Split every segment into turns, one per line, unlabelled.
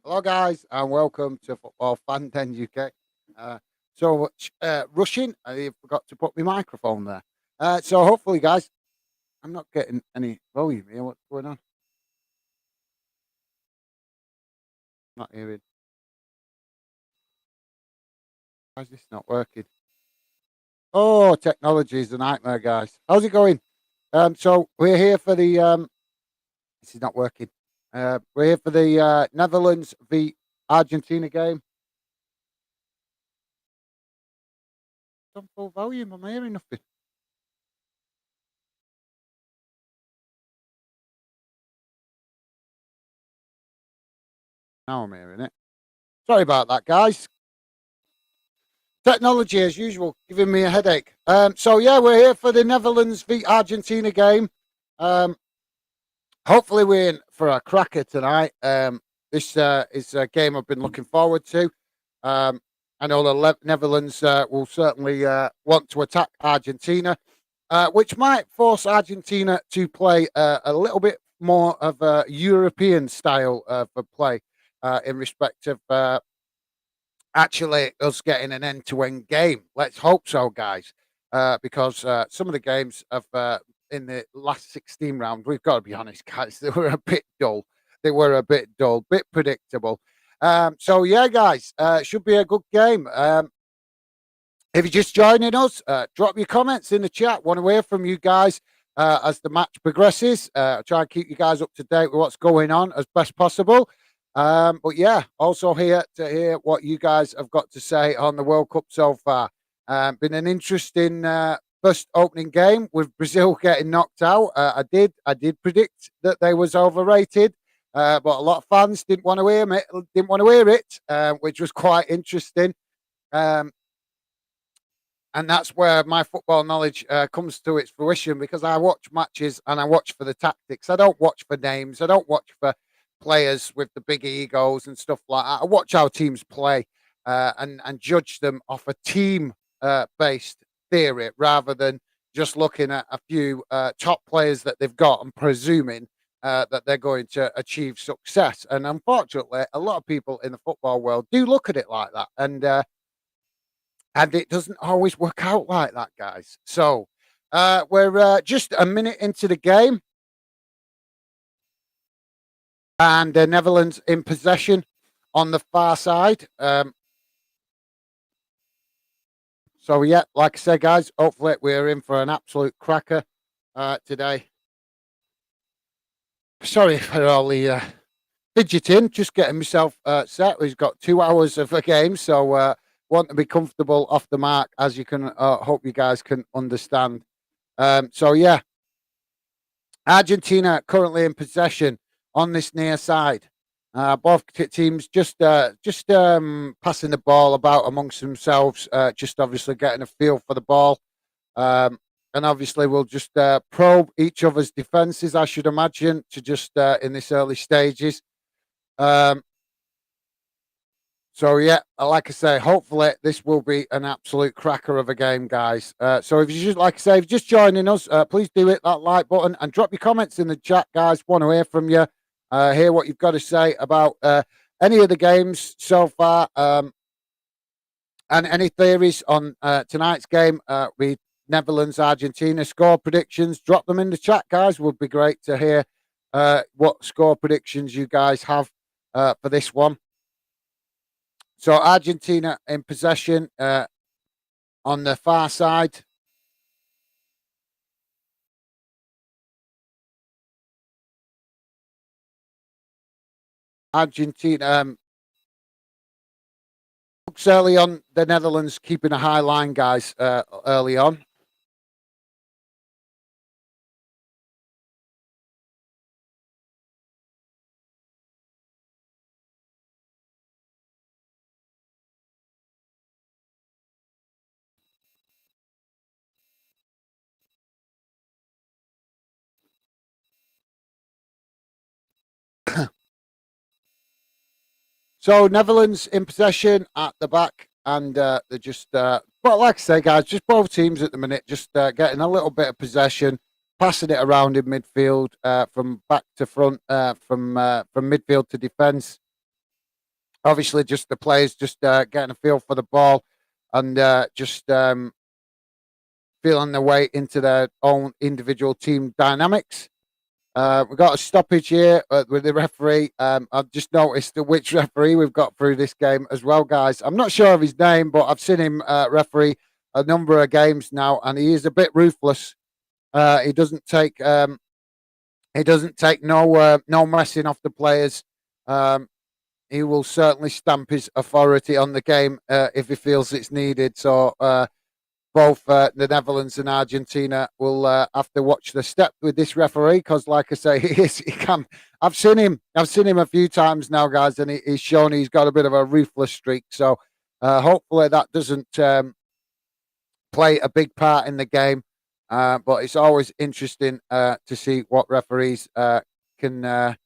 Hello, guys, and welcome to Football Fan 10 UK. So much rushing. I forgot to put my microphone there. So hopefully, guys, I'm not getting any volume here. What's going on? Not hearing. Why is this not working? Oh, technology is a nightmare, guys. How's it going? So we're here for the. This is not working. We're here for the Netherlands v Argentina game. It's on full volume. I'm hearing nothing. Now I'm hearing it. Sorry about that, guys. Technology, as usual, giving me a headache. So yeah, we're here for the Netherlands v Argentina game. Um, Hopefully, we're in for a cracker tonight. This is a game I've been looking forward to. Um, I know the Netherlands will certainly want to attack Argentina, which might force Argentina to play a little bit more of a European style of play in respect of actually us getting an end-to-end game. Let's hope so, guys, because some of the games of in the last 16 rounds, we've got to be honest, guys, they were a bit dull. They were a bit dull, bit predictable. So yeah, guys, should be a good game. If you're just joining us, drop your comments in the chat. Want to hear from you guys as the match progresses. Try and keep you guys up to date with what's going on as best possible. But yeah, also here to hear what you guys have got to say on the World Cup so far. Been an interesting first opening game with Brazil getting knocked out. I did predict that they was overrated, but a lot of fans didn't want to hear it, which was quite interesting. Um, and that's where my football knowledge comes to its fruition because I watch matches and I watch for the tactics. I don't watch for names. I don't watch for players with the big egos and stuff like that. I watch how teams play and judge them off a team based theory rather than just looking at a few top players that they've got and presuming that they're going to achieve success. And unfortunately, a lot of people in the football world do look at it like that. And it doesn't always work out like that, guys. So we're just a minute into the game, and the Netherlands in possession on the far side. So yeah, like I said, guys, hopefully we're in for an absolute cracker today. Sorry for all the fidgeting, just getting myself set. We've got 2 hours of a game, so want to be comfortable off the mark, as you can hope you guys can understand. So yeah, Argentina currently in possession on this near side. Both teams just passing the ball about amongst themselves, just obviously getting a feel for the ball. And obviously, we'll just probe each other's defenses, I should imagine, to just in this early stages. So yeah, like I say, hopefully this will be an absolute cracker of a game, guys. So if you just, like I say, if you're just joining us, please do hit that like button and drop your comments in the chat, guys. Want to hear from you, hear what you've got to say about any of the games so far, and any theories on tonight's game. We Netherlands, Argentina score predictions. Drop them in the chat, guys. Would be great to hear what score predictions you guys have for this one. So Argentina in possession on the far side. Argentina looks early on, the Netherlands keeping a high line, guys, early on. So Netherlands in possession at the back, and they're just, well, like I say, guys, just both teams at the minute, just getting a little bit of possession, passing it around in midfield, from back to front, from midfield to defence. Obviously, just the players just getting a feel for the ball and just feeling their way into their own individual team dynamics. We've got a stoppage here with the referee. I've just noticed which referee we've got through this game as well, guys. I'm not sure of his name, but I've seen him referee a number of games now, and he is a bit ruthless. He doesn't take no messing off the players. Um, he will certainly stamp his authority on the game if he feels it's needed. So both the Netherlands and Argentina will have to watch the step with this referee because, like I say, he can. I've seen him. I've seen him a few times now, guys, and he's shown he's got a bit of a ruthless streak. So hopefully that doesn't play a big part in the game. But it's always interesting to see what referees can.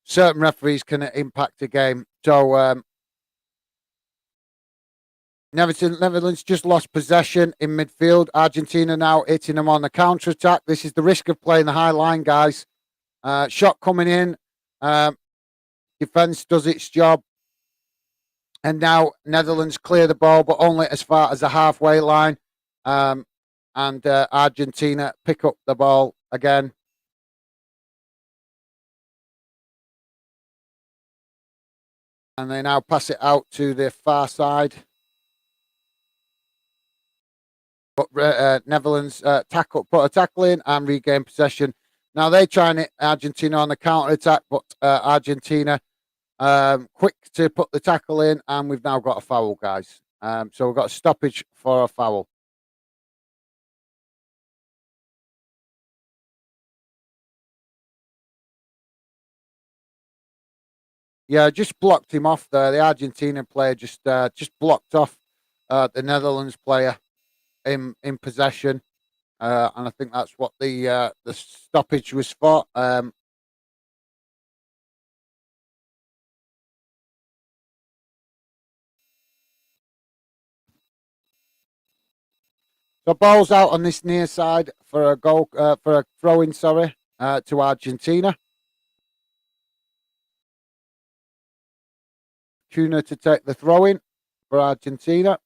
Certain referees can impact a game. So Netherlands just lost possession in midfield. Argentina now hitting them on the counter attack. This is the risk of playing the high line, guys. Shot coming in. Defense does its job. And now Netherlands clear the ball, but only as far as the halfway line. And Argentina pick up the ball again. And they now pass it out to the far side. But Netherlands put a tackle in and regain possession. Now they try and hit Argentina on the counter attack, but Argentina quick to put the tackle in, and we've now got a foul, guys. So we've got a stoppage for a foul. Yeah, just blocked him off there. The Argentina player just blocked off the Netherlands player in possession, and I think that's what the stoppage was for. So ball's out on this near side for a goal for a throw in. Sorry, to Argentina. Tuna to take the throw in for Argentina.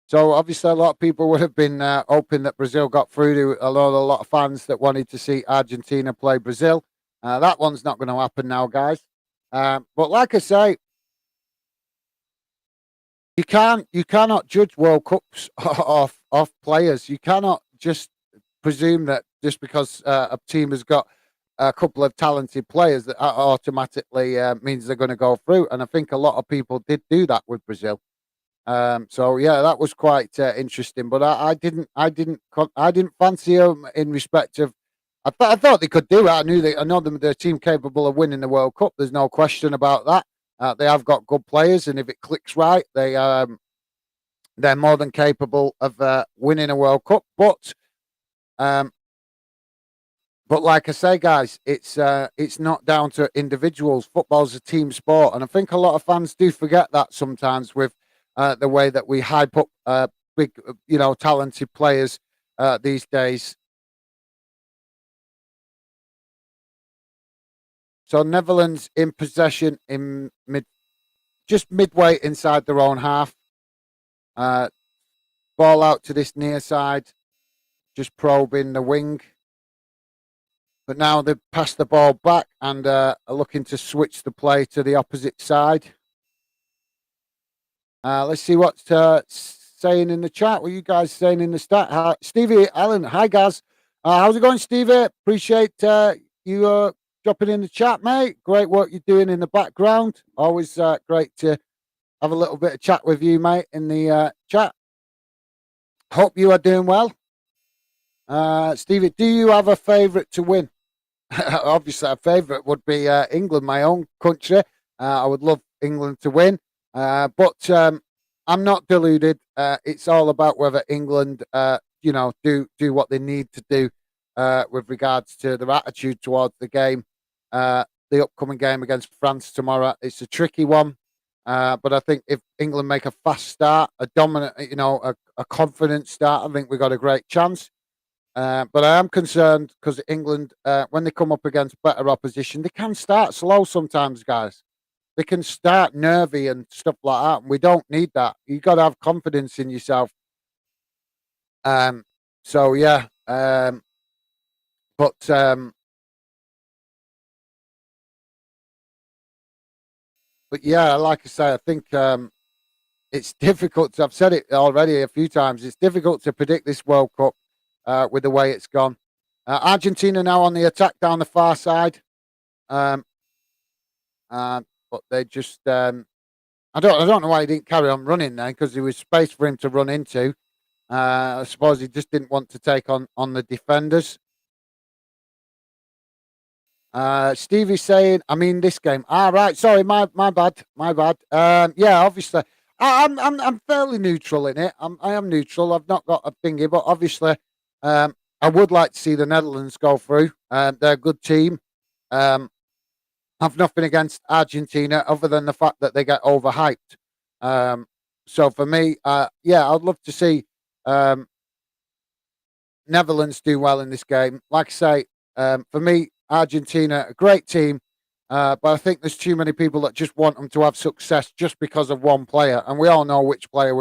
So obviously, a lot of people would have been hoping that Brazil got through. To a lot of fans that wanted to see Argentina play Brazil. That one's not going to happen now, guys. But like I say, you cannot judge World Cups off players. You cannot just presume that just because a team has got a couple of talented players that automatically means they're going to go through. And I think a lot of people did do that with Brazil. So yeah, that was quite interesting. But I didn't fancy them in respect of. I thought they could do it. I know them. They're a team capable of winning the World Cup. There's no question about that. They have got good players, and if it clicks right, they're more than capable of winning a World Cup. Um, but like I say, guys, it's not down to individuals. Football's a team sport, and I think a lot of fans do forget that sometimes with the way that we hype up big, talented players these days. So Netherlands in possession in just midway inside their own half. Uh, Ball out to this near side, just probing the wing. But now they've passed the ball back and are looking to switch the play to the opposite side. Let's see what's saying in the chat. What are you guys saying in the stat? Stevie Allen, hi guys. How's it going, Stevie? Appreciate you dropping in the chat, mate. Great work you're doing in the background. Always great to have a little bit of chat with you, mate, in the chat. Hope you are doing well. Stevie, do you have a favourite to win? Obviously, a favourite would be England, my own country. I would love England to win. But I'm not deluded. It's all about whether England, do what they need to do with regards to their attitude towards the game. The upcoming game against France tomorrow, it's a tricky one. But I think if England make a fast start, a dominant, a confident start, I think we've got a great chance. But I am concerned because England, when they come up against better opposition, they can start slow sometimes, guys. They can start nervy and stuff like that, and we don't need that. You got to have confidence in yourself. Um, so yeah, but yeah, like I say, I think it's difficult. I've said it already a few times. It's difficult to predict this World Cup with the way it's gone. Argentina now on the attack down the far side, um, uh, but they just I don't know why he didn't carry on running then because there was space for him to run into. I suppose he just didn't want to take on the defenders. Stevie's saying, I mean, this game. Ah, right. Sorry, my bad, my bad. Yeah, obviously, I'm fairly neutral in it. I am neutral. I've not got a thingy, but obviously, I would like to see the Netherlands go through. They're a good team. Um, I've nothing against Argentina other than the fact that they get overhyped. Um, so for me, yeah, I'd love to see. Um, Netherlands do well in this game. Like I say, for me, Argentina, a great team, but I think there's too many people that just want them to have success just because of one player, and we all know which player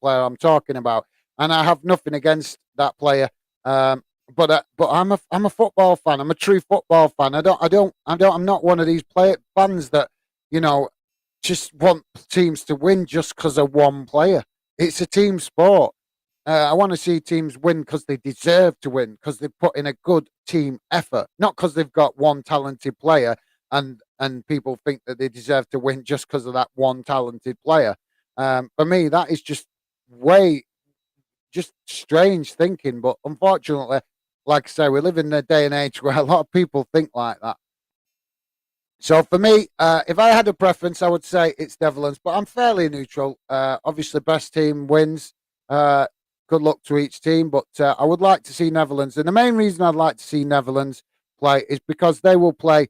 I'm talking about. And I have nothing against that player, but I'm a football fan. I'm a true football fan. I'm not one of these player fans that you know just want teams to win just because of one player. It's a team sport. I want to see teams win because they deserve to win, because they put in a good team effort, not because they've got one talented player and people think that they deserve to win just because of that one talented player. For me, that is just way just strange thinking. But unfortunately, like I say, we live in a day and age where a lot of people think like that. So for me, if I had a preference, I would say it's Netherlands, but I'm fairly neutral. Obviously, best team wins. Uh, Good luck to each team, but I would like to see Netherlands. And the main reason I'd like to see Netherlands play is because they will play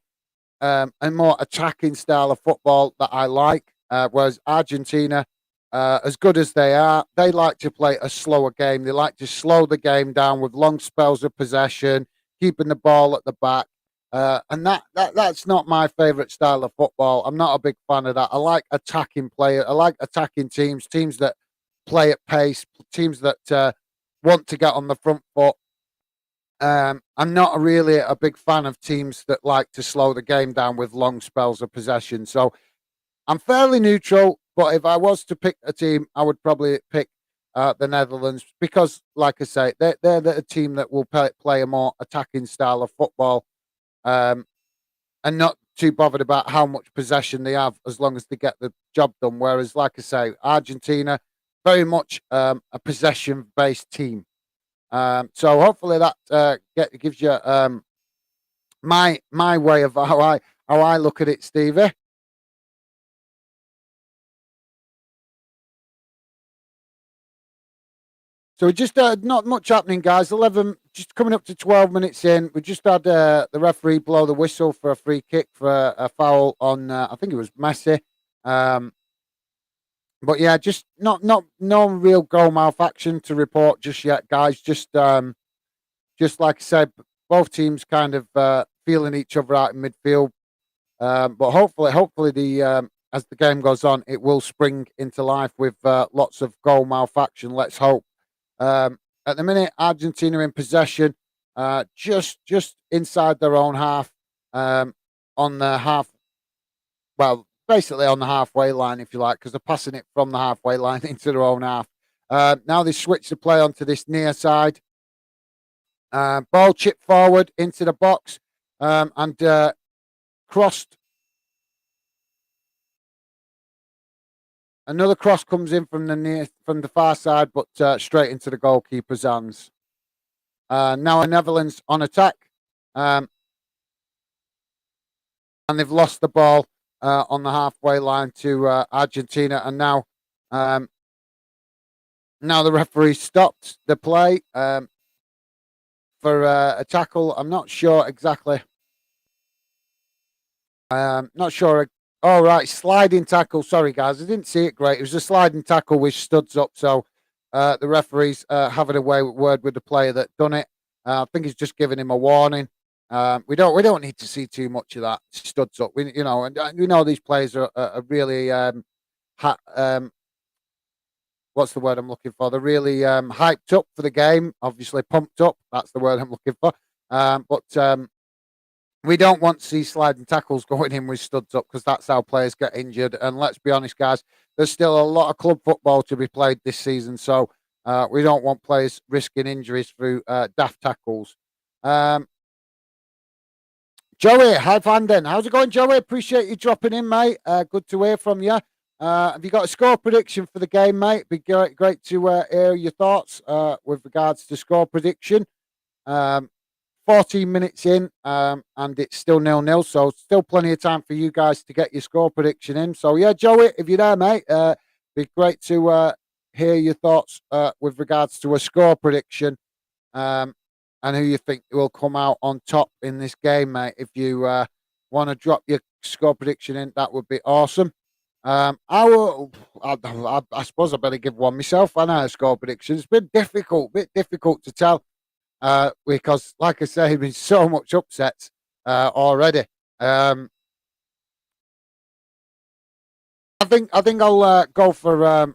a more attacking style of football that I like. Whereas Argentina, as good as they are, they like to play a slower game. They like to slow the game down with long spells of possession, keeping the ball at the back. And that's not my favourite style of football. I'm not a big fan of that. I like attacking players. I like attacking teams, teams that play at pace, teams that want to get on the front foot. I'm not really a big fan of teams that like to slow the game down with long spells of possession. So I'm fairly neutral, but if I was to pick a team, I would probably pick the Netherlands because, like I say, they're the team that will play a more attacking style of football, um, and not too bothered about how much possession they have as long as they get the job done. Whereas, like I say, Argentina, very much a possession based team. So hopefully that gives you my way of how I look at it, Stevie. So we just not much happening, guys. 11, just coming up to 12 minutes in. We just had the referee blow the whistle for a free kick for a foul on. I think it was Messi. Um, but yeah, just not no real goal mouth action to report just yet, guys. Just like I said, both teams kind of feeling each other out in midfield. But hopefully the as the game goes on, it will spring into life with lots of goal mouth action. Let's hope. At the minute, Argentina in possession, just inside their own half, on the half. Well, basically on the halfway line, if you like, because they're passing it from the halfway line into their own half. Now they switch the play onto this near side. Ball chipped forward into the box, and crossed. Another cross comes in from the far side, but straight into the goalkeeper's hands. Now a Netherlands on attack, um, and they've lost the ball on the halfway line to Argentina, and um, now the referee stopped the play for a tackle. I'm not sure exactly. Not sure. Oh, right, sliding tackle. Sorry, guys, I didn't see it great. It was a sliding tackle which studs up. So the referee's having a word with the player that done it. I think he's just giving him a warning. We don't need to see too much of that studs up. And we know these players are really what's the word I'm looking for? They're really hyped up for the game. Obviously, pumped up. That's the word I'm looking for. But we don't want to see sliding tackles going in with studs up because that's how players get injured. And let's be honest, guys, there's still a lot of club football to be played this season. So we don't want players risking injuries through daft tackles. Joey, hi Vanden. How's it going, Joey? Appreciate you dropping in, mate. Good to hear from you. Have you got a score prediction for the game, mate? Be great to hear your thoughts with regards to score prediction. 14 minutes in, and it's still 0-0, so still plenty of time for you guys to get your score prediction in. So, yeah, Joey, if you're there, mate, be great to hear your thoughts with regards to a score prediction and who you think will come out on top in this game, mate. If you want to drop your score prediction in, that would be awesome. I suppose I better give one myself. I know a score prediction. It's been bit difficult to tell. Because, like I say, there's been so much upsets already. I think I'll go for.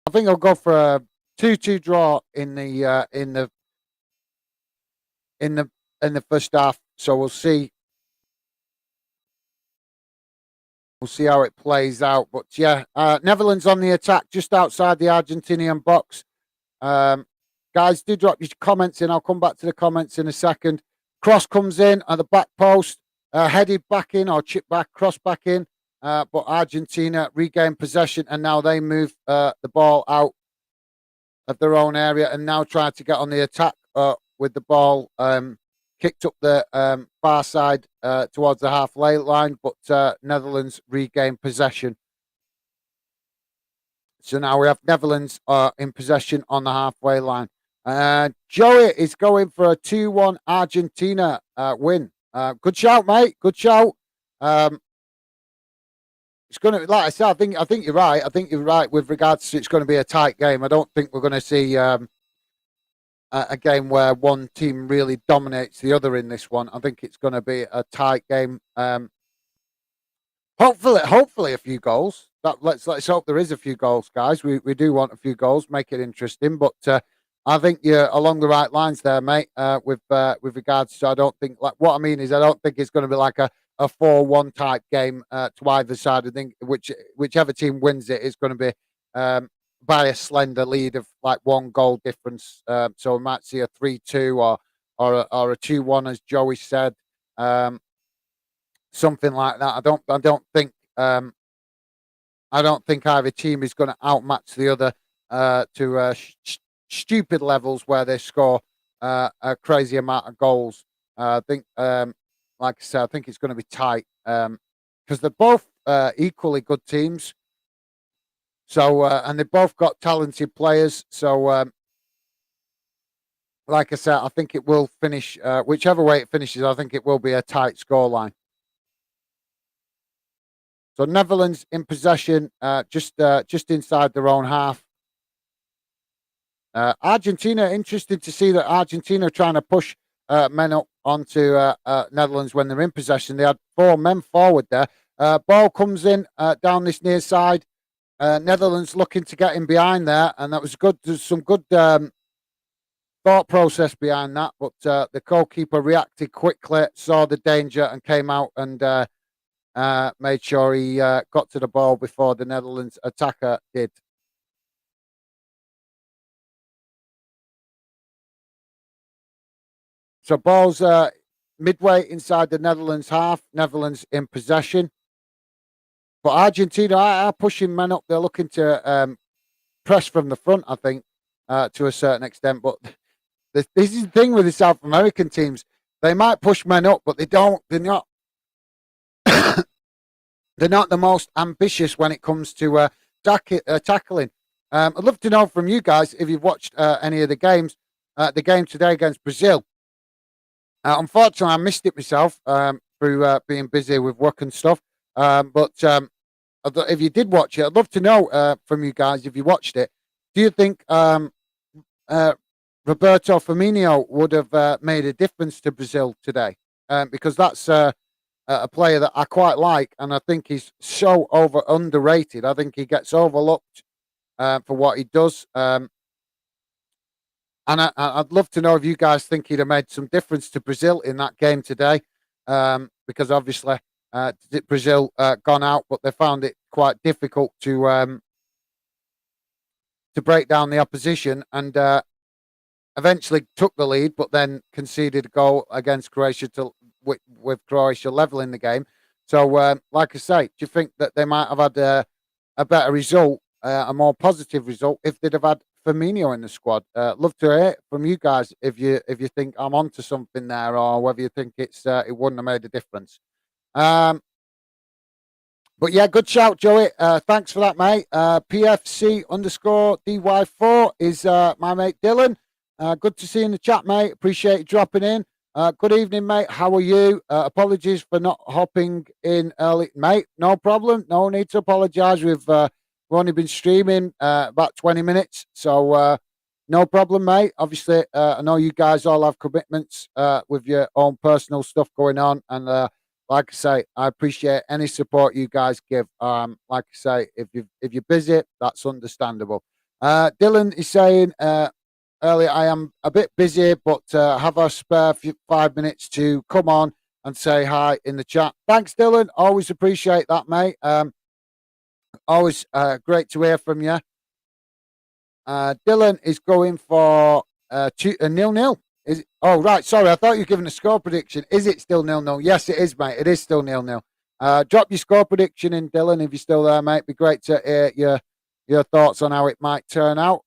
I think I'll go for a 2-2 draw in the first half. So we'll see. We'll see how it plays out. But yeah, Netherlands on the attack just outside the Argentinian box. Guys, do drop your comments in. I'll come back to the comments in a second. Cross comes in at the back post, headed back in or chip back, cross back in. But Argentina regain possession and now they move the ball out of their own area and now try to get on the attack with the ball kicked up the far side towards the halfway line, but Netherlands regain possession. So now we have Netherlands in possession on the halfway line. Joey is going for a 2-1 Argentina win. Good shout, mate. Good shout. It's going to, like I said, I think you're right. I think you're right with regards to it's going to be a tight game. I don't think we're going to see a game where one team really dominates the other in this one. I think it's going to be a tight game. Hopefully a few goals. Let's hope there is a few goals, guys. We do want a few goals, make it interesting. But I think you're along the right lines there, mate. With regards to, I don't think I don't think it's going to be like a 4-1 type game to either side. I think whichever team wins it is going to be by a slender lead of like one goal difference. So we might see a 3-2 or a 2-1, as Joey said, something like that. I don't think either team is going to outmatch the other to stupid levels where they score a crazy amount of goals. I think, like I said, I think it's going to be tight because they're both equally good teams. So, and they've both got talented players. So, like I said, I think it will finish, whichever way it finishes, I think it will be a tight scoreline. So, Netherlands in possession, just inside their own half. Argentina, interesting to see that Argentina are trying to push men up onto Netherlands when they're in possession. They had 4 men forward there. Ball comes in down this near side. Netherlands looking to get in behind there, and that was good. There's some good thought process behind that, but the goalkeeper reacted quickly, saw the danger, and came out and made sure he got to the ball before the Netherlands attacker did. So ball's midway inside the Netherlands half. Netherlands in possession. But Argentina are pushing men up. They're looking to press from the front, I think, to a certain extent. But this is the thing with the South American teams. They might push men up, but they don't. They're not. They're not the most ambitious when it comes to tackling. I'd love to know from you guys if you've watched any of the games. The game today against Brazil. Unfortunately, I missed it myself through being busy with work and stuff. But if you did watch it, I'd love to know from you guys if you watched it. Do you think uh, Roberto Firmino would have made a difference to Brazil today? Because that's a player that I quite like, and I think he's so underrated. I think he gets overlooked for what he does. And I'd love to know if you guys think he'd have made some difference to Brazil in that game today, because obviously Brazil gone out, but they found it quite difficult to break down the opposition and eventually took the lead, but then conceded a goal against Croatia with Croatia leveling the game. So, like I say, do you think that they might have had a better result, a more positive result, if they'd have had Firmino in the squad? Love to hear from you guys if you think I'm onto something there, or whether you think it wouldn't have made a difference. Um, but yeah, good shout, Joey. Thanks for that, mate. PFC underscore DY4 is my mate Dylan. Good to see you in the chat, mate. Appreciate you dropping in. Good evening, mate. How are you? Apologies for not hopping in early, mate. No problem. No need to apologise. We've only been streaming about 20 minutes, so no problem, mate. Obviously, I know you guys all have commitments with your own personal stuff going on, and like I say, I appreciate any support you guys give. Like I say, if you're busy, that's understandable. Dylan is saying earlier, I am a bit busy, but have a spare 5 minutes to come on and say hi in the chat. Thanks, Dylan. Always appreciate that, mate. Always great to hear from you. Dylan is going for a 0-0. Oh, right. Sorry, I thought you were giving a score prediction. Is it still 0-0? Yes, it is, mate. It is still 0-0. Drop your score prediction in, Dylan, if you're still there, mate. It'd be great to hear your thoughts on how it might turn out.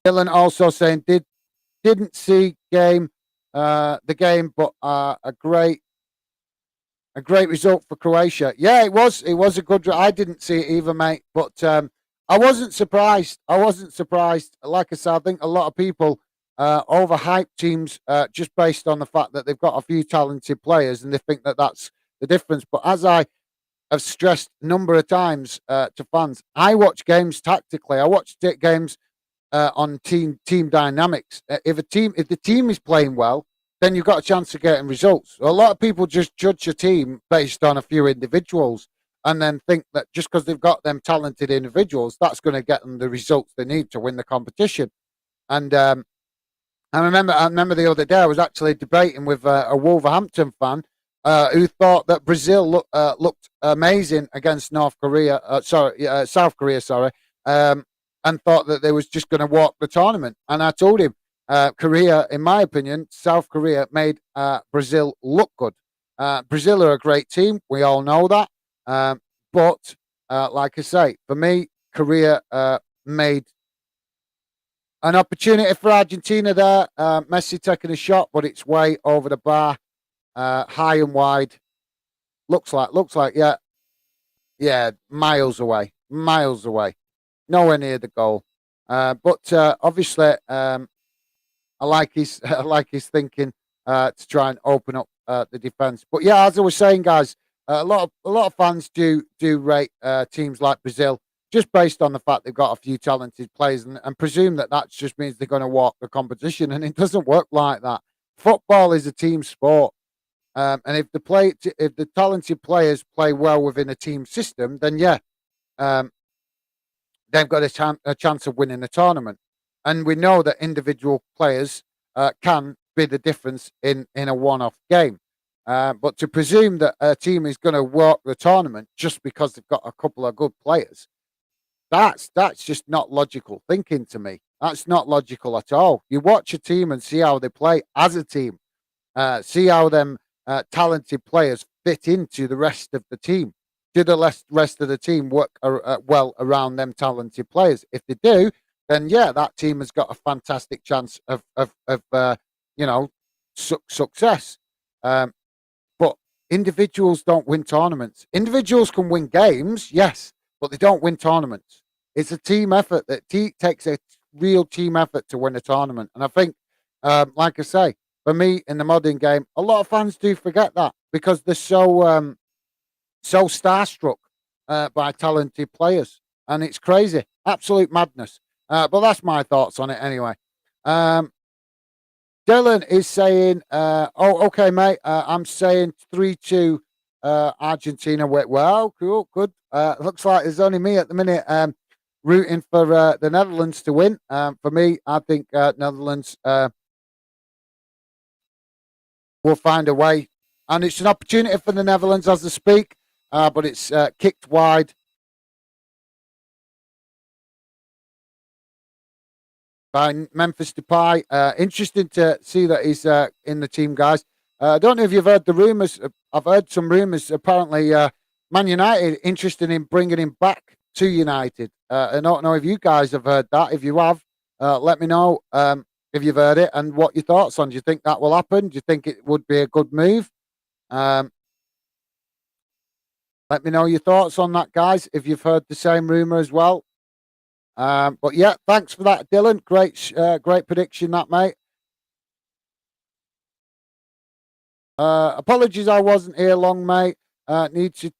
Dylan also saying didn't see the game, but a great result for Croatia. Yeah, it was a good. I didn't see it either, mate, but I wasn't surprised. Like I said, I think a lot of people overhype teams just based on the fact that they've got a few talented players, and they think that that's the difference. But as I have stressed a number of times to fans, I watch games tactically. I watch games on team dynamics. If the team is playing well, then you've got a chance of getting results. A lot of people just judge a team based on a few individuals, and then think that just because they've got them talented individuals, that's going to get them the results they need to win the competition. And I remember the other day I was actually debating with a Wolverhampton fan who thought that Brazil looked amazing against South Korea. Sorry. And thought that they was just going to walk the tournament. And I told him, Korea, in my opinion, South Korea made Brazil look good. Brazil are a great team. We all know that. But like I say, for me, Korea made an opportunity for Argentina there. Messi taking a shot, but it's way over the bar, high and wide. Looks like, yeah, miles away. Nowhere near the goal. But obviously, I like his thinking to try and open up the defense. But yeah, as I was saying, guys, a lot of fans do rate teams like Brazil just based on the fact they've got a few talented players, and presume that just means they're going to walk the competition, and it doesn't work like that. Football is a team sport, and if the talented players play well within a team system, then yeah, they've got a chance of winning the tournament. And we know that individual players can be the difference in a one-off game. But to presume that a team is going to walk the tournament just because they've got a couple of good players, that's just not logical thinking to me. That's not logical at all. You watch a team and see how they play as a team. See how them talented players fit into the rest of the team. Do the rest of the team work well around them talented players? If they do, then yeah, that team has got a fantastic chance of success. But individuals don't win tournaments. Individuals can win games, yes, but they don't win tournaments. It's a team effort that takes a real team effort to win a tournament. And I think, like I say, for me in the modern game, a lot of fans do forget that because they're so starstruck by talented players. and it's crazy, absolute madness. But that's my thoughts on it anyway. Um, Dylan is saying, "Oh, okay, mate. I'm saying 3-2 Argentina. Well, cool, good. Looks like there's only me at the minute rooting for the Netherlands to win. For me, I think Netherlands will find a way, and it's an opportunity for the Netherlands as they speak. But it's kicked wide by Memphis Depay. Interesting to see that he's in the team, guys. I don't know if you've heard the rumours. I've heard some rumours. Apparently, Man United interested in bringing him back to United. I don't know if you guys have heard that. If you have, let me know if you've heard it and what your thoughts on. Do you think that will happen? Do you think it would be a good move? Um, Let me know your thoughts on that, guys. If you've heard the same rumour as well. But yeah, thanks for that, Dylan. Great prediction, that mate. Apologies, I wasn't here long, mate. Need to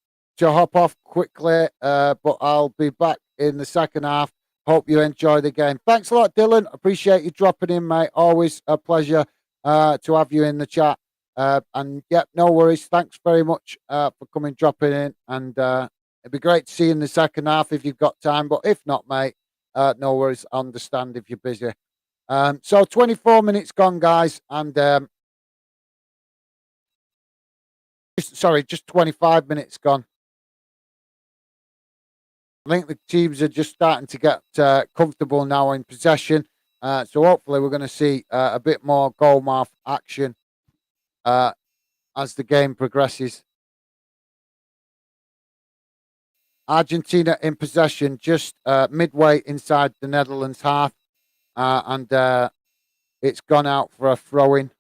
hop off quickly, but I'll be back in the second half. Hope you enjoy the game. Thanks a lot, Dylan. Appreciate you dropping in, mate. Always a pleasure to have you in the chat. And yeah, no worries. Thanks very much for coming, dropping in, and it'd be great to see you in the second half if you've got time. But if not, mate, no worries. I understand if you're busy. So 24 minutes gone, guys, and just 25 minutes gone. I think the teams are just starting to get comfortable now in possession. So hopefully we're going to see a bit more goalmouth action as the game progresses. Argentina in possession, just midway inside the Netherlands half, and it's gone out for a throw-in.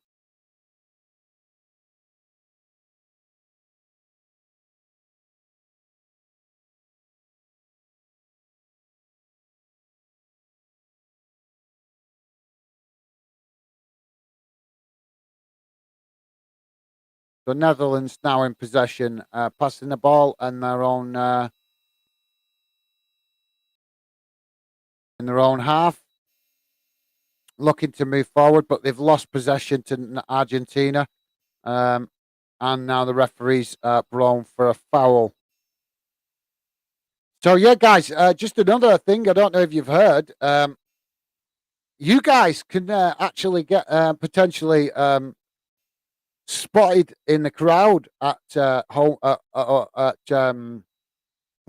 The Netherlands now in possession, passing the ball in their own half, looking to move forward, but they've lost possession to Argentina, and now the referee's blown for a foul. So yeah, guys, just another thing. I don't know if you've heard. You guys can actually get potentially spotted in the crowd at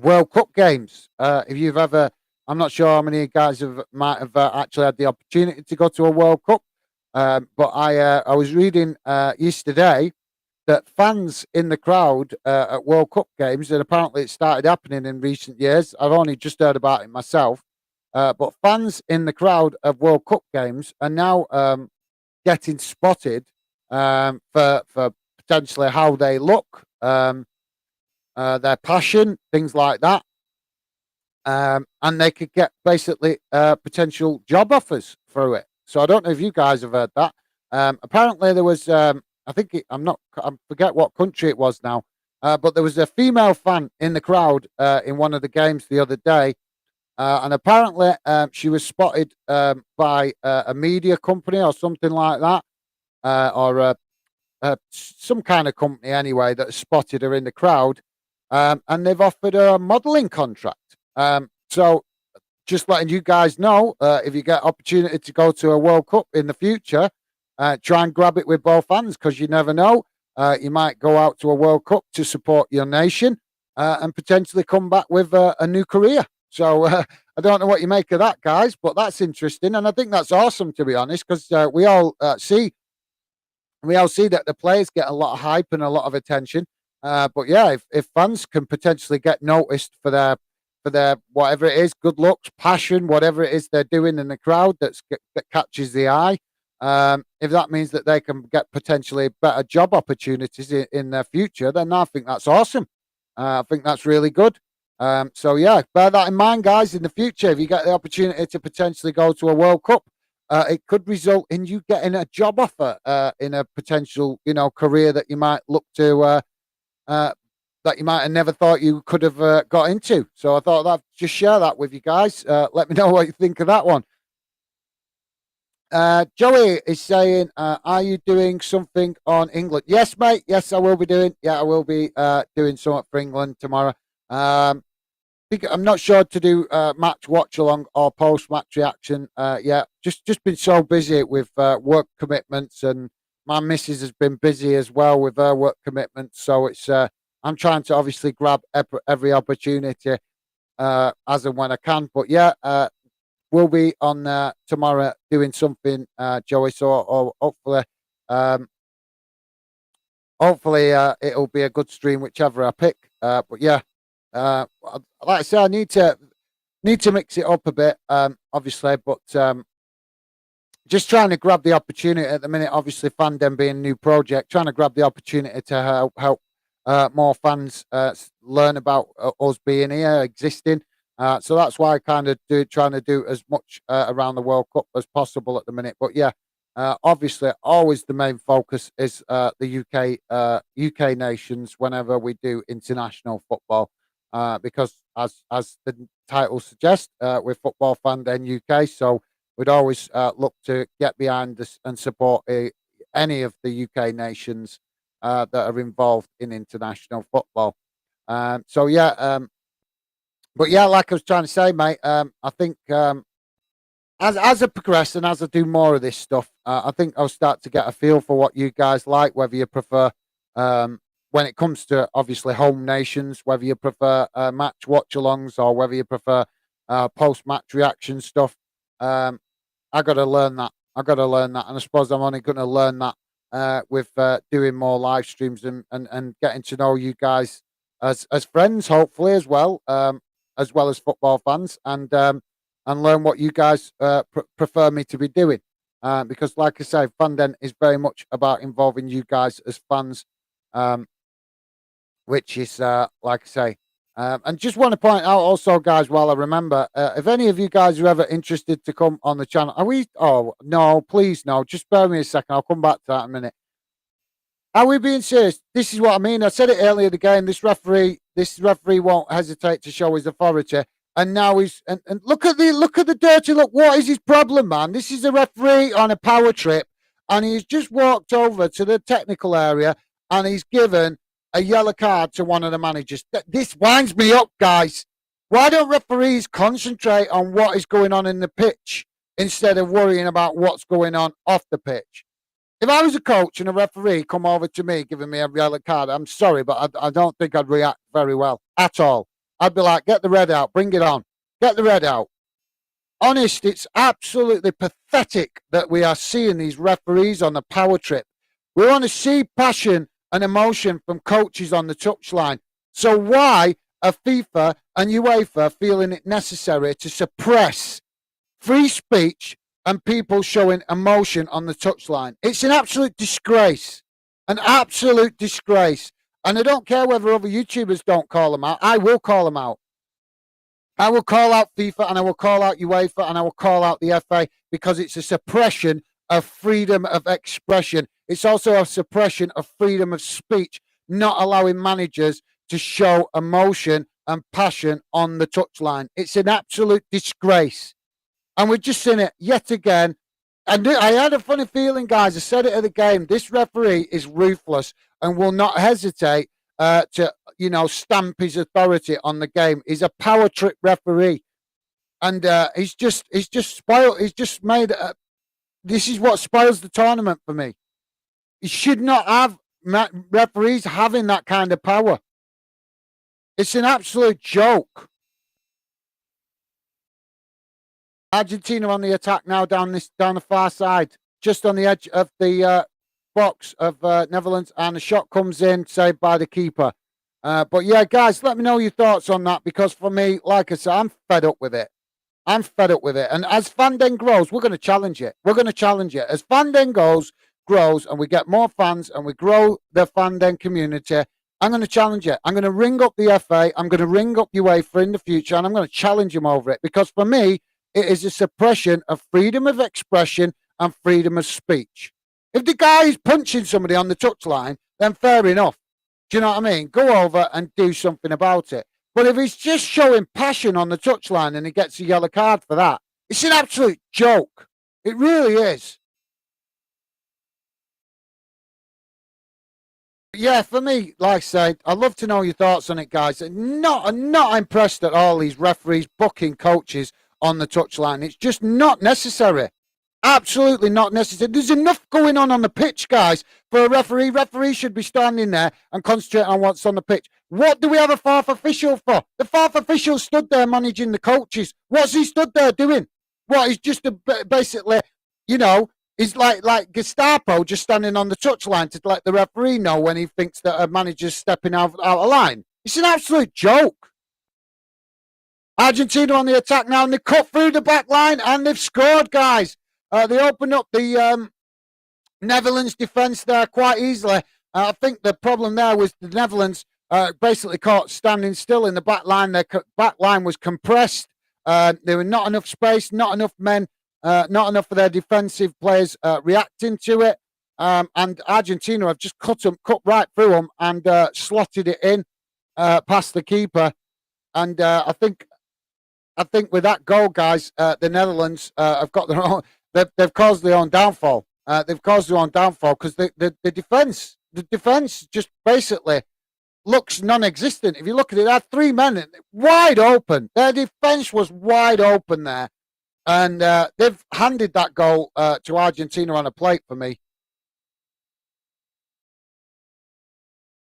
World Cup games. If you've ever, I'm not sure how many guys might have actually had the opportunity to go to a World Cup, but I was reading yesterday that fans in the crowd at World Cup games, and apparently it started happening in recent years. I've only just heard about it myself, but fans in the crowd of World Cup games are now getting spotted for potentially how they look, their passion, things like that. And they could get basically potential job offers through it. So I don't know if you guys have heard that. Apparently there was, I forget what country it was now, but there was a female fan in the crowd in one of the games the other day, and apparently she was spotted by a media company or something like that, or some kind of company anyway that spotted her in the crowd, and they've offered her a modelling contract. So just letting you guys know, if you get opportunity to go to a World Cup in the future, try and grab it with both hands, because you never know. You might go out to a World Cup to support your nation and potentially come back with a new career. So I don't know what you make of that, guys, but that's interesting, and I think that's awesome, to be honest, because we all see that the players get a lot of hype and a lot of attention. But yeah, if fans can potentially get noticed for their whatever it is, good looks, passion, whatever it is they're doing in the crowd that catches the eye, if that means that they can get potentially better job opportunities in their future, then I think that's awesome. I think that's really good. So yeah, bear that in mind, guys. In the future, if you get the opportunity to potentially go to a World Cup, it could result in you getting a job offer in a potential, career that you might look to that you might have never thought you could have got into. So I thought I'd just share that with you guys. Let me know what you think of that one. Joey is saying, "Are you doing something on England?" Yes, mate. Yes, I will be doing. Yeah, I will be doing something for England tomorrow. I'm not sure to do match watch along or post match reaction. Yeah, just been so busy with work commitments, and my missus has been busy as well with her work commitments. So it's I'm trying to obviously grab every opportunity as and when I can. But yeah, we'll be on tomorrow doing something, Joey. So or um, hopefully it'll be a good stream, whichever I pick. But yeah, like I said, I need to mix it up a bit, obviously, but just trying to grab the opportunity at the minute. Obviously, Fandom being a new project, trying to grab the opportunity to help more fans learn about us being here, existing. So that's why I kind of trying to do as much around the World Cup as possible at the minute. But yeah, obviously, always the main focus is the UK nations whenever we do international football, because as the title suggests, we're Football Fandom UK, so we'd always look to get behind this and support any of the UK nations that are involved in international football. So yeah, but yeah, like I was trying to say, mate, I think as I progress and as I do more of this stuff, I think I'll start to get a feel for what you guys like, whether you prefer, when it comes to obviously home nations, whether you prefer match watch alongs or whether you prefer post match reaction stuff. I got to learn that. I got to learn that, and I suppose I'm only going to learn that with doing more live streams and getting to know you guys as friends, hopefully as well as football fans, and learn what you guys prefer me to be doing. Because, like I say, Fandom is very much about involving you guys as fans, um, which is, like I say, and just want to point out also, guys, while I remember, if any of you guys are ever interested to come on the channel, are we? Oh, no, please, no. Just bear me a second. I'll come back to that in a minute. Are we being serious? This is what I mean. I said it earlier in the game. This referee won't hesitate to show his authority. And now and look at the dirty look. What is his problem, man? This is a referee on a power trip, and he's just walked over to the technical area and he's given a yellow card to one of the managers. This winds me up, guys. Why don't referees concentrate on what is going on in the pitch instead of worrying about what's going on off the pitch? If I was a coach and a referee come over to me giving me a yellow card, I'm sorry, but I don't think I'd react very well at all. I'd be like, get the red out, bring it on, get the red out. Honest, it's absolutely pathetic that we are seeing these referees on the power trip. We want to see passion and emotion from coaches on the touchline. So why are FIFA and UEFA feeling it necessary to suppress free speech and people showing emotion on the touchline? It's an absolute disgrace. An absolute disgrace. And I don't care whether other YouTubers don't call them out. I will call them out. I will call out FIFA and I will call out UEFA and I will call out the FA because it's a suppression of freedom of expression. It's also a suppression of freedom of speech, not allowing managers to show emotion and passion on the touchline. It's an absolute disgrace. And we've just seen it yet again. And I had a funny feeling, guys. I said it at the game. This referee is ruthless and will not hesitate to, stamp his authority on the game. He's a power trip referee, and he's just spoiled. He's just made. This is what spoils the tournament for me. He should not have referees having that kind of power. It's an absolute joke. Argentina on the attack now down the far side, just on the edge of the box of Netherlands, and the shot comes in, saved by the keeper. But yeah, guys, let me know your thoughts on that, because for me, like I said, I'm fed up with it. I'm fed up with it. And as Fandom grows, we're going to challenge it. We're going to challenge it. As Fandom grows, and we get more fans, and we grow the Fandom community, I'm going to challenge it. I'm going to ring up the FA. I'm going to ring up UEFA in the future, and I'm going to challenge them over it, because for me, it is a suppression of freedom of expression and freedom of speech. If the guy is punching somebody on the touchline, then fair enough. Do you know what I mean? Go over and do something about it. But if he's just showing passion on the touchline and he gets a yellow card for that, it's an absolute joke. It really is. Yeah, for me, like I said, I'd love to know your thoughts on it, guys. I'm not impressed at all these referees booking coaches on the touchline. It's just not necessary. Absolutely not necessary. There's enough going on the pitch, guys, for a referee. Referee should be standing there and concentrate on what's on the pitch. What do we have a fourth official for? The fourth official stood there managing the coaches. What's he stood there doing? What, he's just basically, you know, he's like Gestapo just standing on the touchline to let the referee know when he thinks that a manager's stepping out of line. It's an absolute joke. Argentina on the attack now, and they cut through the back line and they've scored, guys. They opened up the Netherlands defence there quite easily. I think the problem there was the Netherlands basically caught standing still in the back line. Their back line was compressed. There were not enough space, not enough men, not enough of their defensive players reacting to it. And Argentina have just cut right through them and slotted it in past the keeper. And I think with that goal, guys, the Netherlands have got their own. They've caused their own downfall. They've caused their own downfall because the defense just basically looks non-existent. If you look at it, they had 3 men wide open. Their defense was wide open there, and they've handed that goal to Argentina on a plate for me.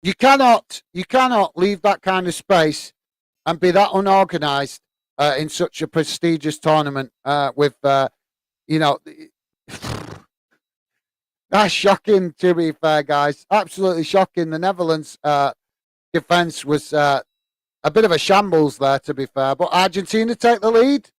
You cannot leave that kind of space and be that unorganised in such a prestigious tournament with. You know, that's shocking, to be fair, guys. Absolutely shocking. The Netherlands defence was a bit of a shambles there, to be fair. But Argentina take the lead.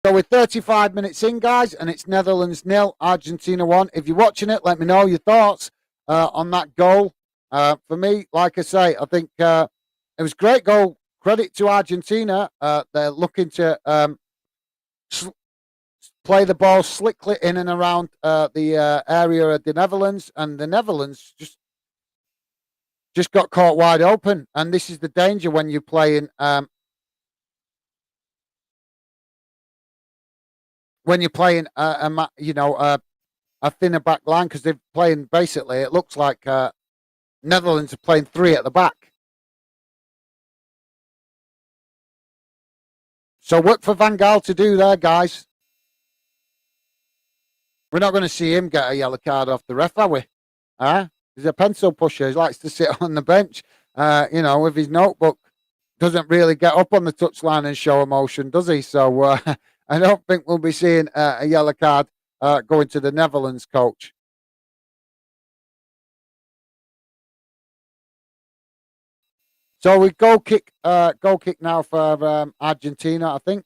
So we're 35 minutes in, guys, and it's Netherlands 0, Argentina 1. If you're watching it, let me know your thoughts on that goal. For me, like I say, I think it was a great goal. Credit to Argentina. They're looking to... play the ball slickly in and around the area of the Netherlands, and the Netherlands just got caught wide open. And this is the danger when you're playing a thinner back line, because they're playing basically. It looks like Netherlands are playing 3 at the back. So work for Van Gaal to do there, guys. We're not going to see him get a yellow card off the ref, are we? He's a pencil pusher. He likes to sit on the bench, with his notebook. Doesn't really get up on the touchline and show emotion, does he? So I don't think we'll be seeing a yellow card going to the Netherlands coach. So we goal kick now for Argentina, I think.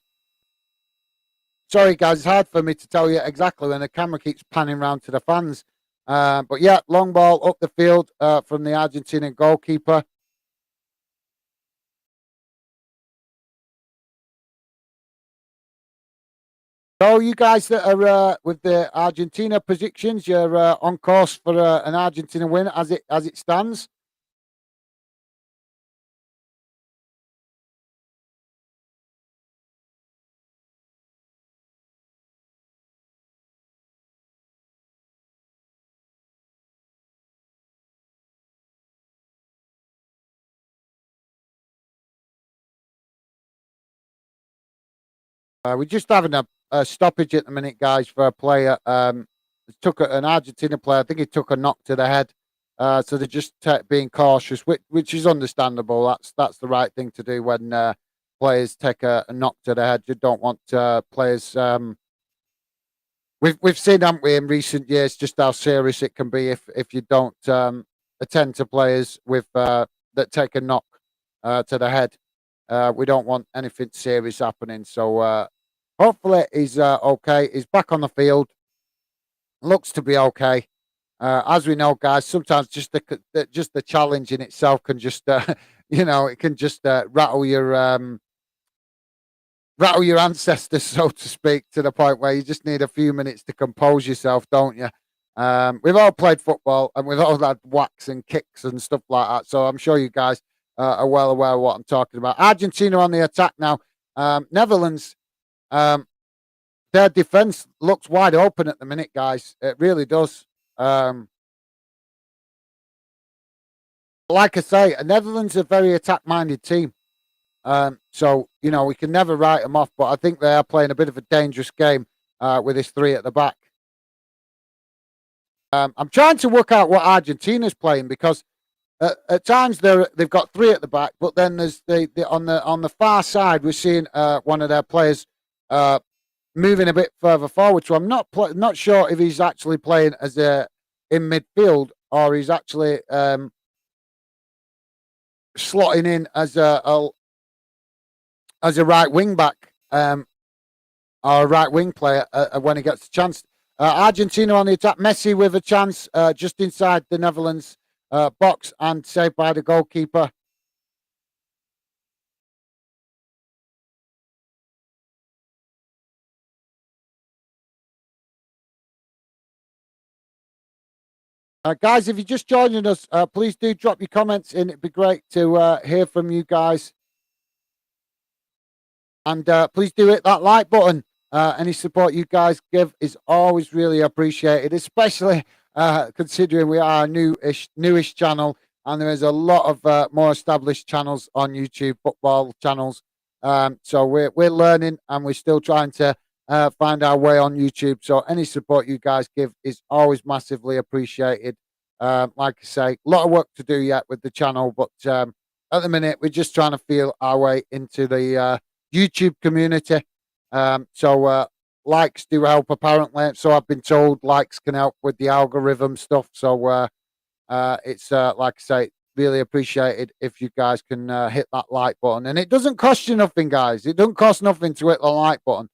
Sorry, guys, it's hard for me to tell you exactly when the camera keeps panning round to the fans. But yeah, long ball up the field from the Argentinian goalkeeper. So you guys that are with the Argentina predictions, you're on course for an Argentina win as it stands. We're just having a stoppage at the minute, guys, for a player. Took an Argentina player. I think he took a knock to the head. So they're just being cautious, which is understandable. That's the right thing to do when players take a knock to the head. You don't want players. We've seen, haven't we, in recent years, just how serious it can be if you don't attend to players with that take a knock to the head. We don't want anything serious happening. So hopefully he's okay. He's back on the field. Looks to be okay. As we know, guys, sometimes just the challenge in itself can just it can just rattle your ancestors, so to speak, to the point where you just need a few minutes to compose yourself, don't you? We've all played football and we've all had whacks and kicks and stuff like that. So I'm sure you guys are well aware of what I'm talking about. Argentina on the attack now. Netherlands, um, their defense looks wide open at the minute, guys. It really does. Um, like I say, Netherlands are a very attack-minded team. So we can never write them off. But I think they are playing a bit of a dangerous game with this three at the back. I'm trying to work out what Argentina's playing because at times they've got three at the back, but then there's on the far side we're seeing one of their players moving a bit further forward. So I'm not sure if he's actually playing as in midfield or he's actually slotting in as a right wing back or a right wing player when he gets a chance. Argentina on the attack. Messi with a chance just inside the Netherlands box and saved by the goalkeeper. Guys, if you're just joining us, please do drop your comments in. It'd be great to hear from you guys. And please do hit that like button. Any support you guys give is always really appreciated, especially considering we are a newish channel, and there is a lot of more established channels on YouTube, football channels. So we're learning, and we're still trying to find our way on YouTube. So any support you guys give is always massively appreciated. Like I say, a lot of work to do yet with the channel, but at the minute we're just trying to feel our way into the YouTube community. So likes do help apparently. So I've been told likes can help with the algorithm stuff. So it's like I say, really appreciated if you guys can hit that like button. And it doesn't cost you nothing, guys. It doesn't cost nothing to hit the like button.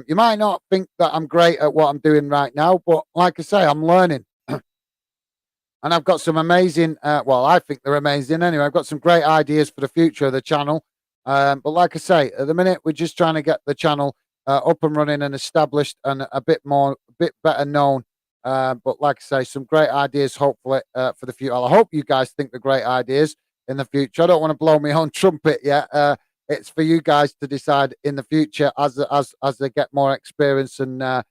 You might not think that I'm great at what I'm doing right now, but like I say, I'm learning. And I've got some amazing, well, I think they're amazing anyway. I've got some great ideas for the future of the channel. But like I say, at the minute, we're just trying to get the channel up and running and established and a bit better known. But like I say, some great ideas, hopefully, for the future. I hope you guys think the great ideas in the future. I don't want to blow my own trumpet yet. It's for you guys to decide in the future as they get more experience and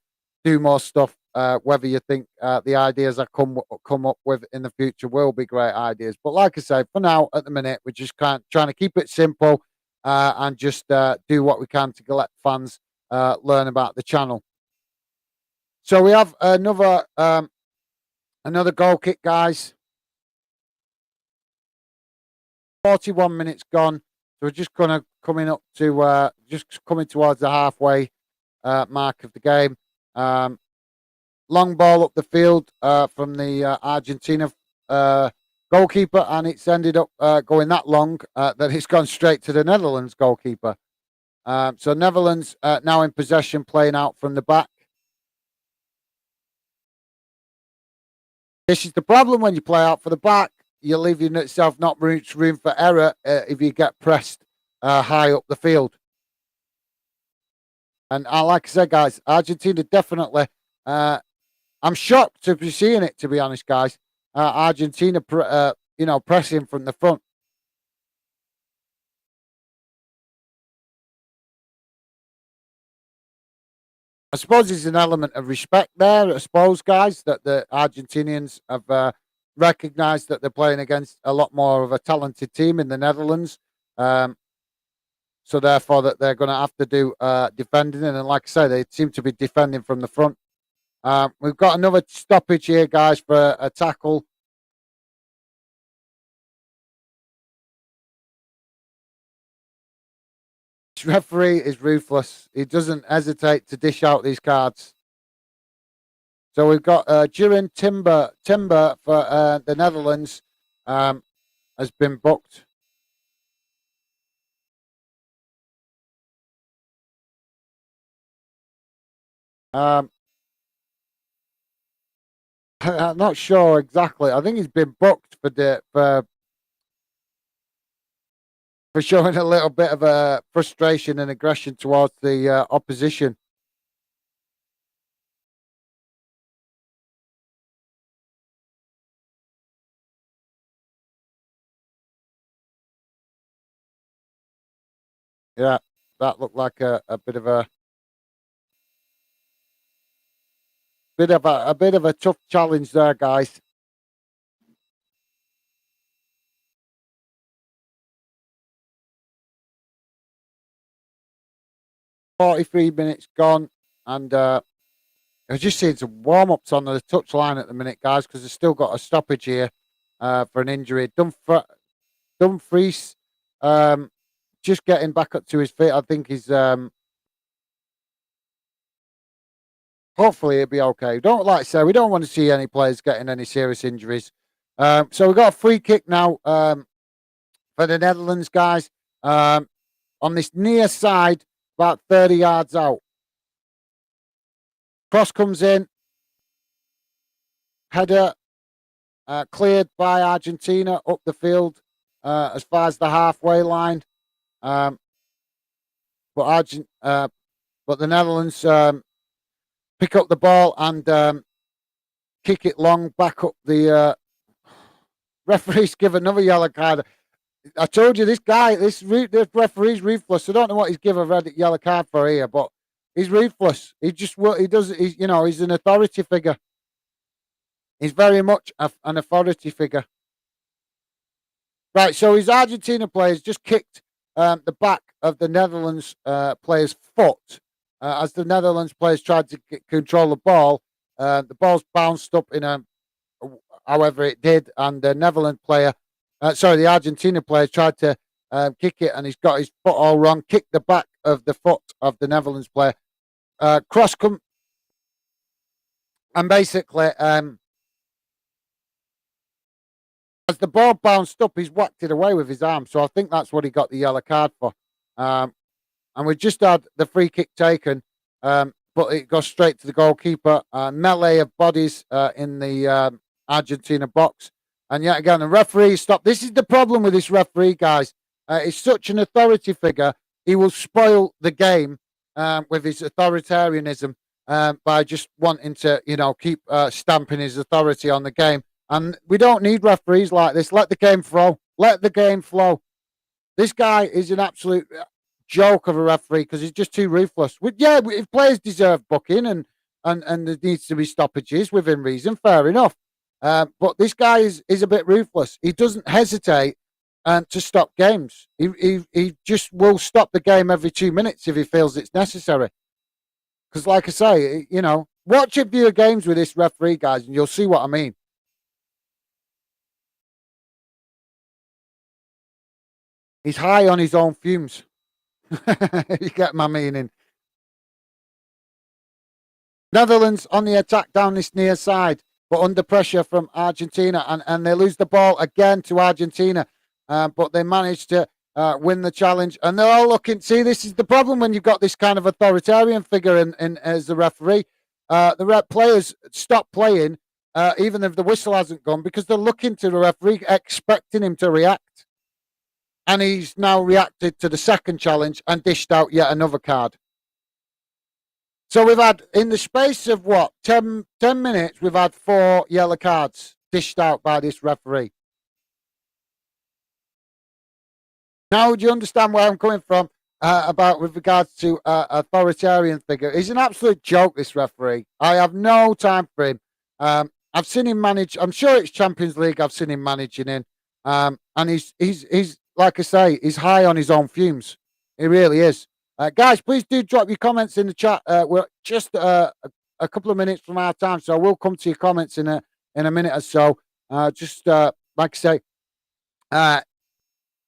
do more stuff. Whether you think the ideas I come up with in the future will be great ideas, but like I say, for now, at the minute, we're just trying to keep it simple and just do what we can to let fans learn about the channel. So we have another goal kick, guys. 41 minutes gone, so we're just gonna coming up to just coming towards the halfway mark of the game. Long ball up the field from the Argentina goalkeeper, and it's ended up going that long that it's gone straight to the Netherlands goalkeeper. So Netherlands now in possession, playing out from the back. This is the problem when you play out for the back. You're leaving yourself not much room for error if you get pressed high up the field. And like I said, guys, Argentina definitely. I'm shocked to be seeing it, to be honest, guys. Argentina, pressing from the front. I suppose there's an element of respect there. I suppose, guys, that the Argentinians have recognised that they're playing against a lot more of a talented team in the Netherlands. So therefore, that they're going to have to do defending, and like I say, they seem to be defending from the front. We've got another stoppage here, guys, for a tackle. This referee is ruthless. He doesn't hesitate to dish out these cards. So we've got Duran Timber for the Netherlands has been booked. I'm not sure exactly. I think he's been booked for showing a little bit of frustration and aggression towards the opposition. Yeah, that looked like a bit of a tough challenge there, guys. 43 minutes gone, and I just seen some warm ups on the touchline at the minute, guys, because they've still got a stoppage here for an injury. Dumfries, um, just getting back up to his feet. I think he's hopefully he'll be okay. Don't like I say we don't want to see any players getting any serious injuries. So we've got a free kick now for the Netherlands, guys, on this near side, about 30 yards out. Cross comes in, header cleared by Argentina up the field as far as the halfway line. Um, but the Netherlands pick up the ball and kick it long back up the referees give another yellow card. I told you this referee's ruthless. I don't know what he's give a red yellow card for here, but he's ruthless. He just what he does. He's an authority figure. He's very much an authority figure. Right, so his Argentina players just kicked the back of the Netherlands player's foot as the Netherlands players tried to control the ball. The ball's bounced up in however it did, and the the Argentina player tried to kick it, and he's got his foot all wrong. Kicked the back of the foot of the Netherlands player. Cross come, and basically, as the ball bounced up, he's whacked it away with his arm. So I think that's what he got the yellow card for. And we just had the free kick taken, but it goes straight to the goalkeeper. Melee of bodies in the Argentina box. And yet again, the referee stopped. This is the problem with this referee, guys. He's such an authority figure. He will spoil the game with his authoritarianism by just wanting to, keep stamping his authority on the game. And we don't need referees like this. Let the game flow. Let the game flow. This guy is an absolute joke of a referee because he's just too ruthless. If players deserve booking and there needs to be stoppages within reason, fair enough. But this guy is a bit ruthless. He doesn't hesitate to stop games. He just will stop the game every 2 minutes if he feels it's necessary. Because, like I say, watch a few games with this referee, guys, and you'll see what I mean. He's high on his own fumes. You get my meaning. Netherlands on the attack down this near side, but under pressure from Argentina, and they lose the ball again to Argentina, but they manage to win the challenge, and they're all looking. See, this is the problem when you've got this kind of authoritarian figure in as the referee. The players stop playing, even if the whistle hasn't gone, because they're looking to the referee, expecting him to react. And he's now reacted to the second challenge and dished out yet another card. So we've had, in the space of 10 minutes, we've had 4 yellow cards dished out by this referee. Now, do you understand where I'm coming from about with regards to authoritarian figure? He's an absolute joke, this referee. I have no time for him. I've seen him manage. I'm sure it's Champions League. I've seen him managing in, and he's like I say, he's high on his own fumes. He really is. Guys, please do drop your comments in the chat. We're just a couple of minutes from our time, so we'll come to your comments in a minute or so. Like I say,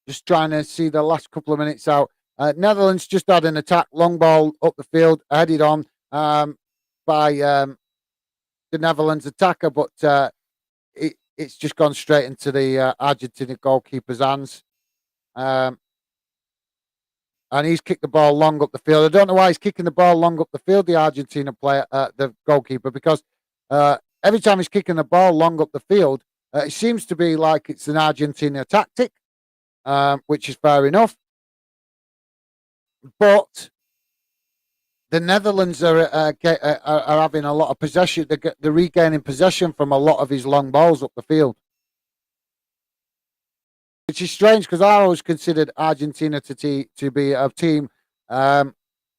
just trying to see the last couple of minutes out. Netherlands just had an attack, long ball up the field, headed on by the Netherlands attacker, but it's just gone straight into the Argentina goalkeeper's hands. And he's kicked the ball long up the field. I don't know why he's kicking the ball long up the field, the Argentina player, the goalkeeper, because every time he's kicking the ball long up the field, it seems to be like it's an Argentina tactic, which is fair enough. But the Netherlands are having a lot of possession. They're regaining possession from a lot of his long balls up the field. which is strange because I always considered Argentina to be a team um,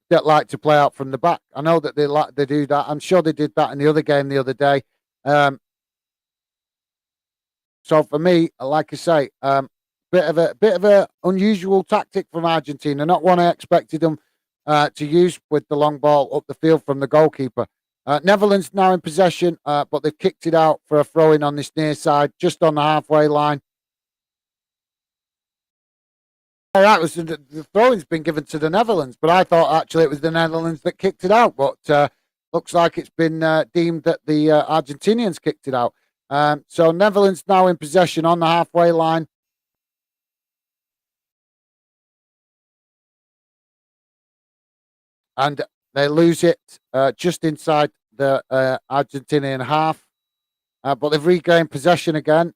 that like to play out from the back. I know that they do that. I'm sure they did that in the other game the other day. Um, so for me, like I say, bit of a unusual tactic from Argentina. Not one I expected them to use with the long ball up the field from the goalkeeper. Netherlands now in possession, but they've kicked it out for a throw in on this near side, just on the halfway line. All right, was the throw-in's been given to the Netherlands, but I thought actually it was the Netherlands that kicked it out. But looks like it's been deemed that the Argentinians kicked it out. So Netherlands now in possession on the halfway line. And they lose it just inside the Argentinian half. But they've regained possession again.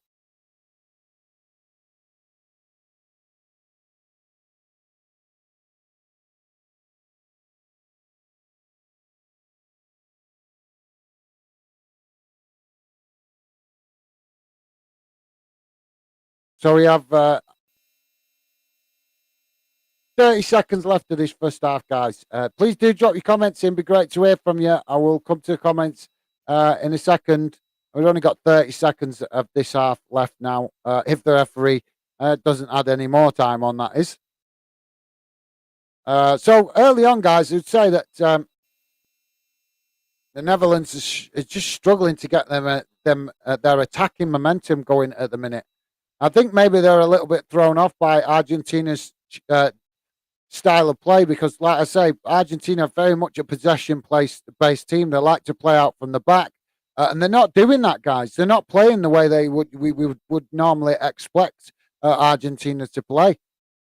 So we have 30 seconds left of this first half, guys. Please do drop your comments in. Be great to hear from you. I will come to the comments in a second. We've only got 30 seconds of this half left now. If the referee doesn't add any more time on, that is. So early on, guys, I would say that the Netherlands is just struggling to get their attacking momentum going at the minute. I think maybe they're a little bit thrown off by Argentina's style of play because, like I say, Argentina are very much a possession-based team. They like to play out from the back, and they're not doing that, guys. They're not playing the way we would normally expect Argentina to play.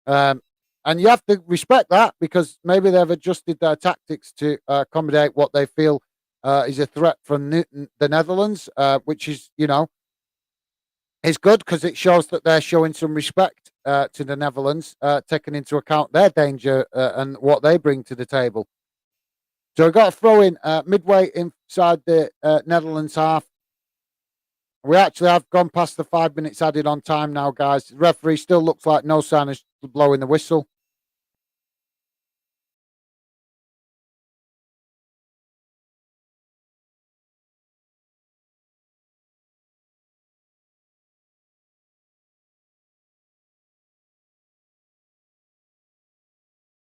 And you have to respect that because maybe they've adjusted their tactics to accommodate what they feel is a threat from the Netherlands, which is, is good because it shows that they're showing some respect to the Netherlands, taking into account their danger and what they bring to the table. So we've got a throw in midway inside the Netherlands half. We actually have gone past the 5 minutes added on time now, guys. The referee still looks like no sign of blowing the whistle.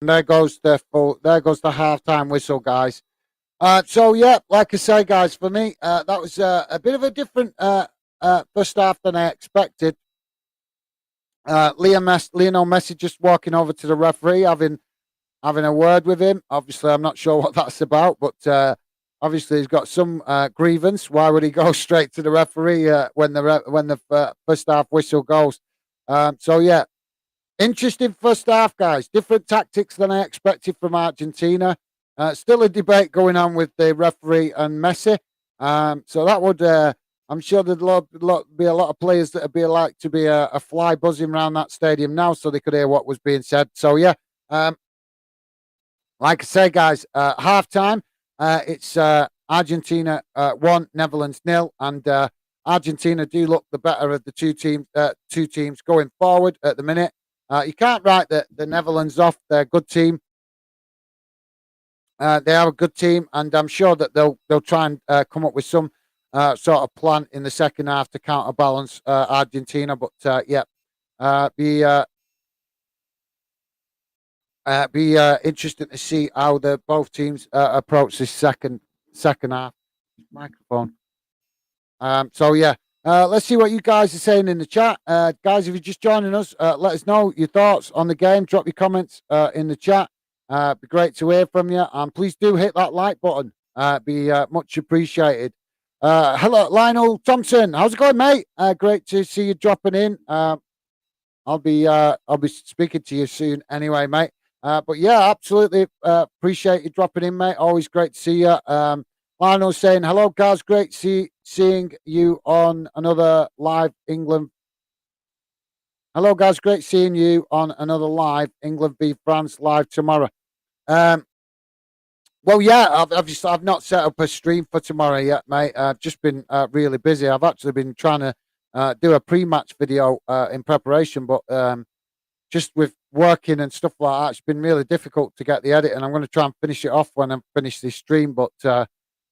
And there goes the halftime whistle, guys. So yeah, like I say, guys, for me, that was a bit of a different first half than I expected. Lionel Messi just walking over to the referee, having a word with him. Obviously, I'm not sure what that's about, but obviously he's got some grievance. Why would he go straight to the referee when the first half whistle goes? So yeah, interesting first half, guys. Different tactics than I expected from Argentina. Still a debate going on with the referee and Messi. So that would, I'm sure there'd be a lot of players that would be like to be a fly buzzing around that stadium now so they could hear what was being said. So yeah, like I say, guys, half time. It's Argentina 1, Netherlands 0, and Argentina do look the better of the two teams going forward at the minute. You can't write the Netherlands off. They're a good team. They are a good team, and I'm sure that they'll try and come up with some sort of plan in the second half to counterbalance Argentina. But yeah, be interesting to see how the both teams approach this second half. Microphone. So yeah, let's see what you guys are saying in the chat, guys. If you're just joining us, let us know your thoughts on the game. Drop your comments in the chat. Be great to hear from you, and please do hit that like button. Be much appreciated. Hello, Lionel Thompson. How's it going, mate? Great to see you dropping in. I'll be speaking to you soon, anyway, mate. But yeah, absolutely appreciate you dropping in, mate. Always great to see you. Lionel saying hello, guys. Great seeing you on another live England. Hello, guys. Great seeing you on another live England v France live tomorrow. Well, yeah, I've not set up a stream for tomorrow yet, mate. I've just been really busy. I've actually been trying to do a pre-match video in preparation, but just with working and stuff like that, it's been really difficult to get the edit, and I'm going to try and finish it off when I finish this stream. But yeah,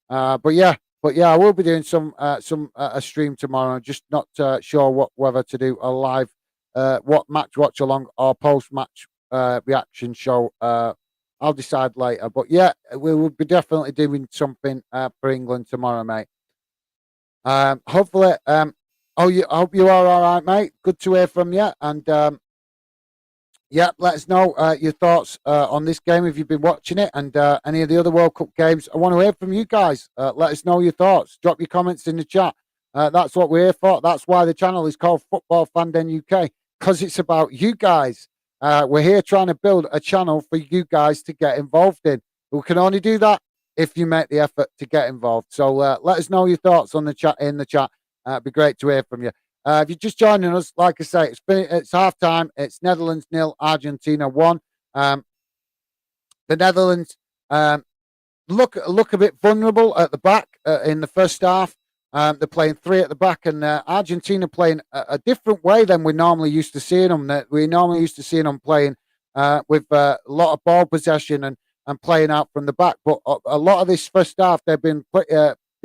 I will be doing some a stream tomorrow. I'm just not sure whether to do a live what match watch along or post match reaction show. I'll decide later. But yeah, we will be definitely doing something for England tomorrow, mate. Hopefully, I hope you are all right, mate. Good to hear from you, and yeah, let us know your thoughts on this game if you've been watching it and any of the other World Cup games. I want to hear from you guys. Let us know your thoughts. Drop your comments in the chat. That's what we're here for. That's why the channel is called Football Fandom UK, because it's about you guys. We're here trying to build a channel for you guys to get involved in. We can only do that if you make the effort to get involved. So let us know your thoughts on the chat in the chat. It'd be great to hear from you. If you're just joining us, like I say, it's half time. It's Netherlands 0, Argentina 1. The Netherlands look a bit vulnerable at the back in the first half. They're playing three at the back, and Argentina playing a different way than we normally used to seeing them. We normally used to seeing them playing with a lot of ball possession and playing out from the back. But a lot of this first half, the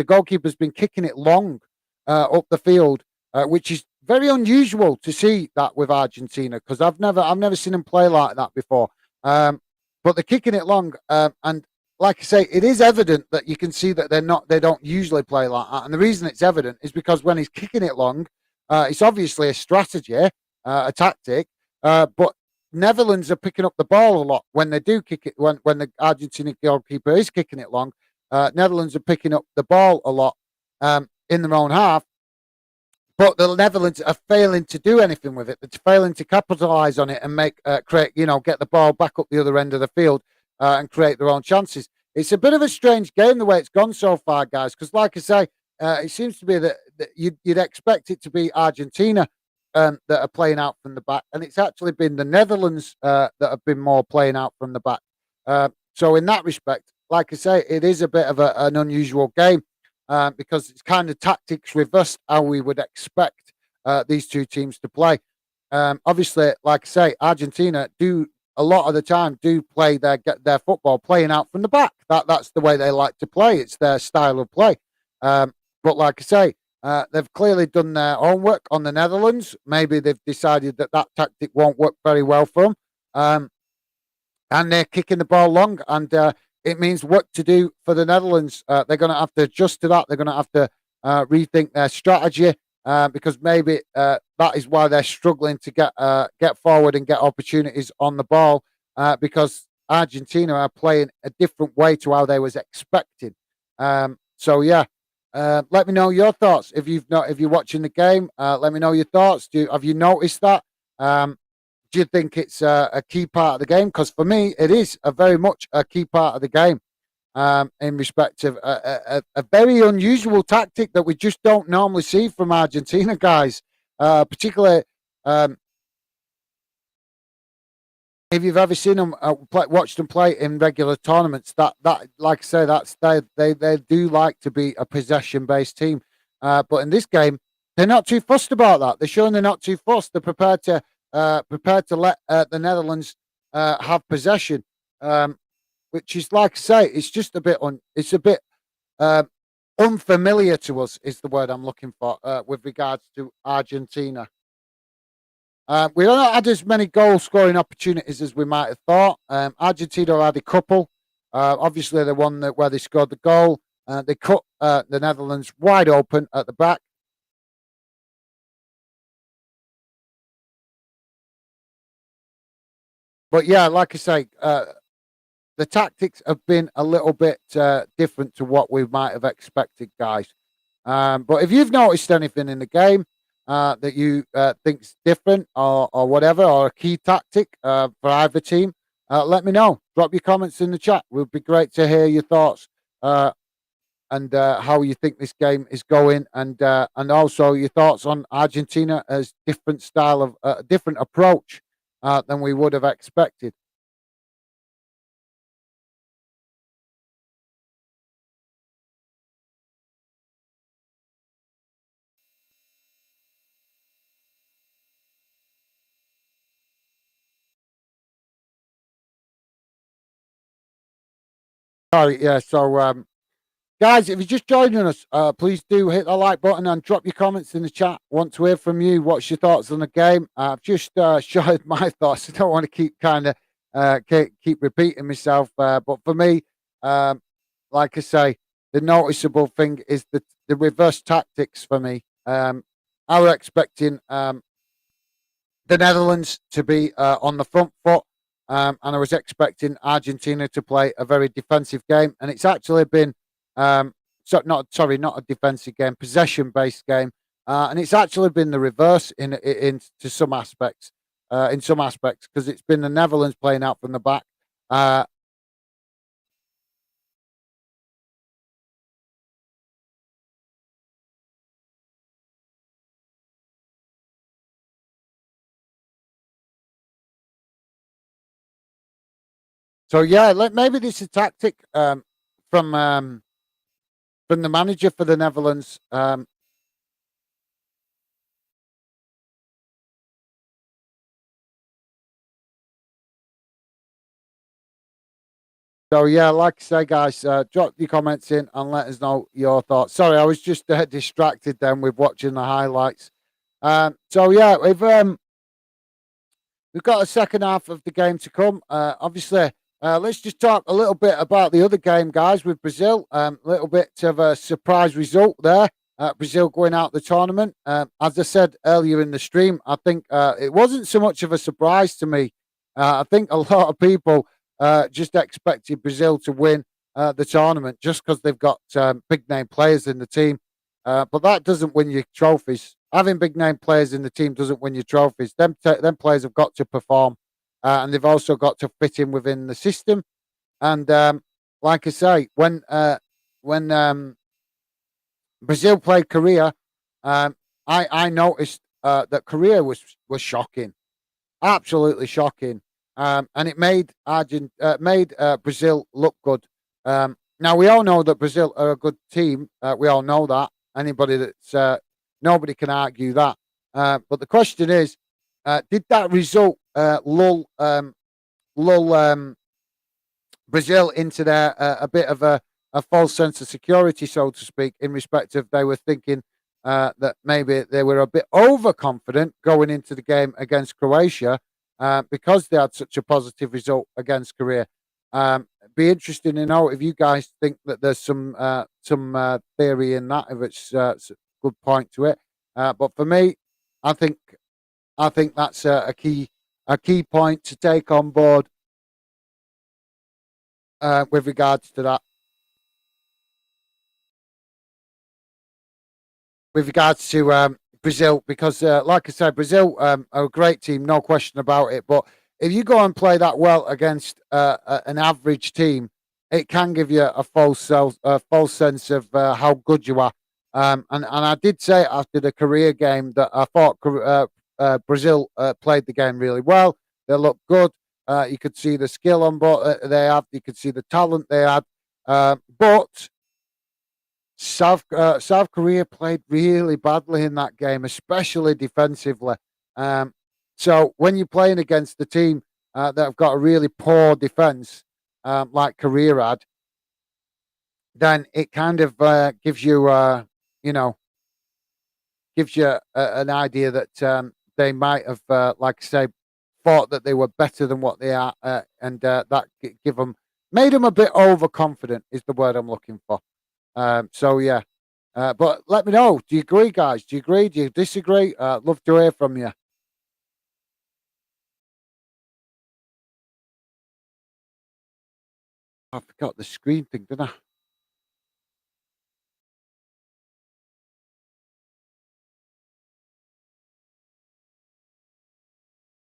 goalkeeper's been kicking it long up the field, which is very unusual to see that with Argentina, because I've never seen them play like that before. But they're kicking it long, and like I say, it is evident that you can see that they don't usually play like that. And the reason it's evident is because when he's kicking it long, it's obviously a strategy, a tactic. But Netherlands are picking up the ball a lot when they do kick it. When the Argentinian goalkeeper is kicking it long, Netherlands are picking up the ball a lot in their own half. But the Netherlands are failing to do anything with it. They're failing to capitalise on it and get the ball back up the other end of the field and create their own chances. It's a bit of a strange game the way it's gone so far, guys. Because, like I say, it seems to be that you'd expect it to be Argentina that are playing out from the back, and it's actually been the Netherlands that have been more playing out from the back. So, in that respect, like I say, it is a bit of an unusual game. Because it's kind of tactics reversed how we would expect these two teams to play. Obviously, like I say, Argentina do a lot of the time do play their football playing out from the back. That's the way they like to play. It's their style of play. But like I say, they've clearly done their homework on the Netherlands. Maybe they've decided that tactic won't work very well for them. And they're kicking the ball long, and it means work to do for the Netherlands. They're going to have to adjust to that. They're going to have to rethink their strategy because maybe that is why they're struggling to get forward and get opportunities on the ball because Argentina are playing a different way to how they was expecting. So yeah, let me know your thoughts if you're watching the game. Let me know your thoughts. Have you noticed that? Do you think it's a key part of the game? Because for me, it is very much a key part of the game in respect of a very unusual tactic that we just don't normally see from Argentina, guys. Particularly if you've ever seen them watched them play in regular tournaments, that like I say, they do like to be a possession based team. But in this game, they're not too fussed about that. They're showing they're not too fussed. They're prepared to let the Netherlands have possession, which is like I say, it's just it's a bit unfamiliar to us. Is the word I'm looking for with regards to Argentina. We don't had as many goal scoring opportunities as we might have thought. Argentina had a couple. Obviously, the one where they scored the goal, they cut the Netherlands wide open at the back. But yeah, like I say, the tactics have been a little bit different to what we might have expected, guys. But if you've noticed anything in the game that you think's different or whatever, or a key tactic for either team, let me know. Drop your comments in the chat. It would be great to hear your thoughts and how you think this game is going, and also your thoughts on Argentina as different style of different approach than we would have expected. Sorry, yeah. So, guys, if you're just joining us, please do hit the like button and drop your comments in the chat. Want to hear from you. What's your thoughts on the game? I've just shared my thoughts. I don't want to keep kind of keep repeating myself, but for me, um, like I say, the noticeable thing is the reverse tactics for me. I was expecting the Netherlands to be on the front foot, and I was expecting Argentina to play a very defensive game, and it's actually been not a defensive game, possession based game, and it's actually been the reverse in to some aspects, in some aspects because it's been the Netherlands playing out from the back. Uh, so yeah, maybe this is a tactic from um, from the manager for the Netherlands. So yeah, like I say, guys, drop your comments in and let us know your thoughts. Sorry, I was just distracted then with watching the highlights. So yeah, we've got a second half of the game to come. Obviously, let's just talk a little bit about the other game, guys, with Brazil. A little bit of a surprise result there. Brazil going out the tournament. As I said earlier in the stream, I think it wasn't so much of a surprise to me. I think a lot of people just expected Brazil to win the tournament just because they've got big name players in the team. But that doesn't win you trophies. Having big name players in the team doesn't win you trophies. Them players have got to perform, and they've also got to fit in within the system. And like I say, when Brazil played Korea, I noticed that Korea was shocking, absolutely shocking, and it made Brazil look good. Now we all know that Brazil are a good team. We all know that. Anybody that's nobody can argue that. But the question is, did that result lull Brazil into their a bit of a false sense of security, so to speak, in respect of they were thinking that maybe they were a bit overconfident going into the game against Croatia because they had such a positive result against Korea. Be interesting to know if you guys think that there's some theory in that, if it's a good point to it. But for me, I think I think that's a key point to take on board with regards to that. With regards to Brazil, because like I said, Brazil are a great team, no question about it. But if you go and play that well against an average team, it can give you a false sense of how good you are. And I did say after the Korea game that I thought Brazil played the game really well. They looked good. You could see the skill on board they had. You could see the talent they had. But South Korea played really badly in that game, especially defensively. Um, so when you're playing against the team that have got a really poor defense, like Korea had, then it kind of gives you, you know, gives you an idea that they might have, like I say, thought that they were better than what they are, and that give them made them a bit overconfident. Is the word I'm looking for. So yeah, but let me know. Do you agree, guys? Do you agree? Do you disagree? Love to hear from you. I forgot the screen thing, didn't I?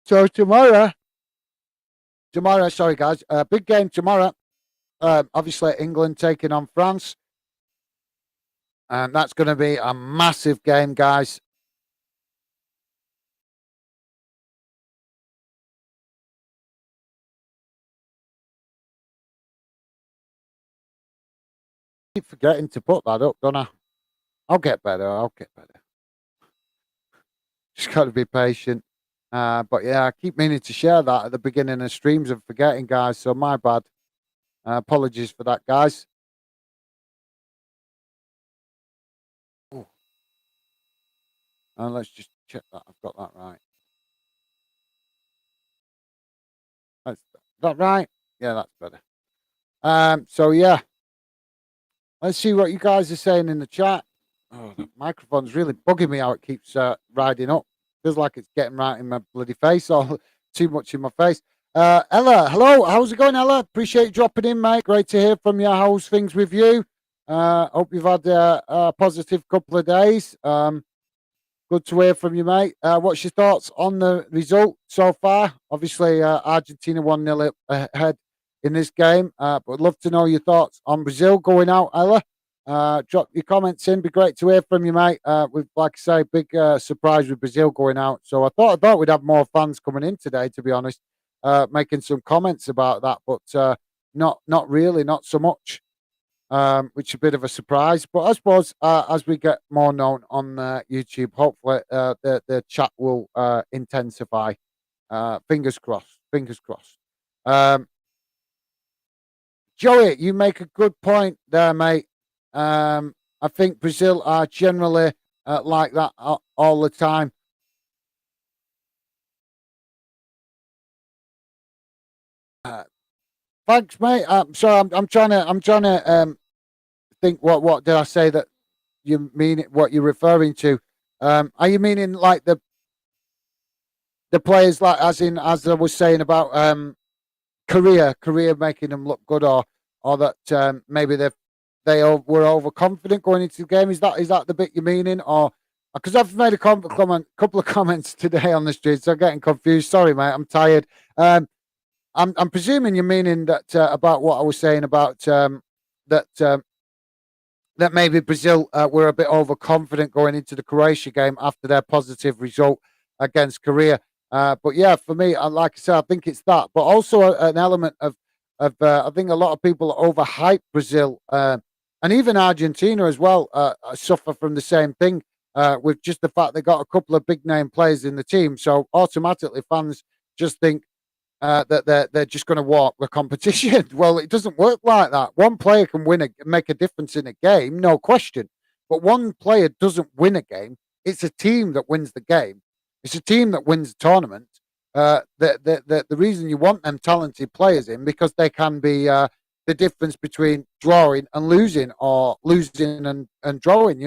So tomorrow, sorry guys, big game tomorrow. Obviously England taking on France, and that's going to be a massive game, guys. Keep forgetting to put that up, don't I? I'll get better. I'll get better. Just got to be patient. But yeah, I keep meaning to share that at the beginning of streams and forgetting, guys. So my bad. Apologies for that, guys. Ooh, let's just check that I've got that right. Is that right? Yeah, that's better. So yeah, let's see what you guys are saying in the chat. Oh, the microphone's really bugging me how it keeps riding up. Feels like it's getting right in my bloody face, or too much in my face. Ella, hello. How's it going, Ella? Appreciate you dropping in, mate. Great to hear from you. How's things with you? Hope you've had a positive couple of days. Good to hear from you, mate. What's your thoughts on the result so far? Obviously, Argentina 1-0 ahead in this game. But I'd love to know your thoughts on Brazil going out, Ella. Drop your comments in. Be great to hear from you, mate. With, like I say, big surprise with Brazil going out. So I thought we'd have more fans coming in today, to be honest, making some comments about that. But not really, not so much, which is a bit of a surprise. But I suppose as we get more known on YouTube, hopefully the chat will intensify. Fingers crossed. Fingers crossed. Joey, you make a good point there, mate. I think Brazil are generally like that all the time. Thanks, mate. Sorry, I'm trying to think. What did I say that you mean? What you're referring to? Are you meaning like the players, like as I was saying about Korea making them look good, or that maybe were overconfident going into the game? Is that the bit you're meaning, or because I've made a couple of comments today on the street, so I'm getting confused. Sorry, mate. I'm tired. I'm presuming you're meaning that about what I was saying about that. That maybe Brazil were a bit overconfident going into the Croatia game after their positive result against Korea. But yeah, for me, like I said, I think it's that, but also an element of I think a lot of people overhype Brazil and even Argentina as well suffer from the same thing with just the fact they got a couple of big name players in the team. So automatically, fans just think that they're just going to walk the competition. Well, it doesn't work like that. One player can make a difference in a game, no question. But one player doesn't win a game. It's a team that wins the game. It's a team that wins the tournament. The reason you want them talented players in because they can be the difference between drawing and losing, or losing and drawing.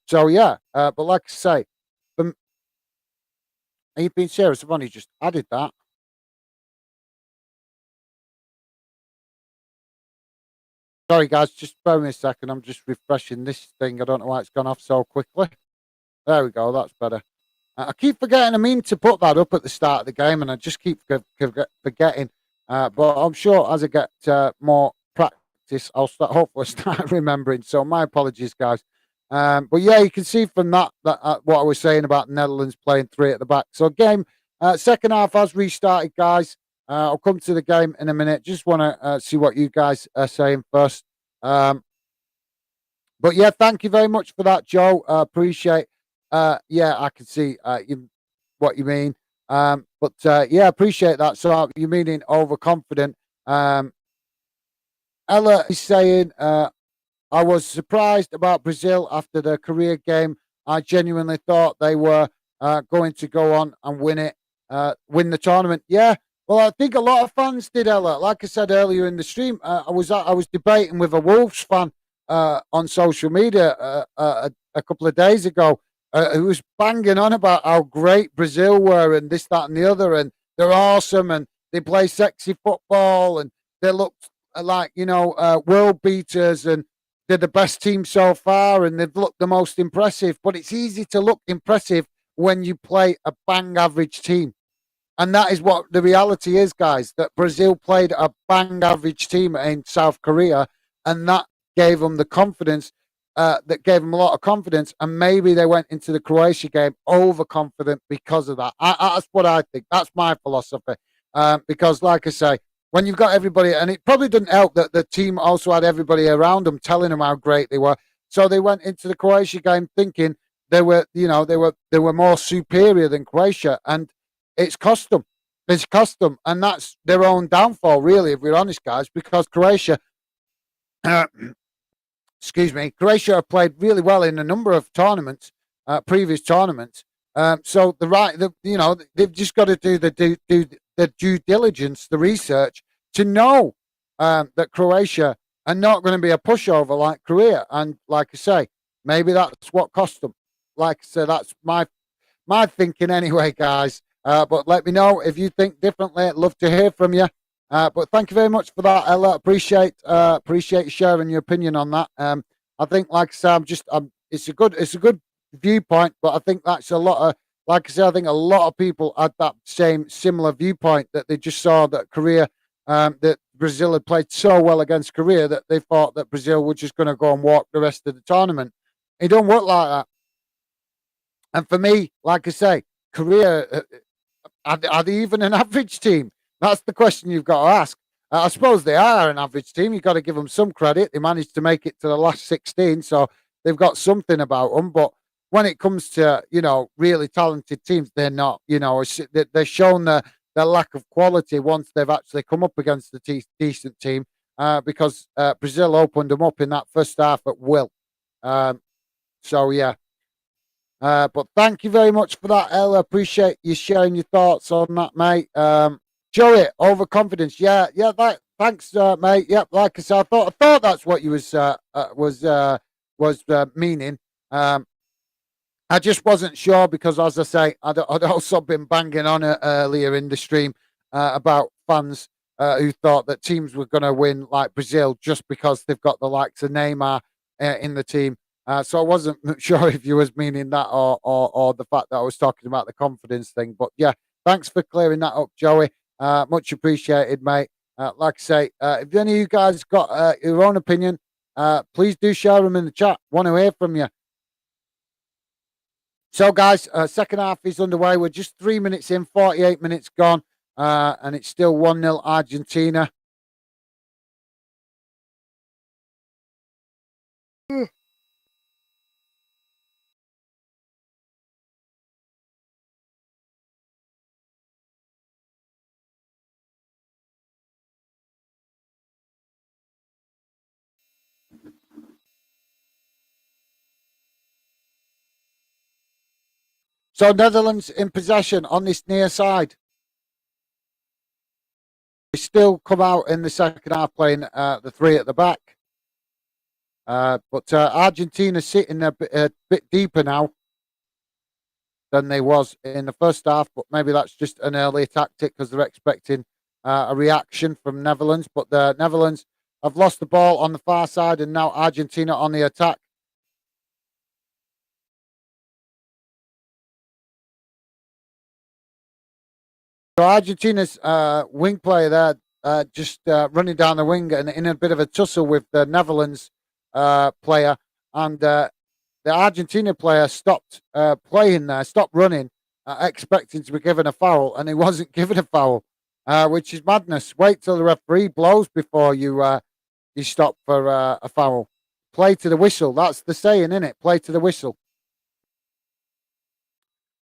So yeah. But like I say, are you being serious? I've only just added that. Sorry, guys, just bear with me a second. I'm just refreshing this thing. I don't know why it's gone off so quickly. There we go. That's better. I keep forgetting. I mean to put that up at the start of the game, and I just keep forgetting. But I'm sure as I get more practice, I'll hopefully start remembering. So my apologies, guys. But yeah, you can see from that what I was saying about Netherlands playing three at the back. So game second half has restarted, guys. I'll come to the game in a minute. Just want to see what you guys are saying first. But yeah, thank you very much for that, Joe. Appreciate. Yeah, I can see what you mean. But yeah, appreciate that. So you meaning overconfident? Ella is saying, I was surprised about Brazil after the Korea game. I genuinely thought they were going to go on and win the tournament. Yeah, well, I think a lot of fans did, Ella. Like I said earlier in the stream, I was debating with a Wolves fan on social media a couple of days ago, who was banging on about how great Brazil were and this, that, and the other, and they're awesome and they play sexy football and they look like world beaters and they're the best team so far and they've looked the most impressive. But it's easy to look impressive when you play a bang average team. And that is what the reality is, guys, that Brazil played a bang average team in South Korea, and that gave them the confidence, that gave them a lot of confidence. And maybe they went into the Croatia game overconfident because of that. That's what I think. That's my philosophy. Because, like I say, when you've got everybody, and it probably didn't help that the team also had everybody around them telling them how great they were. So they went into the Croatia game thinking they were more superior than Croatia, and it's cost them. It's cost them, and that's their own downfall, really, if we're honest, guys. Because Croatia, uh, excuse me, Croatia have played really well in a number of tournaments, previous tournaments. So they've just got to do the due diligence, the research to know that Croatia are not going to be a pushover like Korea. And like I say, maybe that's what cost them. Like I said, that's my thinking anyway, guys. But let me know if you think differently. I'd love to hear from you. But thank you very much for that, Ella. Appreciate you sharing your opinion on that. I think, like I said, it's a good viewpoint, but I think that's a lot of, like I said, I think a lot of people had that same similar viewpoint that they just saw that Korea, that Brazil had played so well against Korea that they thought that Brazil were just going to go and walk the rest of the tournament. It don't work like that. And for me, like I say, Korea, are they even an average team? That's the question you've got to ask. I suppose they are an average team. You've got to give them some credit. They managed to make it to the last 16, so they've got something about them. But when it comes to, really talented teams, they're not. They're shown their lack of quality once they've actually come up against a decent team, because Brazil opened them up in that first half at will. Um, so, yeah. But thank you very much for that, El. I appreciate you sharing your thoughts on that, mate. Joey, overconfidence. Yeah. Thanks, mate. Yep. Like I said, I thought that's what you was meaning. I just wasn't sure because, as I say, I'd also been banging on it earlier in the stream about fans who thought that teams were going to win, like Brazil, just because they've got the likes of Neymar in the team. So I wasn't sure if you was meaning that or the fact that I was talking about the confidence thing. But yeah, thanks for clearing that up, Joey. Much appreciated, mate. Like I say, if any of you guys got your own opinion, please do share them in the chat. Want to hear from you. So, guys, second half is underway. We're just 3 minutes in, 48 minutes gone, and it's still 1-0 Argentina. So, Netherlands in possession on this near side. We still come out in the second half playing the three at the back. But Argentina sitting a bit deeper now than they was in the first half. But maybe that's just an early tactic because they're expecting a reaction from Netherlands. But the Netherlands have lost the ball on the far side, and now Argentina on the attack. So Argentina's wing player there, just running down the wing and in a bit of a tussle with the Netherlands player, and the Argentina player stopped playing there, stopped running, expecting to be given a foul, and he wasn't given a foul, which is madness. Wait till the referee blows before you stop for a foul. Play to the whistle. That's the saying, isn't it? Play to the whistle.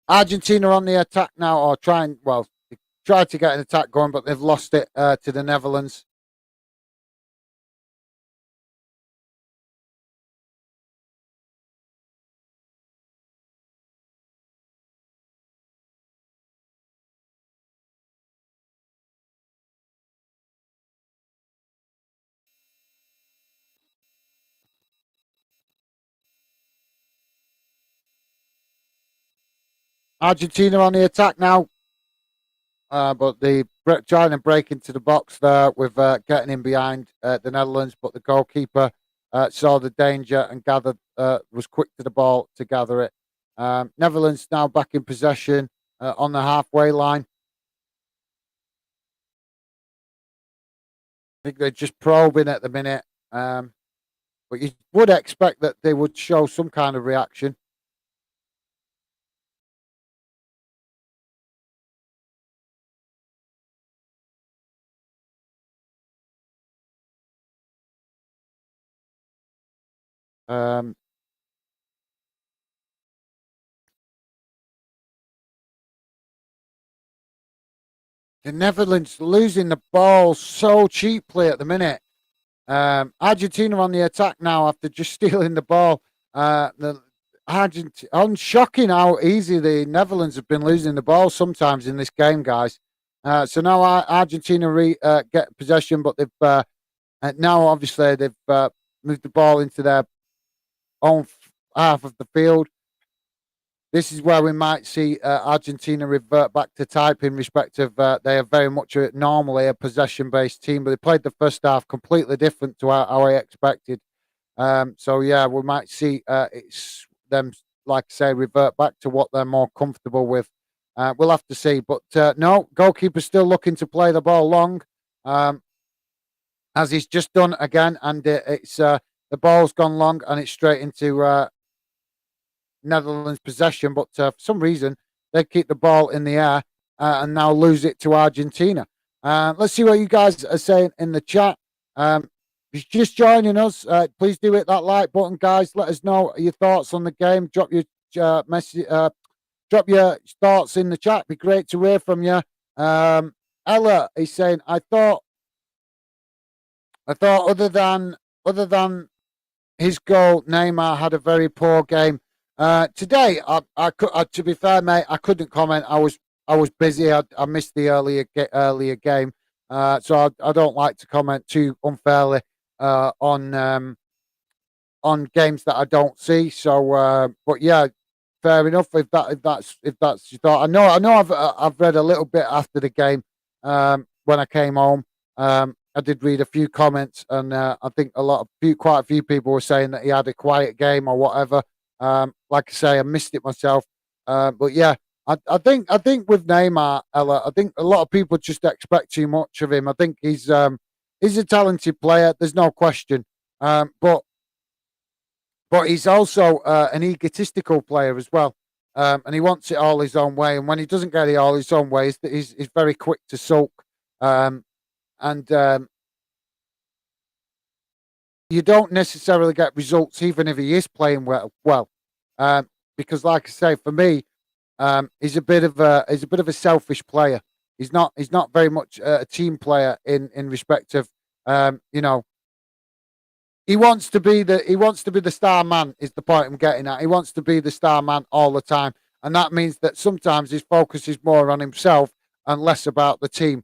Argentina on the attack now, or tried to get an attack going, but they've lost it to the Netherlands. Argentina on the attack now, but they trying to break into the box there with getting in behind the Netherlands, but the goalkeeper saw the danger and was quick to the ball to gather it. Netherlands now back in possession on the halfway line. I think they're just probing at the minute, but you would expect that they would show some kind of reaction. Um, The Netherlands losing the ball so cheaply at the minute. Argentina on the attack now after just stealing the ball. The shocking how easy the Netherlands have been losing the ball sometimes in this game, guys. So now Argentina get possession, but they've now obviously they've moved the ball into their own half of the field. This is where we might see Argentina revert back to type in respect of they are very much normally a possession-based team, but they played the first half completely different to how I expected. So yeah, we might see it's them, like I say, revert back to what they're more comfortable with. We'll have to see, but no, goalkeeper's still looking to play the ball long, as he's just done again, and it's the ball's gone long and it's straight into Netherlands possession, but for some reason they keep the ball in the air and now lose it to Argentina. Let's see what you guys are saying in the chat. If you're just joining us, please do hit that like button, guys. Let us know your thoughts on the game. Drop your message, drop your thoughts in the chat. Be great to hear from you. Ella is saying, I thought other than his goal, Neymar had a very poor game. Today, to be fair, mate, I couldn't comment. I was busy. I missed the earlier game, so I don't like to comment too unfairly on games that I don't see. So, but yeah, fair enough. If that's your thought, I know. I've read a little bit after the game when I came home. I did read a few comments, and I think quite a few people were saying that he had a quiet game or whatever. Like I say, I missed it myself. But yeah, I think with Neymar, Ella, I think a lot of people just expect too much of him. I think he's a talented player. There's no question. But he's also an egotistical player as well. And he wants it all his own way. And when he doesn't get it all his own way, he's very quick to sulk. And you don't necessarily get results even if he is playing well. Because, like I say, for me, he's a bit of a selfish player. He's not very much a team player in respect of he wants to be the star man. Is the point I'm getting at? He wants to be the star man all the time, and that means that sometimes his focus is more on himself and less about the team.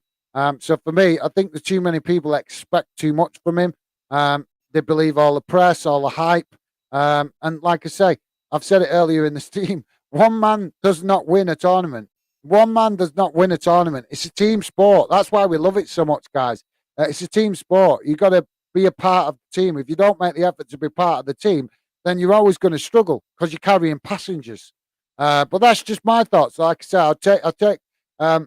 So for me, I think there's too many people expect too much from him. They believe all the press, all the hype, and like I say, I've said it earlier in the stream. One man does not win a tournament. One man does not win a tournament. It's a team sport. That's why we love it so much, guys. It's a team sport. You got to be a part of the team. If you don't make the effort to be part of the team, then you're always going to struggle because you're carrying passengers. But that's just my thoughts. Like I say, I'll take. I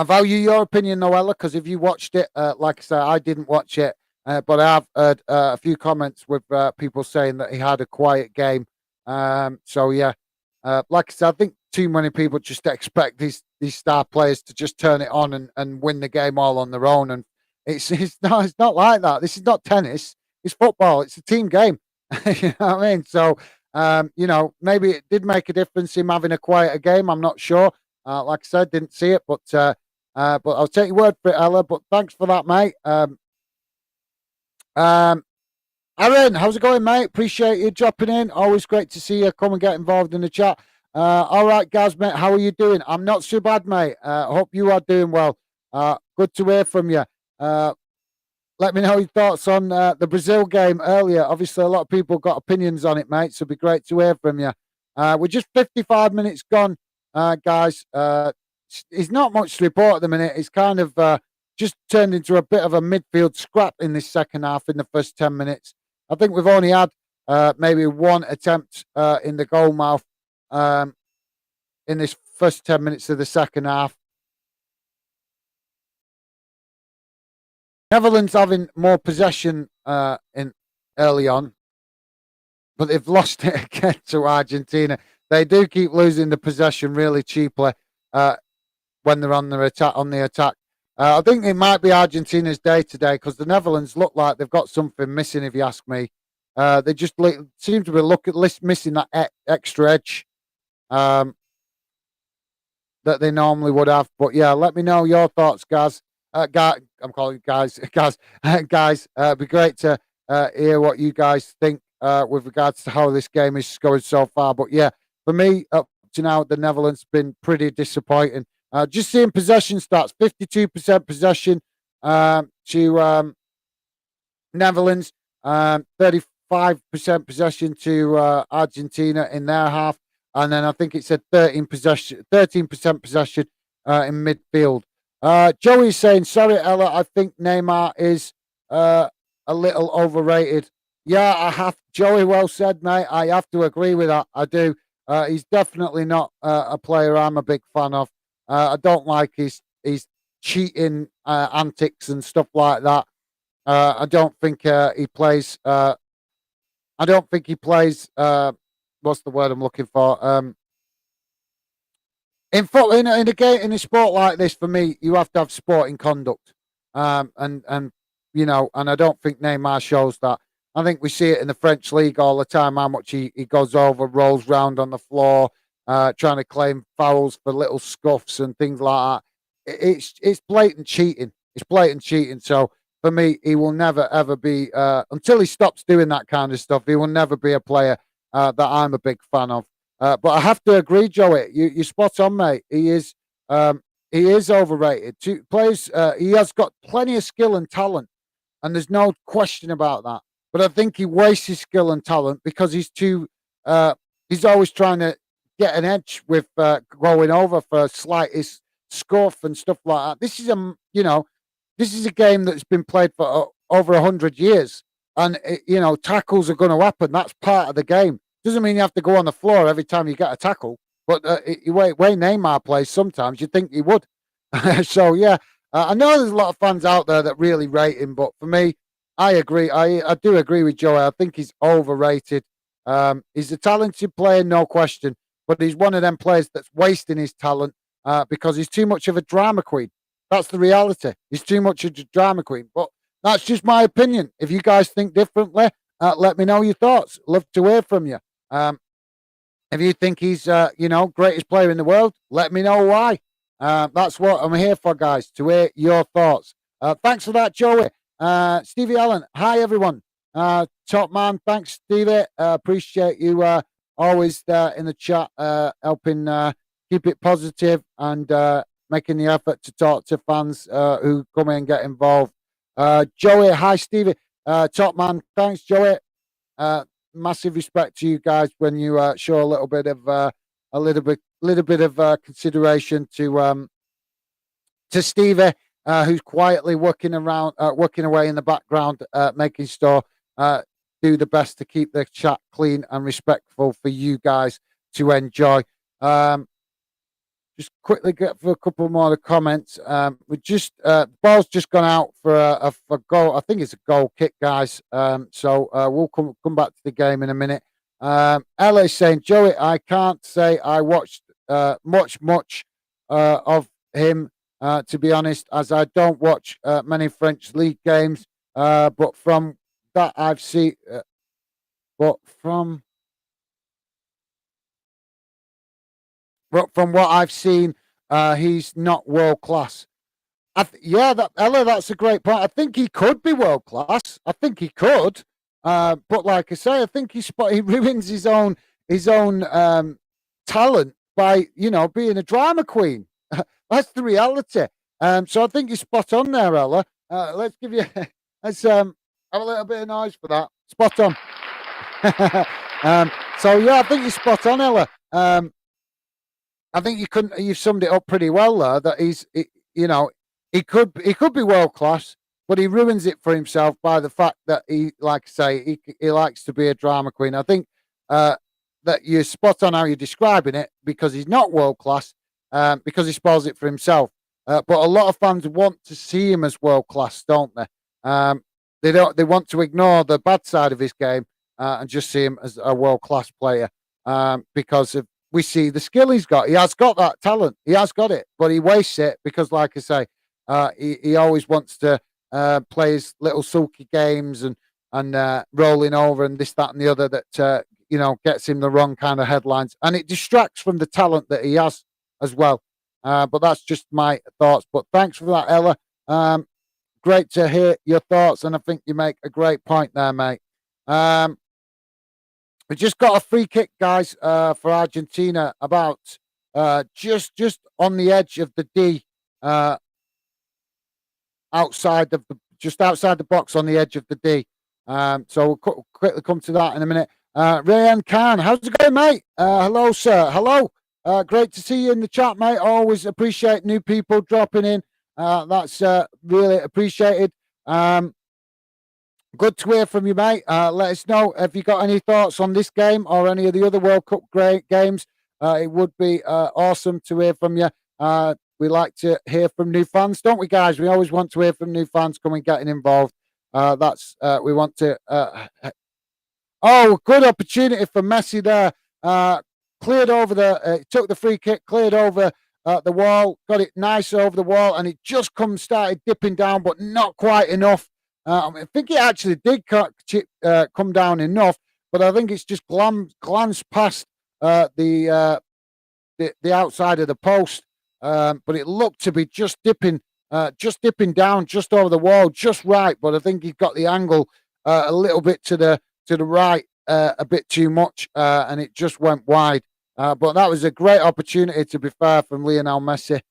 value your opinion, Noella, because if you watched it, like I say, I didn't watch it, but I have heard a few comments with people saying that he had a quiet game. So yeah, like I said, I think too many people just expect these star players to just turn it on and win the game all on their own, and it's not like that. This is not tennis. It's football. It's a team game. You know what I mean? So maybe it did make a difference him having a quieter game. I'm not sure. Like I said, didn't see it, but I'll take your word for it, Ella. But thanks for that, mate. Aaron, how's it going, mate? Appreciate you dropping in. Always great to see you. Come and get involved in the chat. All right, guys, mate. How are you doing? I'm not so bad, mate. Hope you are doing well. Good to hear from you. Let me know your thoughts on the Brazil game earlier. Obviously, a lot of people got opinions on it, mate. So it'd be great to hear from you. We're just 55 minutes gone, guys. It's not much to report at the minute. It's kind of just turned into a bit of a midfield scrap in this second half in the first 10 minutes. I think we've only had maybe one attempt in the goal mouth in this first 10 minutes of the second half. Netherlands having more possession in early on, but they've lost it again to Argentina. They do keep losing the possession really cheaply when they're on the attack. I think it might be Argentina's day today because the Netherlands look like they've got something missing, if you ask me. They just seem to be missing that extra edge. that they normally would have. But yeah, let me know your thoughts, guys. I'm calling you guys, guys, guys. It'd be great to hear what you guys think with regards to how this game is going so far. But yeah, for me, up to now, the Netherlands been pretty disappointing. Just seeing possession stats: 52% possession to Netherlands, 35% possession to Argentina in their half, and then I think it said 13% possession in midfield. Joey's saying, "Sorry, Ella, I think Neymar is a little overrated." Yeah, I have. Joey, well said, mate. I have to agree with that. I do. He's definitely not a player I'm a big fan of. I don't like his cheating antics and stuff like that. I don't think he plays. I don't think he plays. What's the word I'm looking for? In a game in a sport like this, for me, you have to have sporting conduct. And and I don't think Neymar shows that. I think we see it in the French league all the time. How much he goes over, rolls round on the floor, trying to claim fouls for little scuffs and things like that. It's blatant cheating. It's blatant cheating. So for me, he will never ever be until he stops doing that kind of stuff. He will never be a player that I'm a big fan of. But I have to agree, Joey. You're spot on, mate. He is overrated. Players, he has got plenty of skill and talent, and there's no question about that. But I think he wastes his skill and talent because he's too. He's always trying to get an edge with going over for slightest scuff and stuff like that. This is a game that's been played for over 100 years, and tackles are going to happen. That's part of the game. Doesn't mean you have to go on the floor every time you get a tackle. But way Neymar plays, sometimes you'd think he would. So yeah, I know there's a lot of fans out there that really rate him, but for me, I agree. I do agree with Joey. I think he's overrated. He's a talented player, no question, but he's one of them players that's wasting his talent because he's too much of a drama queen. That's the reality. He's too much of a drama queen. But that's just my opinion. If you guys think differently, let me know your thoughts. Love to hear from you. If you think he's, greatest player in the world, let me know why. That's what I'm here for, guys, to hear your thoughts. Thanks for that, Joey. Stevie Allen, hi, everyone. Top man, thanks, Stevie. Appreciate you always there in the chat, helping keep it positive and making the effort to talk to fans who come in and get involved. Joey, hi, Stevie. Top man, thanks, Joey. Massive respect to you guys when you show a little bit of consideration to Stevie, who's quietly working away in the background, making sure do the best to keep the chat clean and respectful for you guys to enjoy. Just quickly get for a couple more of the comments. Ball's just gone out for a goal. I think it's a goal kick, guys. So we'll come back to the game in a minute. Ella is saying, Joey, I can't say I watched much of him, to be honest, as I don't watch many French league games. But from that I've seen, from what I've seen, he's not world class. Ella, that's a great point. I think he could be world class. I think he could, but like I say, I think he ruins his own talent by being a drama queen. That's the reality. So I think you're spot on there, Ella. Let's give you let's have a little bit of noise for that. Spot on. So yeah, I think you're spot on, Ella. I think you've summed it up pretty well there. That he could be world class, but he ruins it for himself by the fact that he, like I say, he likes to be a drama queen. I think that you're spot on how you're describing it because he's not world class, because he spoils it for himself. But a lot of fans want to see him as world class, don't they? They want to ignore the bad side of his game and just see him as a world class player because of. We see the skill he's got. He has got that talent. He has got it, but he wastes it because, like I say, he always wants to play his little sulky games and rolling over and this, that, and the other that gets him the wrong kind of headlines, and it distracts from the talent that he has as well. But that's just my thoughts. But thanks for that, Ella. Um, Great to hear your thoughts, and I think you make a great point there, mate. Um, we just got a free kick, guys, for Argentina, about just on the edge of the D, uh, outside of the just outside the box on the edge of the D. So we'll quickly come to that in a minute. Rayan Khan, how's it going, mate? Hello, sir. Hello. Great to see you in the chat, mate. Always appreciate new people dropping in. That's really appreciated. Good to hear from you, mate. Let us know if you got any thoughts on this game or any of the other World Cup great games. It would be awesome to hear from you. We like to hear from new fans, don't we, guys? We always want to hear from new fans coming, getting involved. That's we want to. Oh, good opportunity for Messi there. Cleared over took the free kick, cleared over the wall, got it nice over the wall, and it just started dipping down, but not quite enough. I think it actually did come down enough, but I think it's just glanced past the outside of the post. But it looked to be just dipping down, just over the wall, just right. But I think he got the angle a little bit to the right, a bit too much, and it just went wide. But that was a great opportunity, to be fair, from Lionel Messi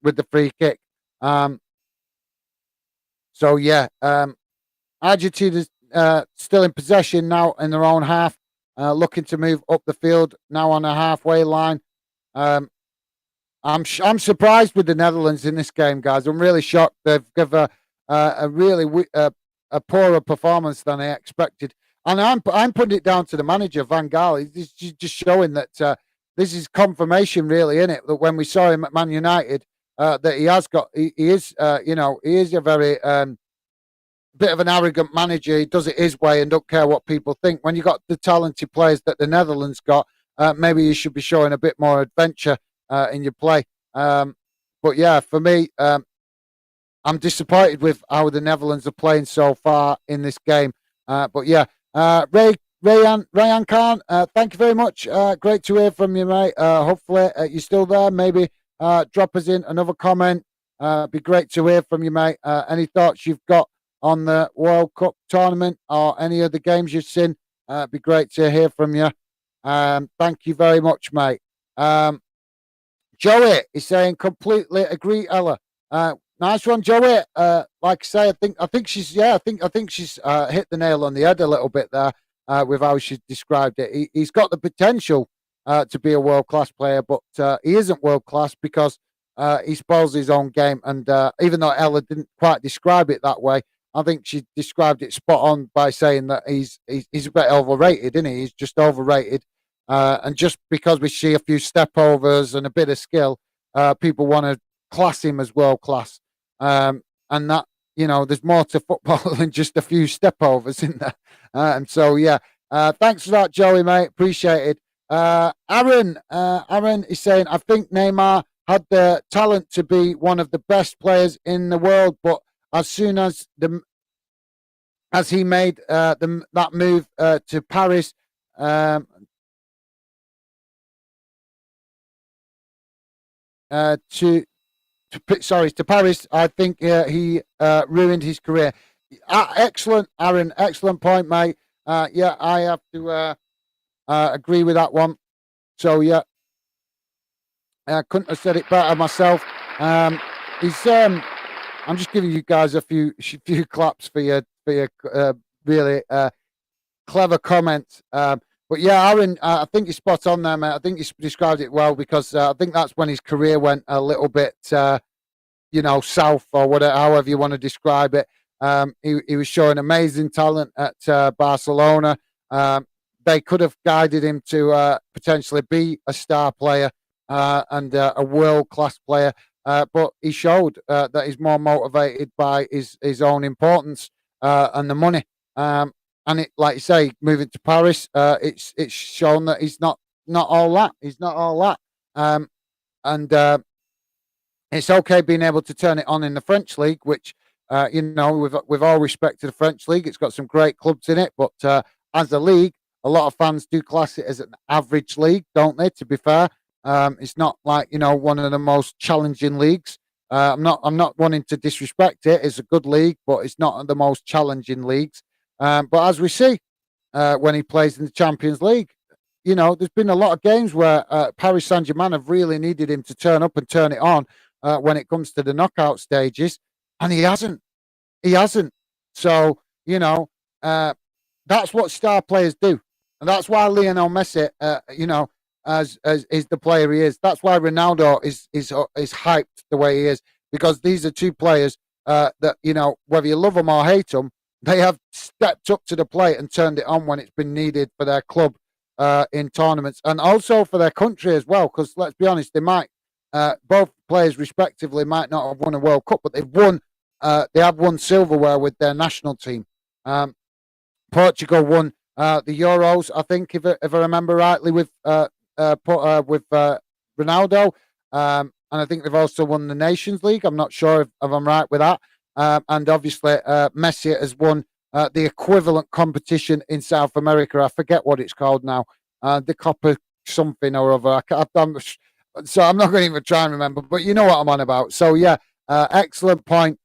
with the free kick. So yeah, Argentina's still in possession now in their own half, looking to move up the field now on the halfway line. I'm surprised with the Netherlands in this game, guys. I'm really shocked. They've given a really a poorer performance than I expected, and I'm putting it down to the manager, Van Gaal. He's just showing that this is confirmation, really, in it, that when we saw him at Man United, that he is a very bit of an arrogant manager. He does it his way and don't care what people think. When you got the talented players that the Netherlands got, maybe you should be showing a bit more adventure in your play. But yeah, for me, I'm disappointed with how the Netherlands are playing so far in this game. But yeah, Rayan Khan, thank you very much. Great to hear from you, mate. Hopefully you're still there. Maybe drop us in another comment. Be great to hear from you, mate. Any thoughts you've got on the World Cup tournament or any of the games you've seen? Be great to hear from you. Thank you very much, mate. Joey is saying completely agree, Ella. Nice one, Joey. Like I say, I think she's hit the nail on the head a little bit there with how she described it. He's got the potential to be a world class player, but he isn't world class because he spoils his own game. And even though Ella didn't quite describe it that way, I think she described it spot on by saying that he's a bit overrated, isn't he? He's just overrated. And just because we see a few step overs and a bit of skill, people want to class him as world class. And that, there's more to football than just a few step overs in there. And so, yeah, thanks for that, Joey, mate. Appreciate it. Aaron is saying, I think Neymar had the talent to be one of the best players in the world, but as soon as he made that move to Paris, to Paris, I think he ruined his career. Excellent, Aaron. Excellent point, mate. Yeah, I have to agree with that one. So yeah, I couldn't have said it better myself. I'm just giving you guys a few claps for your really clever comments. But yeah, Aaron, I think you're spot on there, mate. I think you described it well because I think that's when his career went a little bit, south or whatever, however you want to describe it. He was showing amazing talent at Barcelona. They could have guided him to potentially be a star player and a world-class player, but he showed that he's more motivated by his own importance and the money. And it, like you say, moving to Paris, it's shown that he's not all that. He's not all that. And it's okay being able to turn it on in the French league, which with all respect to the French league, it's got some great clubs in it. But as a league, a lot of fans do class it as an average league, don't they? To be fair, It's not like one of the most challenging leagues. I'm not wanting to disrespect it. It's a good league, but it's not the most challenging leagues. But as we see, when he plays in the Champions League, there's been a lot of games where Paris Saint-Germain have really needed him to turn up and turn it on when it comes to the knockout stages, and he hasn't. He hasn't. So, that's what star players do. And that's why Lionel Messi, as is the player he is. That's why Ronaldo is hyped the way he is, because these are two players that, whether you love them or hate them, they have stepped up to the plate and turned it on when it's been needed for their club in tournaments, and also for their country as well. Because let's be honest, they might both players respectively might not have won a World Cup, but they've won. They have won silverware with their national team. Portugal won the Euros, I think, if I remember rightly, with Ronaldo, and I think they've also won the Nations League. I'm not sure if I'm right with that. And obviously, Messi has won the equivalent competition in South America. I forget what it's called now. The Copa something or other. So I'm not going to even try and remember, but you know what I'm on about. So yeah, excellent point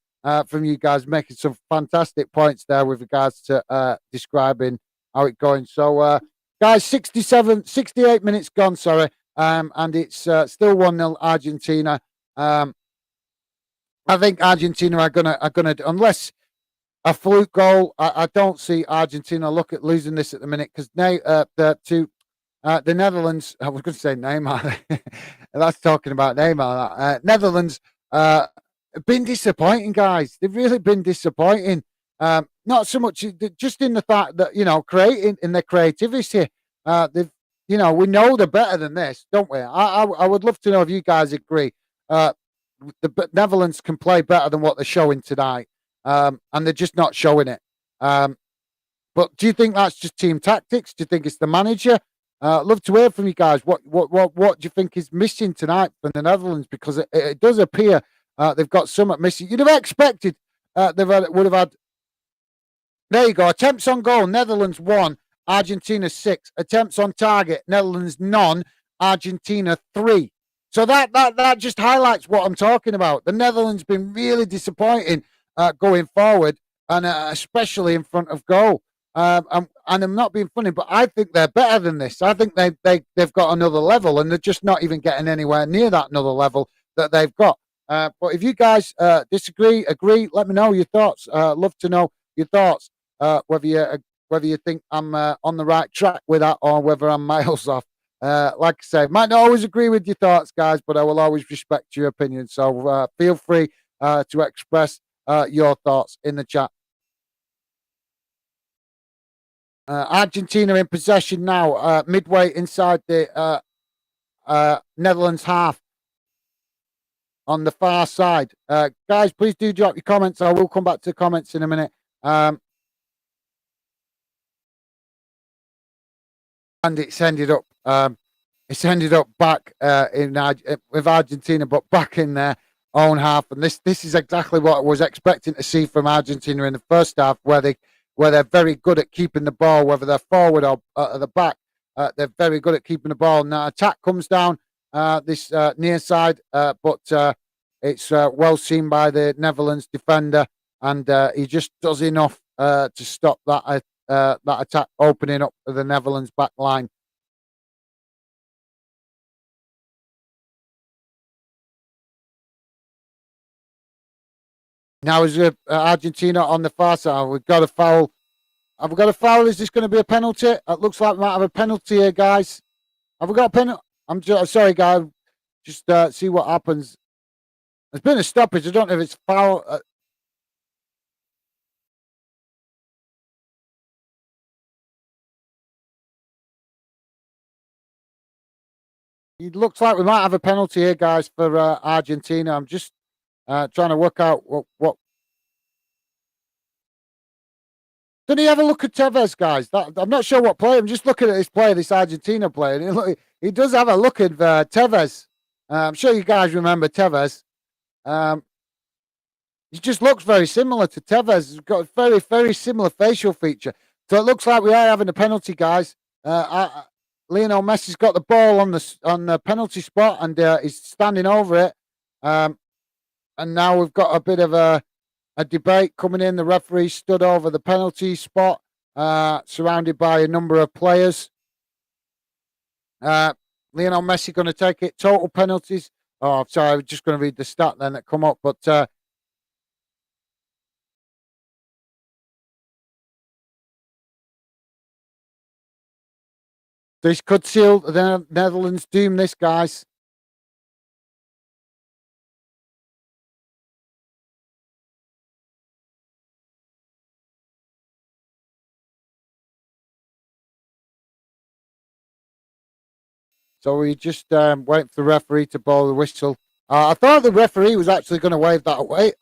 from you guys, making some fantastic points there with regards to describing how it's going. So guys, 68 minutes gone, sorry. And it's still 1-0 Argentina. I think Argentina are gonna unless a fluke goal. I don't see Argentina look at losing this at the minute, because the Netherlands. I was going to say Neymar. That's talking about Neymar. Netherlands have been disappointing, guys. They've really been disappointing. Not so much just in the fact that creating in their creativity. They've we know they're better than this, don't we? I would love to know if you guys agree. The Netherlands can play better than what they're showing tonight, and they're just not showing it. But do you think that's just team tactics? Do you think it's the manager? Love to hear from you guys. What do you think is missing tonight from the Netherlands? Because it does appear they've got something missing. You'd have expected would have had. There you go. Attempts on goal, Netherlands 1, Argentina 6. Attempts on target, Netherlands none, Argentina 3. So that just highlights what I'm talking about. The Netherlands been really disappointing going forward, and especially in front of goal. And I'm not being funny, but I think they're better than this. I think they've got another level, and they're just not even getting anywhere near that another level that they've got. But if you guys disagree, agree, let me know your thoughts. Love to know your thoughts. Whether you think I'm on the right track with that, or whether I'm miles off. Like I say, might not always agree with your thoughts, guys, but I will always respect your opinion. So feel free to express your thoughts in the chat. Argentina in possession now, midway inside the Netherlands half on the far side. Guys, please do drop your comments. I will come back to the comments in a minute. And it's ended up back with Argentina, but back in their own half. And this is exactly what I was expecting to see from Argentina in the first half, where they're very good at keeping the ball, whether they're forward or at the back. They're very good at keeping the ball. Now attack comes down this near side, but it's well seen by the Netherlands defender, and he just does enough to stop that attack opening up the Netherlands back line. Now is Argentina on the far side. We've got a foul. Have we got a foul? Is this going to be a penalty? It looks like we might have a penalty here, guys. Have we got a penalty? I'm sorry, guys. Just see what happens. There's been a stoppage. I don't know if it's foul. It looks like we might have a penalty here, guys, for Argentina. I'm just trying to work out what. Did he have a look at Tevez, guys? I'm not sure what player. I'm just looking at this player, this Argentina player. And he does have a look at Tevez. I'm sure you guys remember Tevez. He just looks very similar to Tevez. He's got a very, very similar facial feature. So it looks like we are having a penalty, guys. Lionel Messi's got the ball on the penalty spot, and he's standing over it. And now we've got a bit of a debate coming in. The referee stood over the penalty spot, surrounded by a number of players. Lionel Messi going to take it. Total penalties. Oh, sorry, I was just going to read the stat then that come up, but this could seal the Netherlands' doom. This, guys. So we just wait for the referee to blow the whistle. I thought the referee was actually going to wave that away,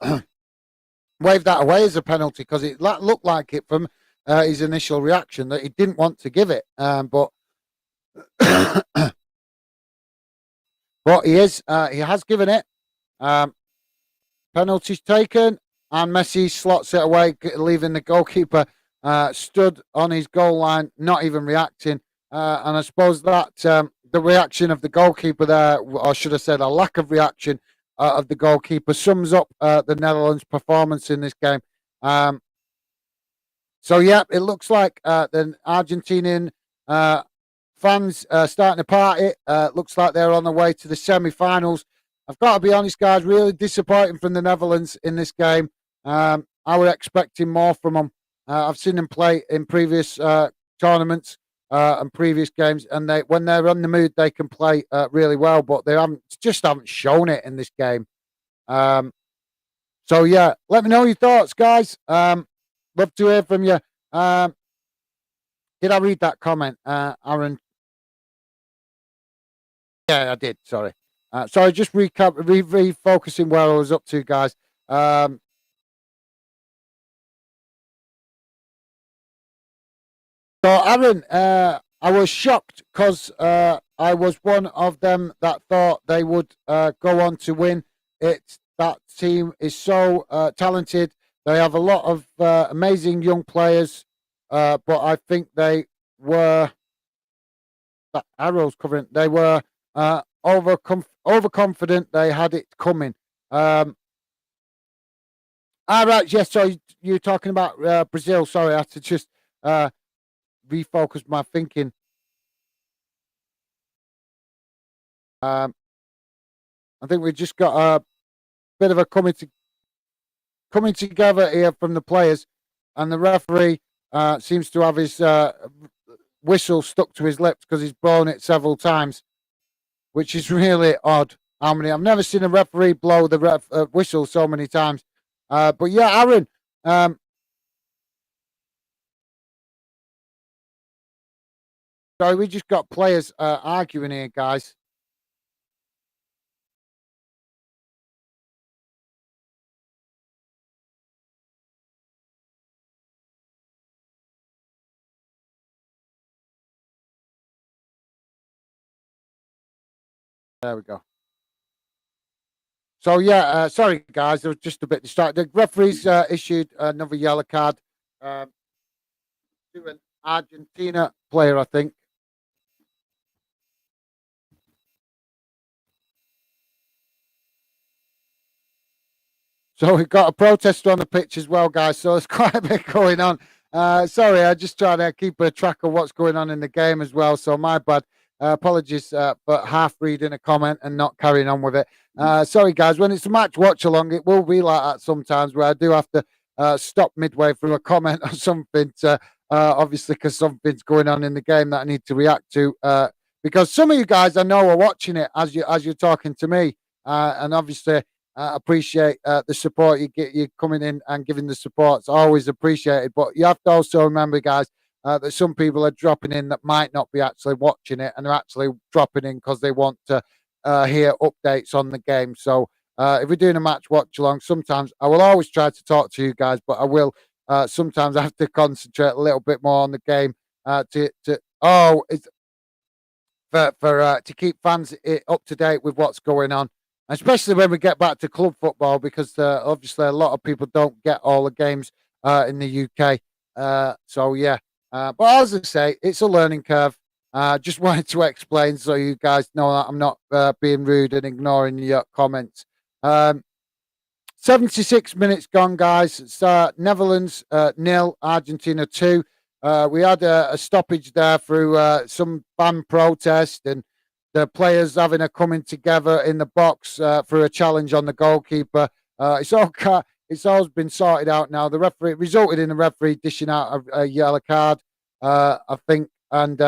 wave that away as a penalty because it looked like it from his initial reaction that he didn't want to give it. But but he has given it. Penalties taken, and Messi slots it away, leaving the goalkeeper stood on his goal line, not even reacting. And I suppose that the reaction of the goalkeeper there, or should I say the lack of reaction of the goalkeeper, sums up the Netherlands' performance in this game. So, yeah, it looks like the Argentinian fans starting to party. Looks like they're on the way to the semi-finals. I've got to be honest, guys, really disappointing from the Netherlands in this game. I was expecting more from them. I've seen them play in previous tournaments and previous games, and when they're on the mood, they can play really well, but they haven't shown it in this game. So, yeah, let me know your thoughts, guys. Love to hear from you. Did I read that comment, Aaron? Yeah, I did. Sorry. Sorry, just refocusing where I was up to, guys. So, Aaron, I was shocked because I was one of them that thought they would go on to win. That team is so talented. They have a lot of amazing young players, but I think they were that arrows covering. They were overconfident. They had it coming. All right, yes. So you're talking about Brazil. Sorry, I had to just refocus my thinking. I think we just got a bit of a coming together here from the players, and the referee seems to have his whistle stuck to his lips because he's blown it several times, which is really odd. I've never seen a referee blow the whistle so many times. But yeah, Aaron. Sorry, we just got players arguing here, guys. There we go. So yeah, sorry guys, I was just a bit distracted. The referees issued another yellow card to an Argentina player, I think. So we've got a protester on the pitch as well, guys. So there's quite a bit going on. Sorry, I just trying to keep a track of what's going on in the game as well. So my bad. Apologies for half reading a comment and not carrying on with it. Sorry, guys. When it's a match watch along, it will be like that sometimes where I do have to stop midway through a comment or something to obviously because something's going on in the game that I need to react to. Because some of you guys I know are watching it as you're talking to me, and obviously appreciate the support you get. You coming in and giving the support. It's always appreciated. But you have to also remember, guys, that some people are dropping in that might not be actually watching it, and they're actually dropping in because they want to hear updates on the game. So if we're doing a match watch along, sometimes I will always try to talk to you guys, but I will sometimes have to concentrate a little bit more on the game it's for to keep fans up to date with what's going on, especially when we get back to club football, because obviously a lot of people don't get all the games in the UK. So yeah, but as I say, it's a learning curve. Just wanted to explain so you guys know that I'm not being rude and ignoring your comments. Um, 76 minutes gone, guys. It's Netherlands nil, Argentina 2. We had a stoppage there through some fan protest and the players having a coming together in the box for a challenge on the goalkeeper. It's always been sorted out now. The referee resulted in the referee dishing out a yellow card, I think, and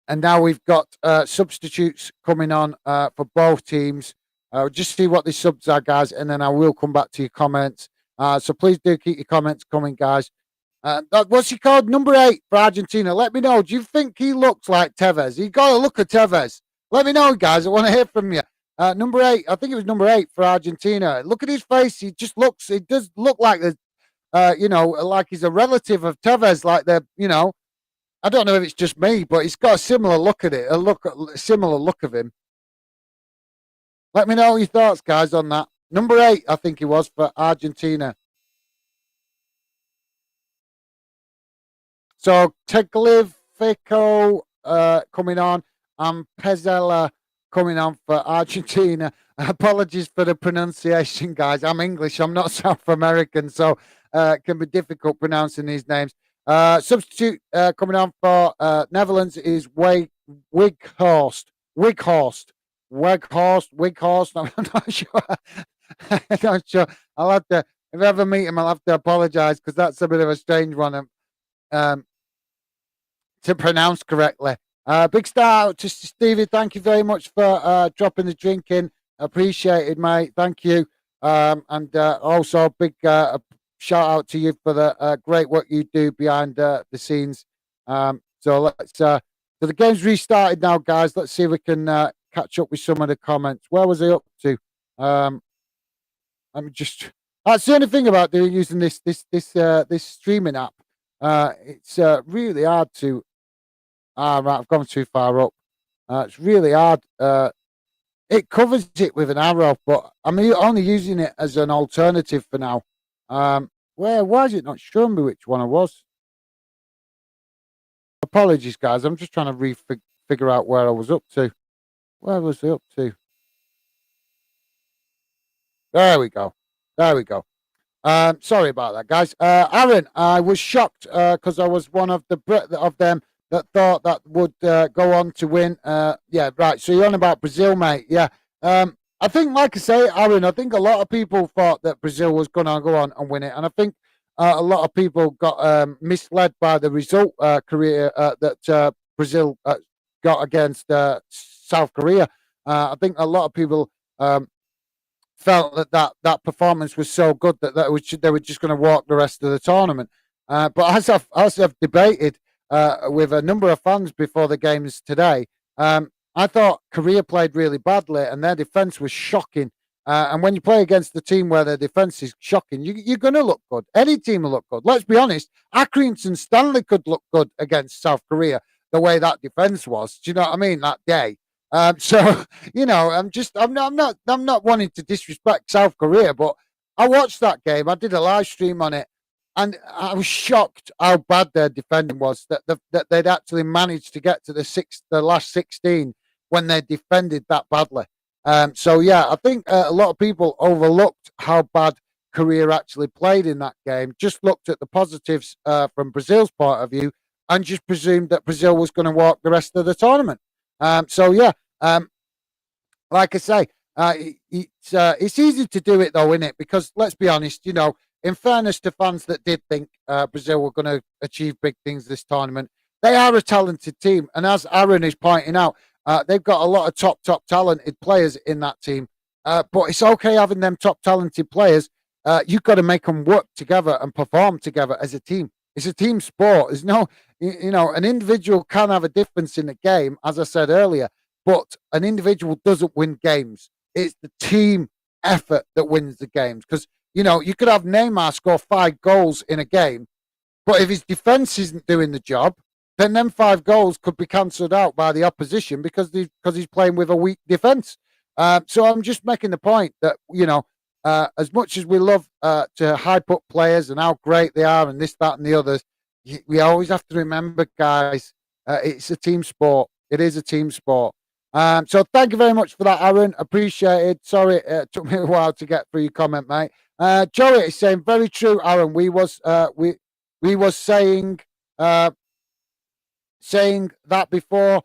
now we've got substitutes coming on for both teams. Just see what the subs are, guys, and then I will come back to your comments. So please do keep your comments coming, guys. What's he called? Number 8 for Argentina. Let me know. Do you think he looks like Tevez? You got to look at Tevez. Let me know, guys. I want to hear from you. Number 8. I think it was number 8 for Argentina. Look at his face. He just looks. It does look like like he's a relative of Tevez. Like I don't know if it's just me, but he's got a similar look at it. A similar look of him. Let me know your thoughts, guys, on that. Number 8, I think he was for Argentina. So Teglifico coming on and Pezzella coming on for Argentina. Apologies for the pronunciation, guys. I'm English. I'm not South American, so it can be difficult pronouncing these names. Substitute coming on for Netherlands is Weghorst. I'm not sure. I'm not sure. I'll have to, if I ever meet him, I'll have to apologise because that's a bit of a strange one to pronounce correctly. Big shout out to Stevie. Thank you very much for dropping the drink in. Appreciated, mate. Thank you. And also big shout out to you for the great work you do behind the scenes. So the game's restarted now, guys. Let's see if we can catch up with some of the comments. Where was I up to? Let me just. That's the only thing about using this streaming app. It's really hard to. Right, I've gone too far up. It's really hard. It covers it with an arrow, but I'm only using it as an alternative for now. Why is it not showing me which one I was? Apologies, guys. I'm just trying to figure out where I was up to. Where was I up to? There we go. There we go. Sorry about that, guys. Aaron, I was shocked because I was one of them that thought that would go on to win. Yeah, right. So you're on about Brazil, mate. Yeah. I think, like I say, Aaron, I think a lot of people thought that Brazil was going to go on and win it. And I think a lot of people got misled by the result that Brazil got against South Korea. I think a lot of people felt that performance was so good that they were just going to walk the rest of the tournament. But as I've debated with a number of fans before the games today, I thought Korea played really badly and their defense was shocking. And when you play against the team where their defense is shocking, you're going to look good. Any team will look good. Let's be honest. Accrington Stanley could look good against South Korea the way that defense was. Do you know what I mean? That day. So I'm not wanting to disrespect South Korea, but I watched that game. I did a live stream on it, and I was shocked how bad their defending was. That they'd actually managed to get to the last 16 when they defended that badly. So yeah, I think a lot of people overlooked how bad Korea actually played in that game. Just looked at the positives from Brazil's point of view, and just presumed that Brazil was going to walk the rest of the tournament. Like I say, it's easy to do it though, isn't it? Because let's be honest, in fairness to fans that did think Brazil were going to achieve big things this tournament, they are a talented team, and as Aaron is pointing out, they've got a lot of top talented players in that team. But it's okay having them top talented players. You've got to make them work together and perform together as a team. It's a team sport. There's no, an individual can have a difference in the game, as I said earlier, but an individual doesn't win games. It's the team effort that wins the games. Because, you could have Neymar score 5 goals in a game, but if his defense isn't doing the job, then them 5 goals could be cancelled out by the opposition because he's playing with a weak defense. So I'm just making the point that, as much as we love to hype up players and how great they are and this, that, and the others, we always have to remember, guys, It's a team sport. It is a team sport. So thank you very much for that, Aaron. Appreciated. Sorry, it took me a while to get through your comment, mate. Joey is saying very true, Aaron. We was saying that before,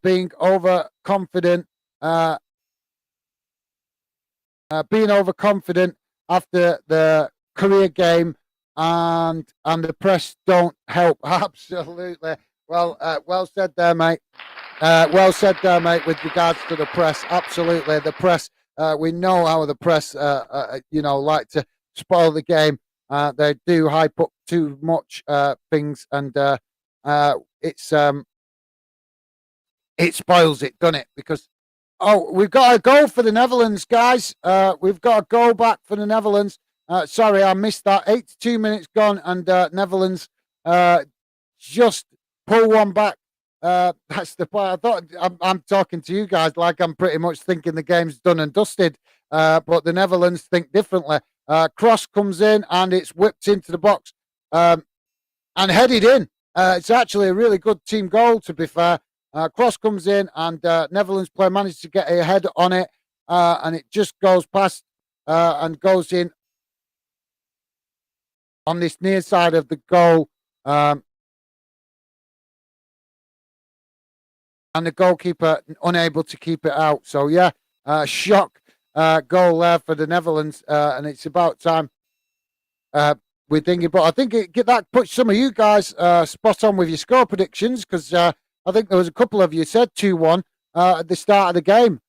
being overconfident, being overconfident after the career game, and the press don't help. Absolutely. Well said there, mate. Well said there, mate. With regards to the press, absolutely, the press. We know how the press, like to spoil the game. They do hype up too much things, and it's it spoils it, doesn't it? Because we've got a goal for the Netherlands, guys. We've got a goal back for the Netherlands. Sorry, I missed that. 82 minutes gone, and Netherlands just pull one back. That's the point. I thought I'm talking to you guys like I'm pretty much thinking the game's done and dusted. But the Netherlands think differently. Cross comes in and it's whipped into the box and headed in. It's actually a really good team goal, to be fair. Cross comes in and Netherlands player managed to get a head on it, and it just goes past and goes in on this near side of the goal. And the goalkeeper unable to keep it out. So, yeah, shock goal there for the Netherlands. And it's about time we're thinking. But I think that puts some of you guys spot on with your score predictions, because I think there was a couple of you said 2-1 at the start of the game.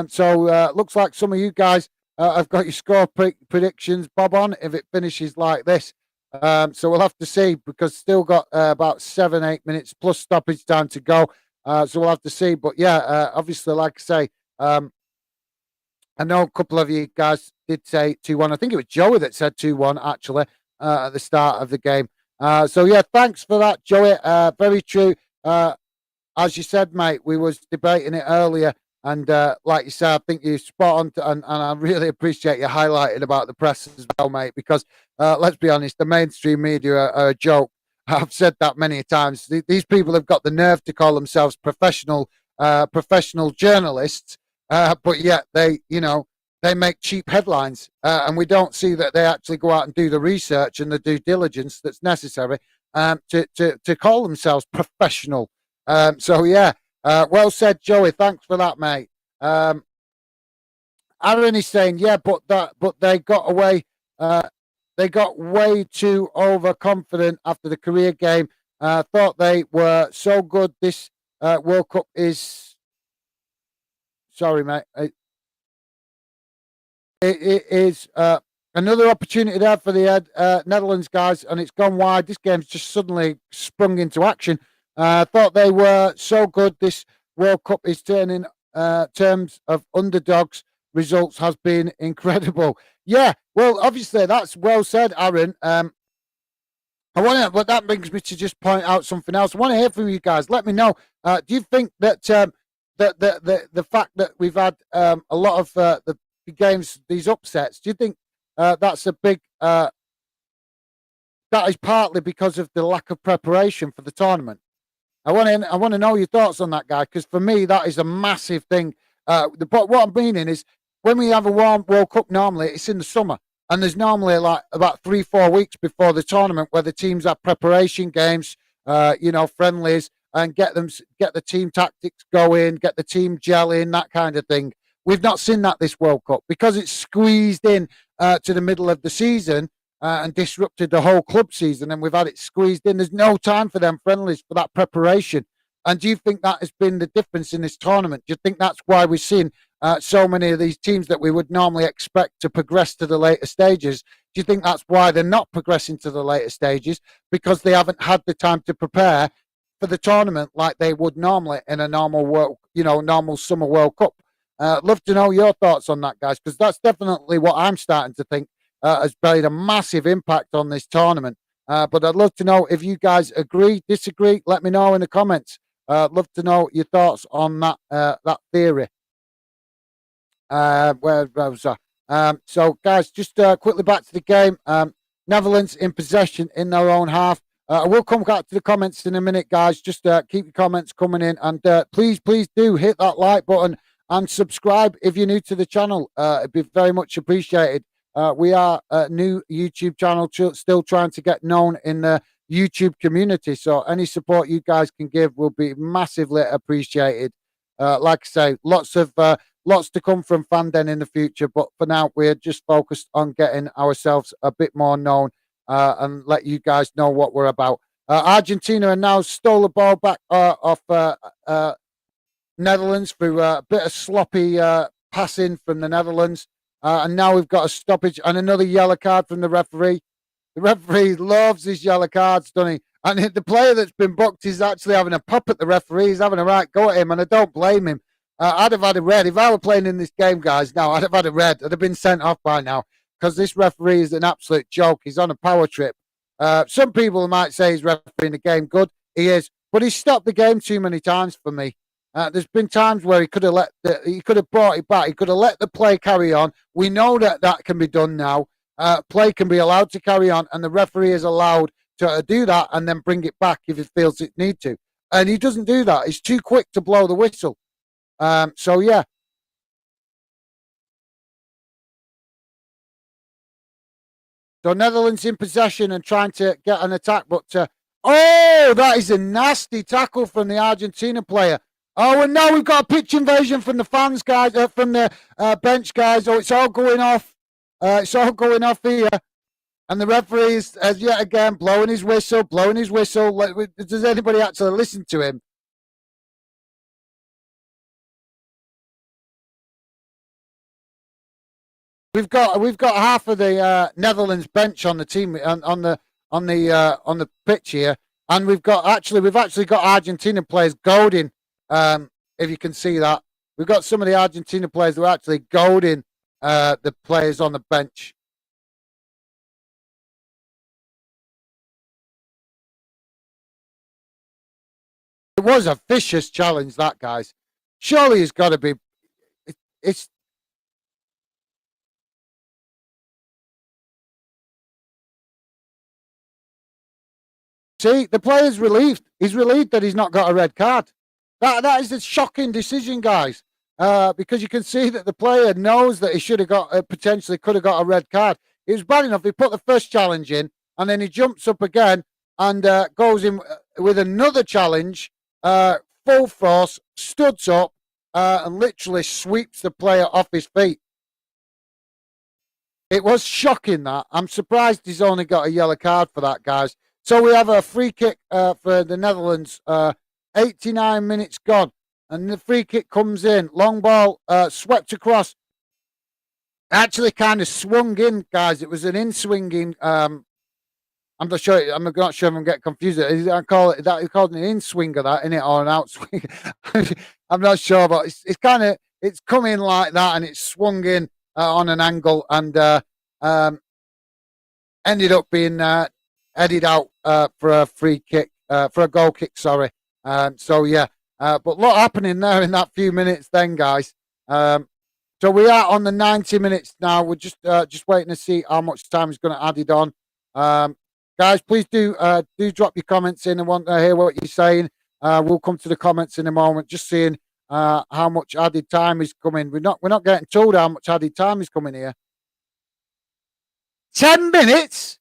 So looks like some of you guys have got your score predictions bob on if it finishes like this. So we'll have to see, because still got about 7-8 minutes plus stoppage time to go. So we'll have to see. But yeah, obviously, like I say, I know a couple of you guys did say 2-1. I think it was Joey that said 2-1 actually at the start of the game. So yeah, thanks for that, Joey. Very true. As you said, mate, we was debating it earlier, and like you said, I think you're spot on, and I really appreciate you highlighting about the press as well, mate, because let's be honest, the mainstream media are a joke. I've said that many times. These people have got the nerve to call themselves professional journalists, but yet they make cheap headlines, and we don't see that they actually go out and do the research and the due diligence that's necessary to call themselves professional. So yeah, well said, Joey. Thanks for that, mate. Aaron is saying, yeah, but they got away. They got way too overconfident after the career game. Thought they were so good. This World Cup is. Sorry, mate. It is another opportunity there for the Netherlands guys, and it's gone wide. This game's just suddenly sprung into action. Thought they were so good. This World Cup is turning terms of underdogs. Results has been incredible. Yeah, well, obviously that's well said, Aaron. But that brings me to just point out something else. I want to hear from you guys. Let me know. Do you think that the fact that we've had a lot of the games, these upsets, do you think that's a big that is partly because of the lack of preparation for the tournament? I want to know your thoughts on that, guy, because for me that is a massive thing. But what I'm meaning is, when we have a warm World Cup, normally it's in the summer, and there's normally like about 3-4 weeks before the tournament where the teams have preparation games, friendlies, and get the team tactics going, get the team gelling, that kind of thing. We've not seen that this World Cup, because it's squeezed in to the middle of the season and disrupted the whole club season, and we've had it squeezed in. There's no time for them friendlies for that preparation. And do you think that has been the difference in this tournament? Do you think that's why we've seen so many of these teams that we would normally expect to progress to the later stages? Do you think that's why they're not progressing to the later stages? Because they haven't had the time to prepare for the tournament like they would normally in a normal summer World Cup. Love to know your thoughts on that, guys, because that's definitely what I'm starting to think has played a massive impact on this tournament. But I'd love to know if you guys agree, disagree. Let me know in the comments. Love to know your thoughts on that theory. Where was I? So, guys, just quickly back to the game. Netherlands in possession in their own half. I will come back to the comments in a minute, guys. Just keep your comments coming in, and please do hit that like button and subscribe if you're new to the channel. It'd be very much appreciated. We are a new YouTube channel, still trying to get known in the YouTube community. So any support you guys can give will be massively appreciated. Like I say, lots to come from Fanden in the future, but for now we're just focused on getting ourselves a bit more known and let you guys know what we're about. Argentina are now stole the ball back off Netherlands through a bit of sloppy passing from the Netherlands, and now we've got a stoppage and another yellow card from the referee. The referee loves his yellow cards, doesn't he? And the player that's been booked is actually having a pop at the referee. He's having a right go at him, and I don't blame him. I'd have had a red. If I were playing in this game, guys, now I'd have had a red. I'd have been sent off by now because this referee is an absolute joke. He's on a power trip. Some people might say he's refereeing the game good. He is. But he's stopped the game too many times for me. There's been times where he could have brought it back. He could have let the play carry on. We know that can be done now. Play can be allowed to carry on, and the referee is allowed to do that and then bring it back if he feels it need to. And he doesn't do that. He's too quick to blow the whistle. So yeah. So Netherlands in possession and trying to get an attack, but that is a nasty tackle from the Argentina player. Oh, and now we've got a pitch invasion from the fans, guys, from the bench, guys. Oh, it's all going off. It's all going off here. And the referee is yet again blowing his whistle. Does anybody actually listen to him? We've got half of the Netherlands bench on the team on the pitch here, and we've actually got Argentina players goading. If you can see that, we've got some of the Argentina players who are actually goading the players on the bench. It was a vicious challenge, that, guys. Surely it's got to be. It's. See, the player's relieved. He's relieved that he's not got a red card. That is a shocking decision, guys. Because you can see that the player knows that he should have got potentially could have got a red card. It was bad enough. He put the first challenge in, and then he jumps up again and goes in with another challenge, full force, studs up, and literally sweeps the player off his feet. It was shocking, that. I'm surprised he's only got a yellow card for that, guys. So we have a free kick for the Netherlands. 89 minutes gone, and the free kick comes in. Long ball swept across. Actually, kind of swung in, guys. It was an in-swinging. I'm not sure. I'm not sure if I'm getting confused. I call it that. He called it an in-swinger, that, innit, or an out-swing. I'm not sure, but it's kind of come in like that, and it's swung in on an angle, and ended up being headed out for a free kick, for a goal kick. Sorry. So yeah, but a lot happening there in that few minutes, then, guys. So we are on the 90 minutes now. We're just waiting to see how much time is going to add it on. Guys, please do drop your comments in. I want to hear what you're saying. We'll come to the comments in a moment. Just seeing how much added time is coming. We're not getting told how much added time is coming here. 10 minutes.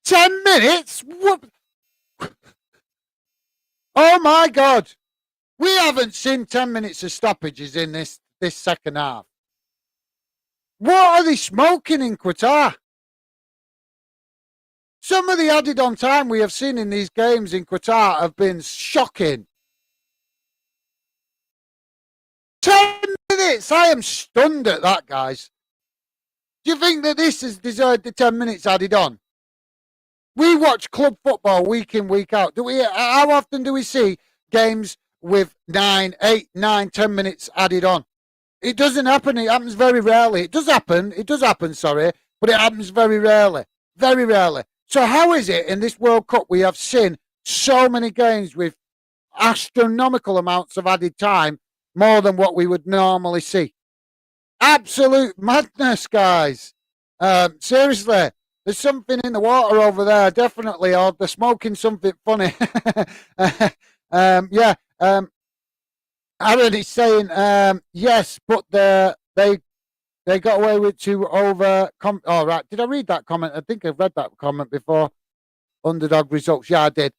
10 minutes. What? Oh my God. We haven't seen 10 minutes of stoppages in this second half. What are they smoking in Qatar? Some of the added on time we have seen in these games in Qatar have been shocking. 10 minutes! I am stunned at that, guys. Do you think that this has deserved the 10 minutes added on? We watch club football week in, week out. How often do we see games with 9, 8, 9, 10 minutes added on? It doesn't happen. It happens very rarely. It does happen, sorry, but it happens very rarely. Very rarely. So how is it in this World Cup we have seen so many games with astronomical amounts of added time, more than what we would normally see? Absolute madness, guys. Seriously. There's something in the water over there, definitely, or they're smoking something funny. Yeah. Aaron is saying yes, but they got away with to over. Oh, right. Did I read that comment? I think I've read that comment before. Underdog results. Yeah, I did.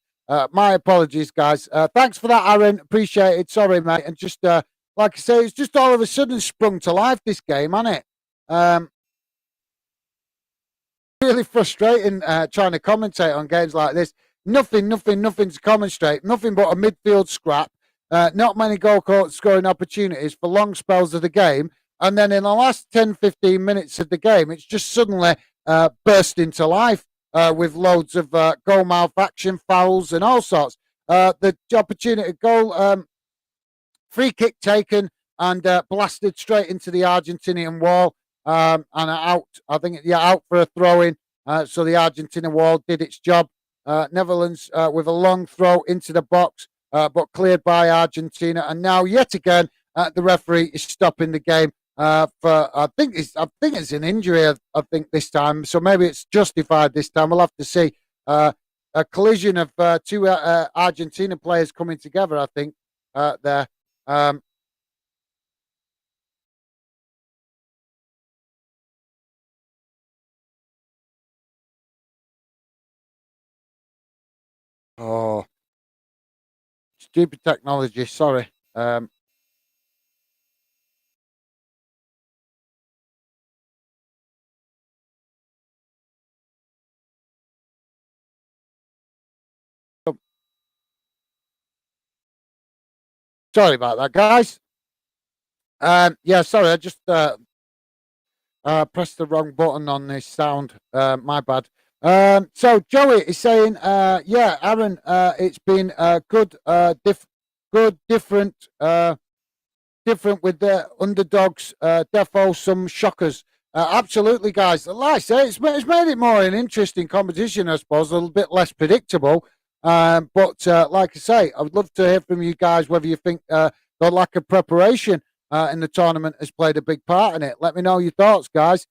My apologies, guys. Thanks for that, Aaron. Appreciate it. Sorry, mate. And just like I say, it's just all of a sudden sprung to life, this game, hasn't it? Really frustrating trying to commentate on games like this. Nothing to commentate. Nothing but a midfield scrap. Not many goal scoring opportunities for long spells of the game. And then in the last 10, 15 minutes of the game, it's just suddenly burst into life with loads of goal malfaction, fouls, and all sorts. The opportunity goal, free kick taken and blasted straight into the Argentinian wall and out. I think, yeah, out for a throw in. So the Argentina wall did its job. Netherlands with a long throw into the box, but cleared by Argentina. And now, yet again, the referee is stopping the game for. I think it's an injury. I think this time, so maybe it's justified this time. We'll have to see. A collision of two Argentina players coming together. I think there. Oh, stupid technology. Sorry. Sorry about that, guys. Yeah, sorry. I just pressed the wrong button on this sound. My bad. So Joey is saying, yeah, Aaron, it's been good, good, different with the underdogs, defo some shockers. Absolutely, guys. Like I say, it's made it more an interesting competition, I suppose, a little bit less predictable. But like I say, I would love to hear from you guys whether you think the lack of preparation in the tournament has played a big part in it. Let me know your thoughts, guys.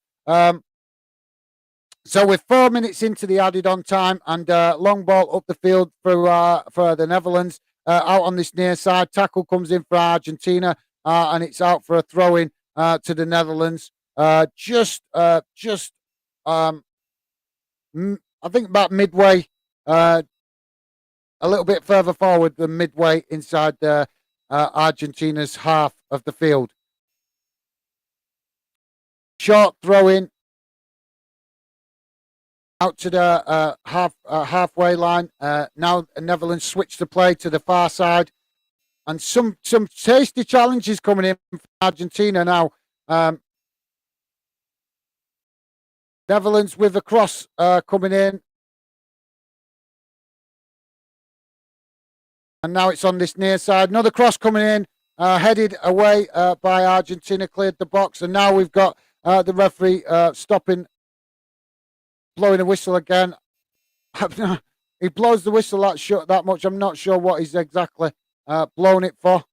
So we're 4 minutes into the added on time and long ball up the field for the Netherlands. Out on this near side, tackle comes in for Argentina and it's out for a throw in to the Netherlands. Um, I think about midway, a little bit further forward than midway inside Argentina's half of the field. Short throw in out to the halfway line. Now Netherlands switch to play to the far side, and some tasty challenges coming in from Argentina now. Netherlands with a cross coming in, and now it's on this near side. Another cross coming in, headed away by Argentina, cleared the box, and now we've got the referee stopping, blowing a whistle again. He blows the whistle that much. I'm not sure what he's exactly blown it for.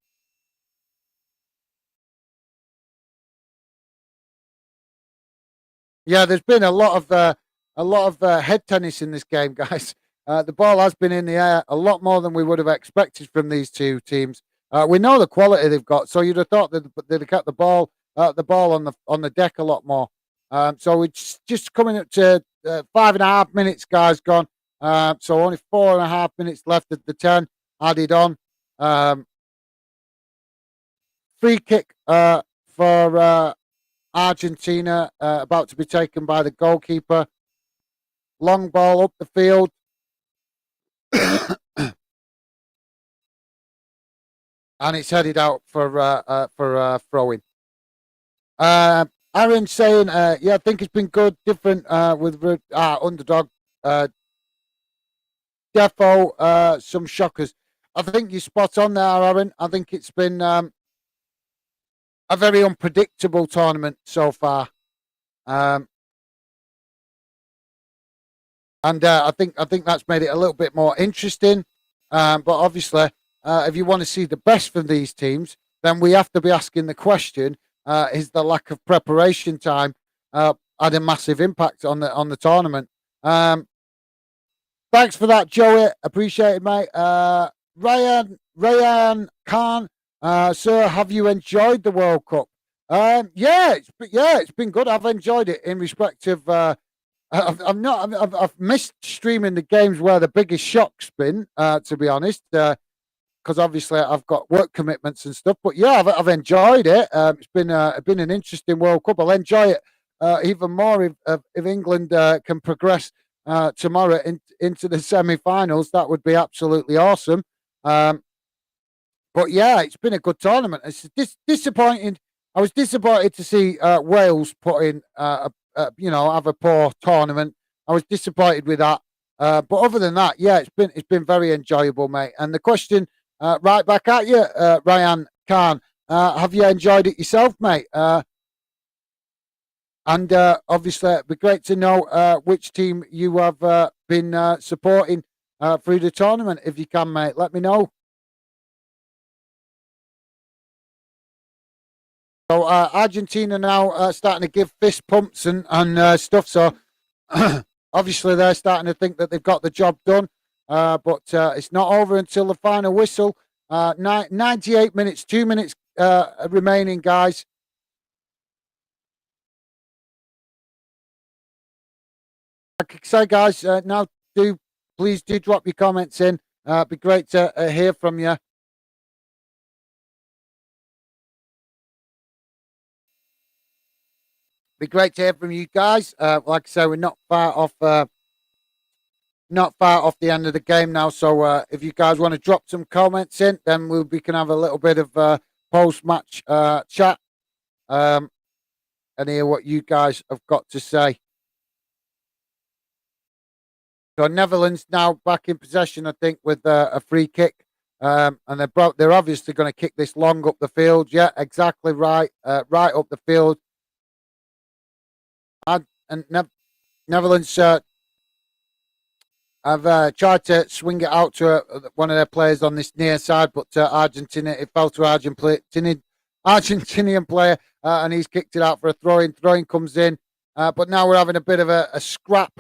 Yeah, there's been a lot of head tennis in this game, guys. The ball has been in the air a lot more than we would have expected from these two teams. We know the quality they've got, so you'd have thought that they'd have kept the ball on the deck a lot more. So it's just coming up to 5.5 minutes, guys, gone. So only 4.5 minutes left of the 10 added on. Free kick for Argentina, about to be taken by the goalkeeper. Long ball up the field. And it's headed out for throwing. Aaron saying, yeah, I think it's been good, different with underdog. Defo, some shockers. I think you're spot on there, Aaron. I think it's been a very unpredictable tournament so far. And I think that's made it a little bit more interesting. But obviously, if you want to see the best from these teams, then we have to be asking the question: is the lack of preparation time had a massive impact on the tournament? Um, Thanks for that, Joey. Appreciate it, mate. Ryan Khan, sir, have you enjoyed the World Cup? Yeah, it's been good. I've enjoyed it in respect of. I've not. I've missed streaming the games where the biggest shock's been. To be honest, because obviously I've got work commitments and stuff. But yeah, I've enjoyed it. It's been an interesting World Cup. I'll enjoy it even more if England can progress tomorrow into the semi-finals. That would be absolutely awesome. Um, but yeah, it's been a good tournament. It's disappointing. I was disappointed to see Wales put in, have a poor tournament. I was disappointed with that. But other than that, yeah, it's been very enjoyable, mate. And the question, right back at you, Ryan Khan, have you enjoyed it yourself, mate? And obviously, it'd be great to know which team you have been supporting through the tournament. If you can, mate, let me know. So Argentina now starting to give fist pumps and stuff. So obviously they're starting to think that they've got the job done. But it's not over until the final whistle. 98 minutes, 2 minutes remaining, guys. Like I say, guys, now do please do drop your comments in. It'd be great to hear from you. Be great to hear from you guys. Like I say, we're not far off the end of the game now. So if you guys want to drop some comments in, then we can have a little bit of post match chat um, and hear what you guys have got to say. So Netherlands now back in possession, I think, with a free kick. And they're obviously going to kick this long up the field. Yeah, exactly right. Right up the field. And Netherlands I've tried to swing it out to one of their players on this near side, but Argentina, it fell to Argentinian player, and he's kicked it out for a throw in. Throw in comes in, but now we're having a bit of a scrap.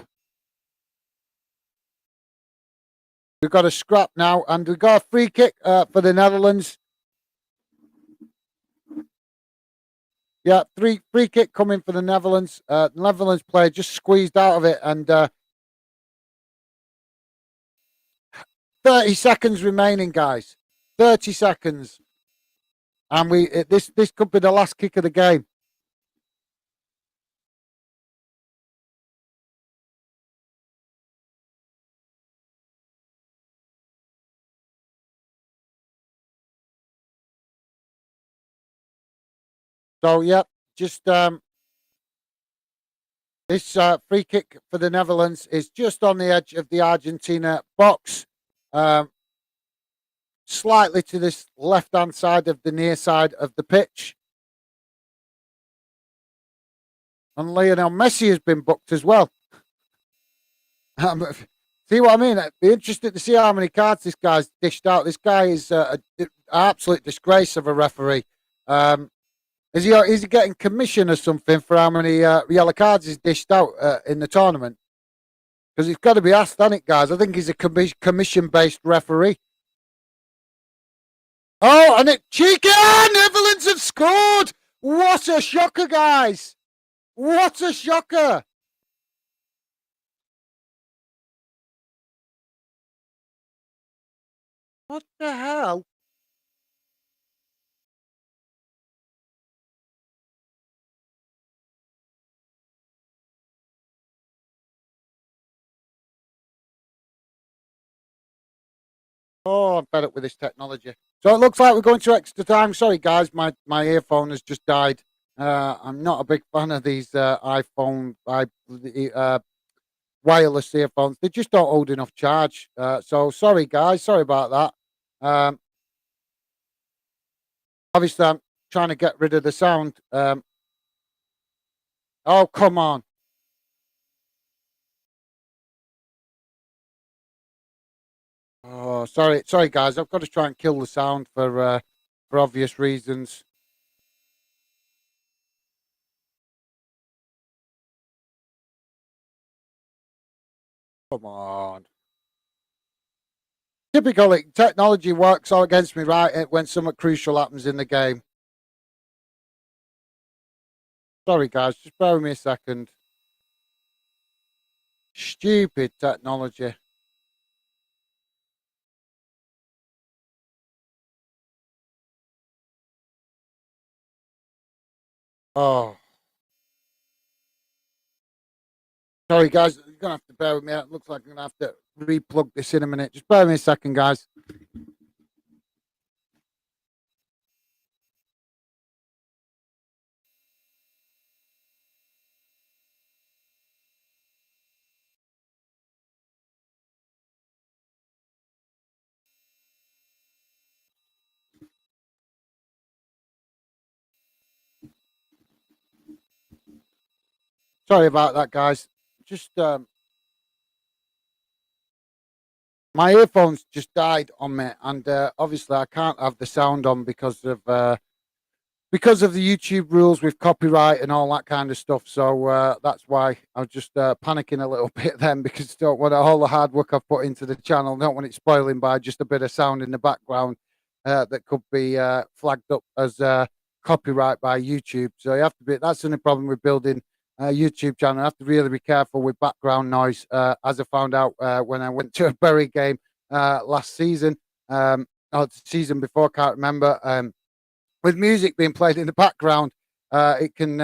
We've got a scrap now, and we've got a free kick for the Netherlands. Yeah, free kick coming for the Netherlands. Netherlands player just squeezed out of it, and 30 seconds remaining, guys. 30 seconds. And this could be the last kick of the game. So yeah, just this free kick for the Netherlands is just on the edge of the Argentina box, um, slightly to this left hand side of the near side of the pitch. And Lionel Messi has been booked as well. See what I mean? It'd be interested to see how many cards this guy's dished out. This guy is an absolute disgrace of a referee. Um, is he getting commission or something for how many yellow cards he's dished out in the tournament? Because he's got to be asked, hasn't it, guys? I think he's a commission-based referee. Oh, and it cheeky! Netherlands have scored! What a shocker, guys! What a shocker! What the hell? Oh, I'm fed up with this technology. So it looks like we're going to extra time. Sorry, guys, my earphone has just died. I'm not a big fan of these wireless earphones. They just don't hold enough charge. So sorry, guys. Sorry about that. Obviously, I'm trying to get rid of the sound. Oh, come on. Oh, sorry, guys. I've got to try and kill the sound for obvious reasons. Come on. Typically, technology works all against me, right? When something crucial happens in the game. Sorry, guys. Just bear with me a second. Stupid technology. Oh, sorry, guys. You're gonna have to bear with me. It looks like I'm gonna have to replug this in a minute. Just bear with me a second, guys. Sorry about that, guys. Just my earphones just died on me, and obviously I can't have the sound on because of the YouTube rules with copyright and all that kind of stuff. So that's why I was just panicking a little bit then, because I don't want all the hard work I've put into the channel. Don't want it spoiling by just a bit of sound in the background that could be flagged up as copyright by YouTube. So you have to be. That's the only problem with building a YouTube channel. I have to really be careful with background noise, as I found out when I went to a Bury game last season, or the season before. Can't remember. With music being played in the background, it can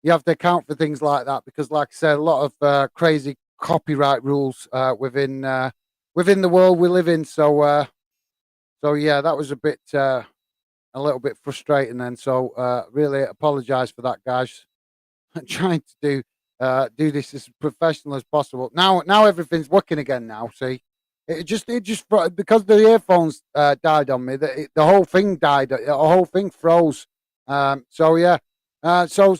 you have to account for things like that, because, like I said, a lot of crazy copyright rules within the world we live in. So yeah, that was a little bit frustrating then. So really apologise for that, guys. I'm trying to do this as professional as possible. Now everything's working again. Now, see, because the earphones died on me, the whole thing died. The whole thing froze. So yeah, uh, so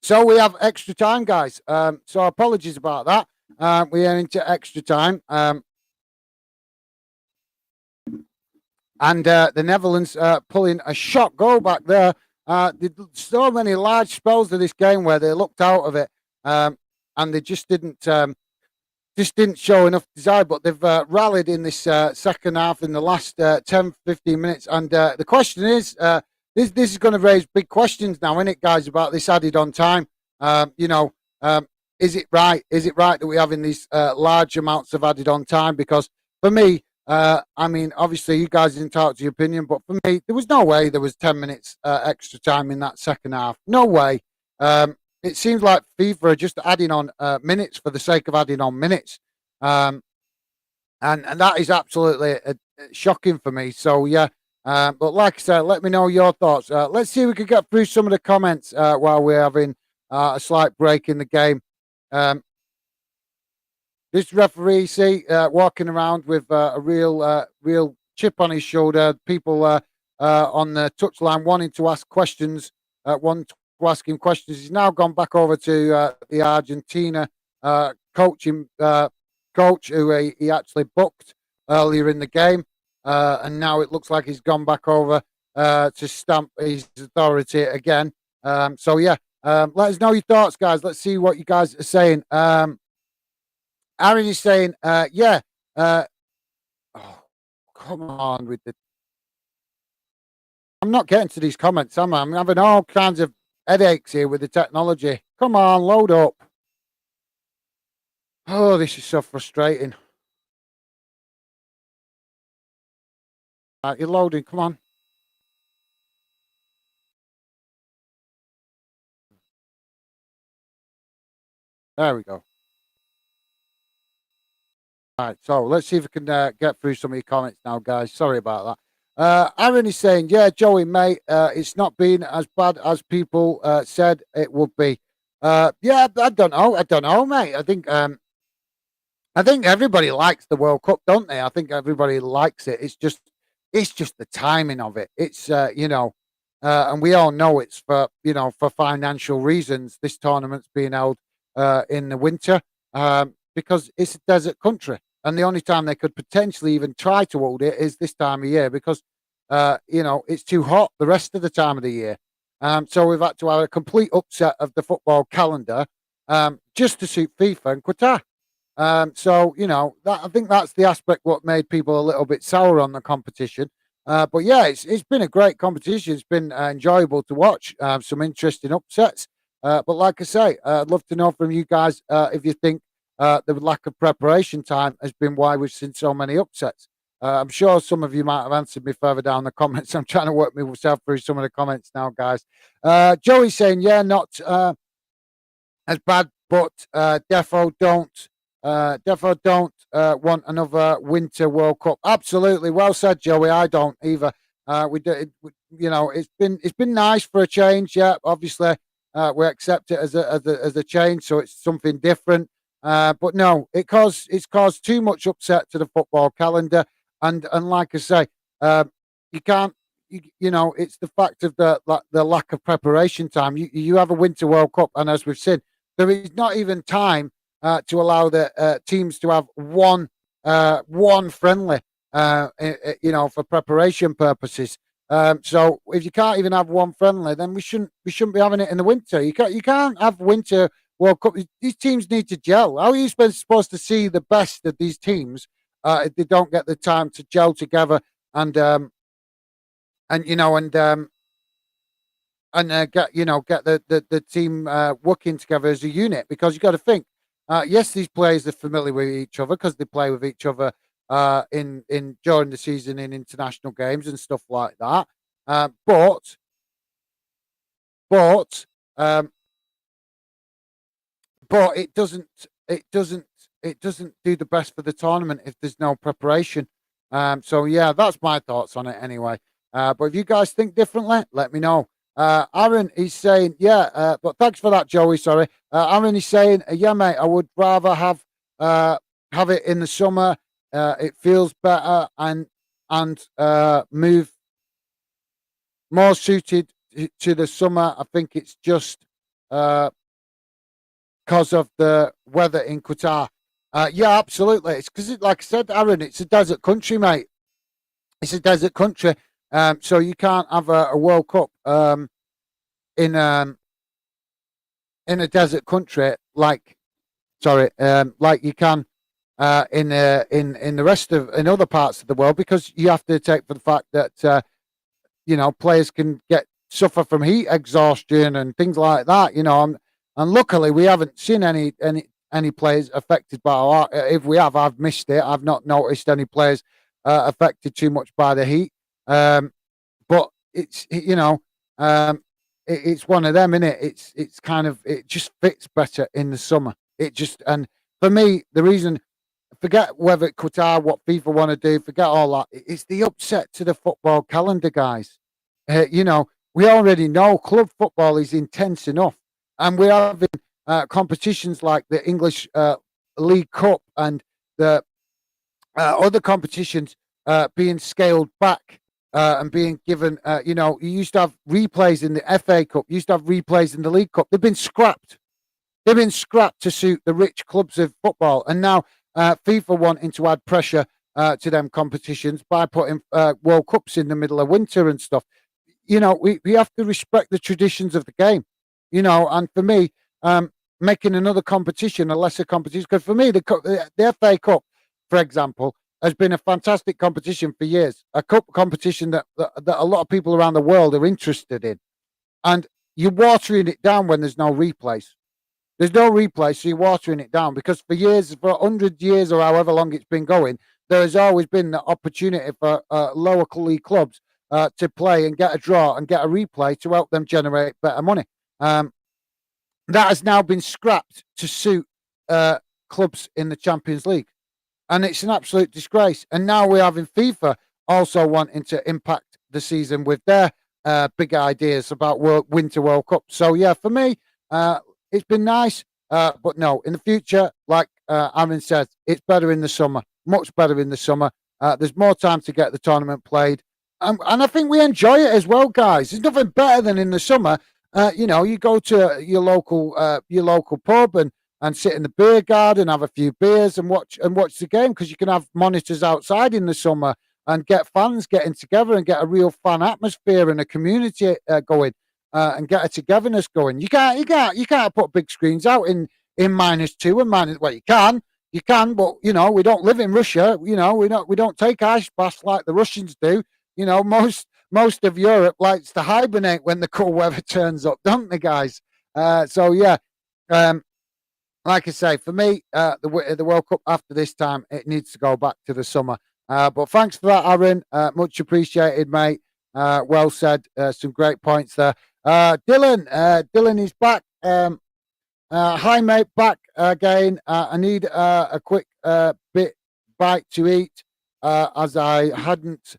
so we have extra time, guys. So apologies about that. We are into extra time. And the Netherlands pulling a shot goal back there. So many large spells of this game where they looked out of it, and they just didn't show enough desire. But they've rallied in this second half in the last 10, 15 minutes. And the question is, this is going to raise big questions now, isn't it, guys, about this added on time? Is it right? Is it right that we're having these large amounts of added on time? Because for me, I mean, obviously, you guys didn't talk to your opinion, but for me, there was no way there was 10 minutes extra time in that second half. No way. It seems like FIFA are just adding on minutes for the sake of adding on minutes. Um, and that is absolutely shocking for me. So, yeah. But like I said, let me know your thoughts. Let's see if we can get through some of the comments while we're having a slight break in the game. Um, This referee, see, walking around with a real chip on his shoulder. People on the touchline wanting to ask questions, wanting to ask him questions. He's now gone back over to the Argentina coaching coach who he actually booked earlier in the game, and now it looks like he's gone back over to stamp his authority again. So yeah, let us know your thoughts, guys. Let's see what you guys are saying. Aaron is saying, yeah. Oh, come on with the. I'm not getting to these comments, am I? I'm having all kinds of headaches here with the technology. Come on, load up. Oh, this is so frustrating. You're loading. Come on. There we go. All right, so let's see if we can get through some of your comments now, guys. Sorry about that. Aaron is saying, yeah, Joey, mate, it's not been as bad as people said it would be. Yeah, I don't know. I don't know, mate. I think everybody likes the World Cup, don't they? I think everybody likes it. It's just the timing of it. It's and we all know it's for financial reasons. This tournament's being held in the winter because it's a desert country, and the only time they could potentially even try to hold it is this time of year because it's too hot the rest of the time of the year. So we've had to have a complete upset of the football calendar just to suit FIFA and Qatar. So that I think that's the aspect what made people a little bit sour on the competition. But yeah, it's been a great competition. It's been enjoyable to watch. Some interesting upsets. But like I say, I'd love to know from you guys if you think the lack of preparation time has been why we've seen so many upsets. I'm sure some of you might have answered me further down the comments. I'm trying to work myself through some of the comments now, guys. Joey saying, yeah, not as bad, but Defo don't want another Winter World Cup. Absolutely, well said, Joey. I don't either. We do, it's been nice for a change. Yeah, obviously, we accept it as a change, so it's something different. But no, it's caused too much upset to the football calendar, and like I say, you can't. It's the fact of the lack of preparation time. You have a Winter World Cup, and as we've seen, there is not even time to allow the teams to have one friendly, for preparation purposes. So if you can't even have one friendly, then we shouldn't be having it in the winter. You can't have Winter World Cup. These teams need to gel. How are you supposed to see the best of these teams if they don't get the time to gel together and you know and get the team working together as a unit, because you got to think, yes, these players are familiar with each other because they play with each other in during the season in international games and stuff like that. Uh, but but um, but it doesn't do the best for the tournament if there's no preparation. So yeah, that's my thoughts on it anyway. But if you guys think differently, let me know. Aaron is saying, yeah, but thanks for that, Joey. Sorry. Aaron is saying, yeah, mate, I would rather have it in the summer. It feels better and move more suited to the summer. I think it's just uh, because of the weather in Qatar. Yeah, absolutely. It's because, like I said, Aaron, it's a desert country, mate. It's a desert country, so you can't have a World Cup in um, in a desert country like you can in the rest of in other parts of the world, because you have to take for the fact that players can suffer from heat exhaustion and things like that. And luckily we haven't seen any players affected by our. If we have, I've missed it. I've not noticed any players affected too much by the heat. But it's one of them, isn't it? It's kind of it just fits better in the summer. And for me, the reason, forget whether Qatar, what FIFA want to do, forget all that. It's the upset to the football calendar, guys. We already know club football is intense enough, and we're having competitions like the English League Cup and the other competitions being scaled back and being given. You used to have replays in the FA Cup, you used to have replays in the League Cup. They've been scrapped. They've been scrapped to suit the rich clubs of football, and now FIFA wanting to add pressure to them competitions by putting World Cups in the middle of winter and stuff. We have to respect the traditions of the game. And for me, making another competition a lesser competition, because for me the FA Cup, for example, has been a fantastic competition for years. A cup competition that a lot of people around the world are interested in, and you're watering it down when there's no replays. There's no replay, so you're watering it down, because for years, for 100 years or however long it's been going, there has always been the opportunity for lower league clubs to play and get a draw and get a replay to help them generate better money. That has now been scrapped to suit clubs in the Champions League. And it's an absolute disgrace. And now we're having FIFA also wanting to impact the season with their big ideas about Winter World Cup. So, yeah, for me, it's been nice. But no, in the future, like Aaron says, it's better in the summer, much better in the summer. There's more time to get the tournament played. And I think we enjoy it as well, guys. There's nothing better than in the summer. You go to your local pub and sit in the beer garden, have a few beers and watch the game, because you can have monitors outside in the summer and get fans getting together and get a real fan atmosphere and a community going and get a togetherness going. You can't put big screens out in -2 and minus. Well, you can, You can, but we don't live in Russia. We don't take ice baths like the Russians do. Most of Europe likes to hibernate when the cold weather turns up, don't they, guys? So yeah, um, like I say, for me, the World Cup after this time, it needs to go back to the summer. But thanks for that, Aaron. Much appreciated, mate. Well said. Some great points there. Dylan is back. Hi, mate, back again. I need a quick bite to eat as I hadn't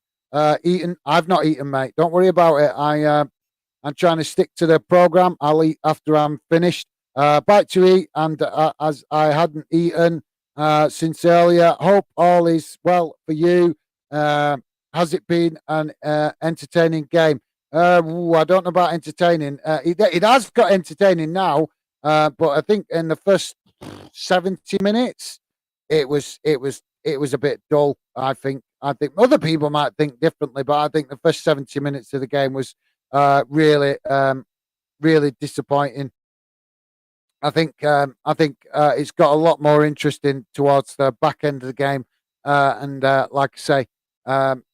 eaten. I've not eaten, mate. Don't worry about it. I'm trying to stick to the program. I'll eat after I'm finished. Bite to eat, and as I hadn't eaten since earlier. Hope all is well for you. Has it been an entertaining game? I don't know about entertaining. It has got entertaining now, but I think in the first 70 minutes, it was a bit dull. I think other people might think differently, but I think the first 70 minutes of the game was really disappointing. I think it's got a lot more interesting towards the back end of the game, and like I say, um,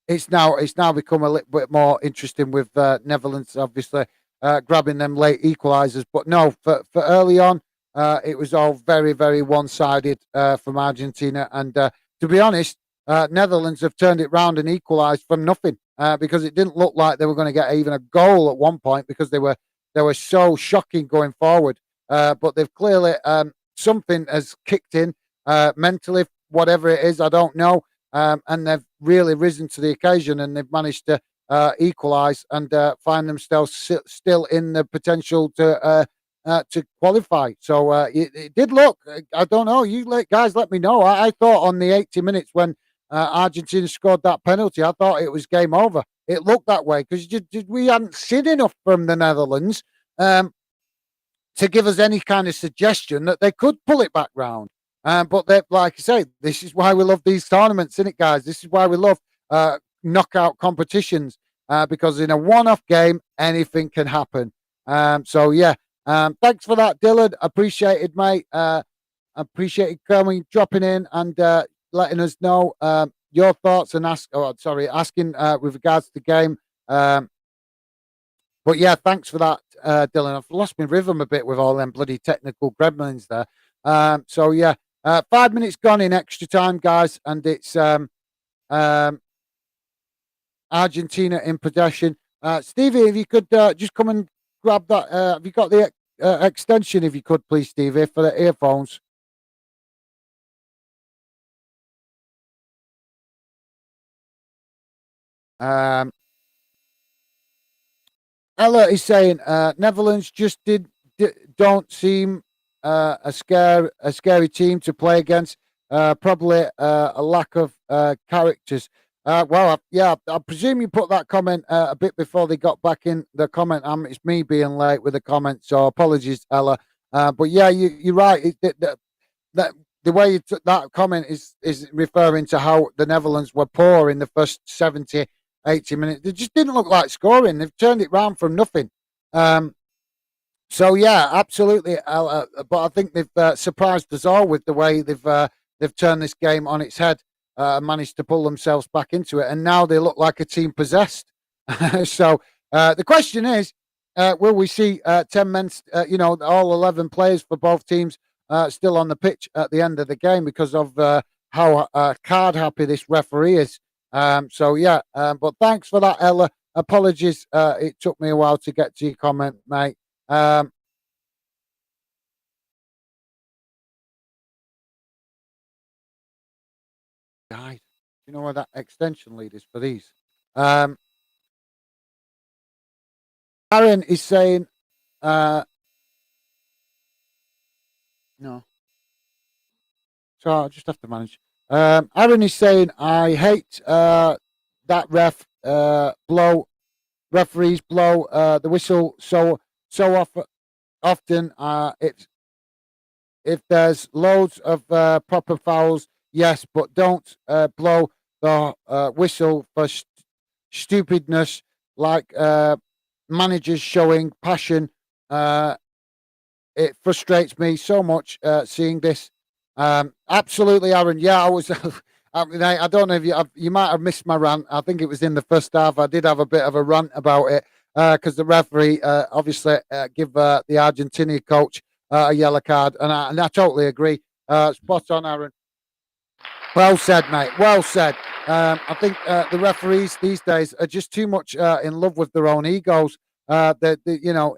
it's now become a little bit more interesting with Netherlands obviously grabbing them late equalisers. But no, for early on, it was all very very one sided from Argentina, and to be honest, Netherlands have turned it round and equalised from nothing because it didn't look like they were going to get even a goal at one point because they were so shocking going forward. But they've clearly something has kicked in mentally, whatever it is, I don't know. And they've really risen to the occasion, and they've managed to equalise and find themselves still in the potential to qualify. So it did look. I don't know. Guys, let me know. I thought on the 80 minutes when Argentina scored that penalty, I thought it was game over. It looked that way because we hadn't seen enough from the Netherlands um, to give us any kind of suggestion that they could pull it back round. But like I say, this is why we love these tournaments, isn't it, guys? This is why we love knockout competitions because in a one-off game, anything can happen. So yeah, thanks for that, Dylan. Appreciated, mate. Appreciated coming, dropping in, and letting us know your thoughts and asking with regards to the game. But yeah, thanks for that, Dylan. I've lost my rhythm a bit with all them bloody technical gremlins there. So yeah, 5 minutes gone in extra time, guys, and it's um, Argentina in possession. Stevie, if you could just come and grab that. Have you got the extension, if you could, please, Stevie, for the earphones? Um, Ella is saying Netherlands just don't seem a scary team to play against. Probably a lack of characters. Yeah, I presume you put that comment a bit before they got back in the comment. It's me being late with the comment, so apologies, Ella. But yeah, you're right. That the way you took that comment is referring to how the Netherlands were poor in the first 70, 80 minutes. They just didn't look like scoring. They've turned it round from nothing. Um, so yeah, absolutely. But I think they've surprised us all with the way they've turned this game on its head, managed to pull themselves back into it, and now they look like a team possessed. So the question is, will we see 10 men? All 11 players for both teams still on the pitch at the end of the game because of how card happy this referee is. So yeah, but thanks for that, Ella. Apologies, it took me a while to get to your comment, mate. Um, Guys, you know where that extension lead is for these? Um, Aaron is saying, no, so I'll just have to manage. Aaron is saying, I hate that blow referees blow the whistle so often. It's if there's loads of proper fouls, yes, but don't blow the whistle for stupidness like managers showing passion. Uh, it frustrates me so much seeing this. Absolutely, Aaron. Yeah, I was. I mean, I don't know if you might have missed my rant. I think it was in the first half. I did have a bit of a rant about it because the referee obviously give the Argentina coach a yellow card, and I totally agree. Spot on, Aaron. Well said, mate. Well said. I think the referees these days are just too much in love with their own egos. You know,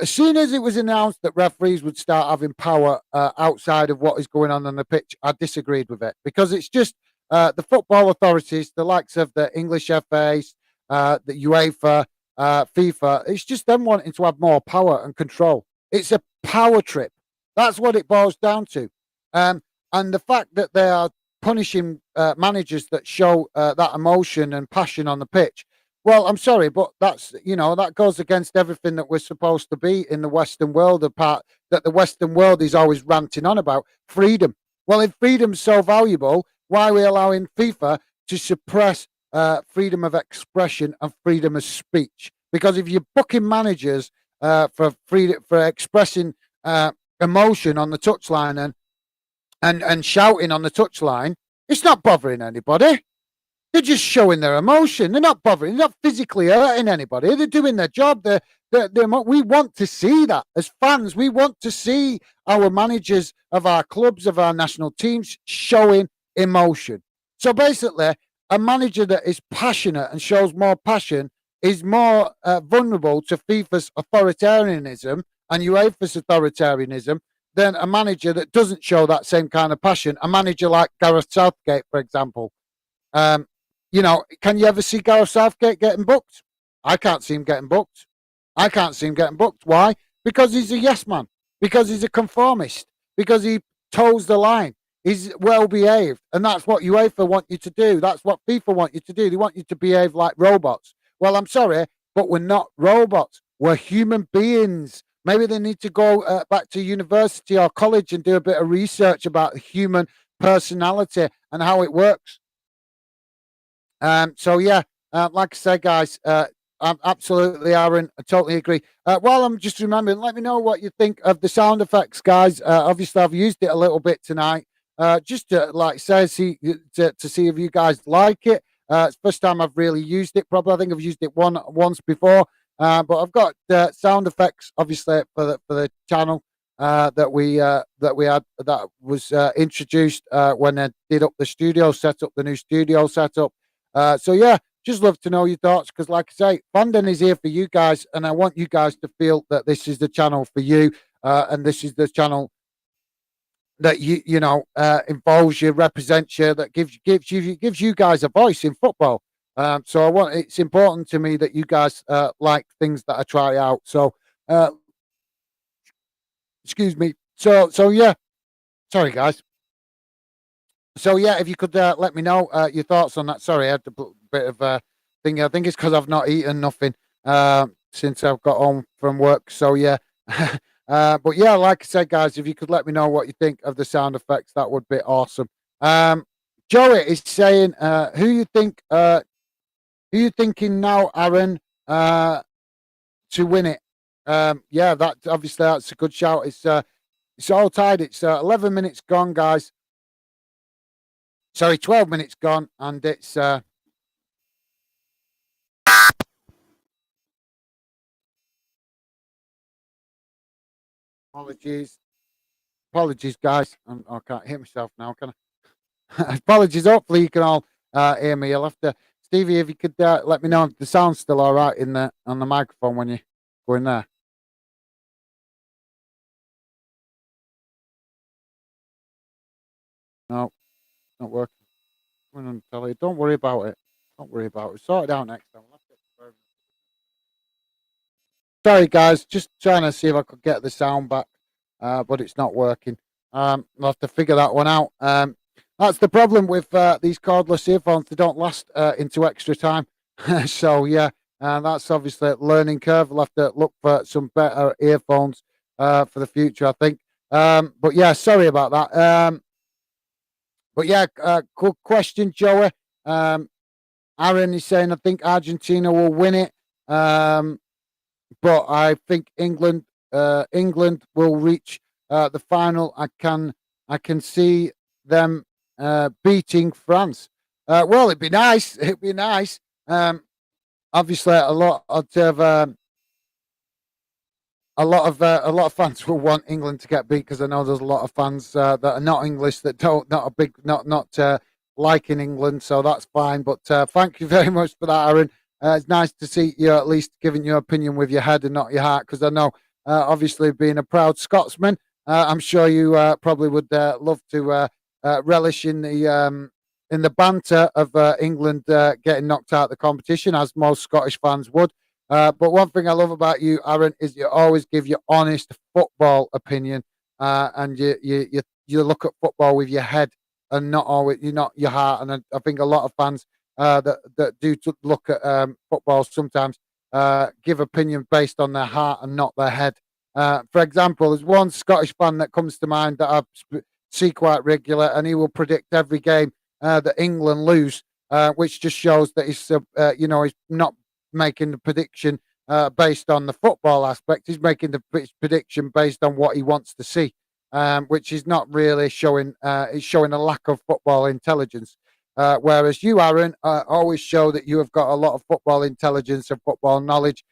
as soon as it was announced that referees would start having power outside of what is going on the pitch, I disagreed with it because it's just the football authorities, the likes of the English FAs, the UEFA, FIFA. It's just them wanting to have more power and control. It's a power trip. That's what it boils down to. Um, and the fact that they are punishing managers that show that emotion and passion on the pitch, well, I'm sorry, but that's that goes against everything that we're supposed to be in the Western world. The part that the Western world is always ranting on about freedom. Well, if freedom's so valuable, why are we allowing FIFA to suppress freedom of expression and freedom of speech? Because if you're booking managers for freedom for expressing emotion on the touchline and shouting on the touchline, it's not bothering anybody. They're just showing their emotion. They're not bothering. They're not physically hurting anybody. They're doing their job. We want to see that as fans. We want to see our managers of our clubs, of our national teams, showing emotion. So basically, a manager that is passionate and shows more passion is more vulnerable to FIFA's authoritarianism and UEFA's authoritarianism than a manager that doesn't show that same kind of passion. A manager like Gareth Southgate, for example. Um, can you ever see Gareth Southgate getting booked? I can't see him getting booked. I can't see him getting booked. Why? Because he's a yes man. Because he's a conformist. Because he toes the line. He's well behaved. And that's what UEFA want you to do. That's what FIFA want you to do. They want you to behave like robots. Well, I'm sorry, but we're not robots. We're human beings. Maybe they need to go back to university or college and do a bit of research about human personality and how it works. So yeah, like I said, guys, I'm absolutely, Aaron. I totally agree. While I'm just remembering, let me know what you think of the sound effects, guys. Obviously, I've used it a little bit tonight, just to like say, to see if you guys like it. It's the first time I've really used it. Probably, I think I've used it once before. But I've got sound effects, obviously, for the channel that we had that was introduced when I did up the studio setup, the new studio setup. So yeah, just love to know your thoughts because, like I say, Fandon is here for you guys, and I want you guys to feel that this is the channel for you, and this is the channel that involves you, represents you, that gives you guys a voice in football. So it's important to me that you guys like things that I try out. So, excuse me. So yeah, sorry guys. So yeah, if you could let me know your thoughts on that. Sorry, I had a bit of thing. I think it's because I've not eaten nothing since I've got home from work. So yeah, but yeah, like I said, guys, if you could let me know what you think of the sound effects, that would be awesome. Joey is saying, who you thinking now, Aaron, to win it? Yeah, that's a good shout. It's all tied. It's 11 minutes gone, guys. Sorry, 12 minutes gone, and it's apologies, guys. I can't hear myself now, can I? Apologies. Hopefully, you can all hear me. You'll have to, Stevie, if you could let me know if the sound's still all right on the microphone when you go in there. No, not working. Don't worry about it. Don't worry about it. Sort it out next time. Sorry, guys. Just trying to see if I could get the sound back, but it's not working. I'll have to figure that one out. That's the problem with these cordless earphones. They don't last into extra time. So, yeah, that's obviously a learning curve. We'll have to look for some better earphones for the future, I think. But, yeah, sorry about that. But, yeah, good question, Joey. Aaron is saying, I think Argentina will win it. But I think England England will reach the final. I can see them beating France. Well, it'd be nice. It'd be nice. Obviously, a lot of fans will want England to get beat because I know there's a lot of fans that are not English that don't not a big not liking England, so that's fine. But thank you very much for that, Aaron. It's nice to see you at least giving your opinion with your head and not your heart, because I know obviously being a proud Scotsman, I'm sure you probably would love to relish in the banter of England getting knocked out of the competition, as most Scottish fans would. But one thing I love about you, Aaron, is you always give your honest football opinion, and you look at football with your head and not always you not your heart. And I think a lot of fans that do look at football sometimes give opinion based on their heart and not their head. For example, there's one Scottish fan that comes to mind that see quite regular, and he will predict every game that England lose, which just shows that he's not making the prediction based on the football aspect. He's making the prediction based on what he wants to see, which is not really showing. It's showing a lack of football intelligence. Whereas you, Aaron, always show that you have got a lot of football intelligence and football knowledge.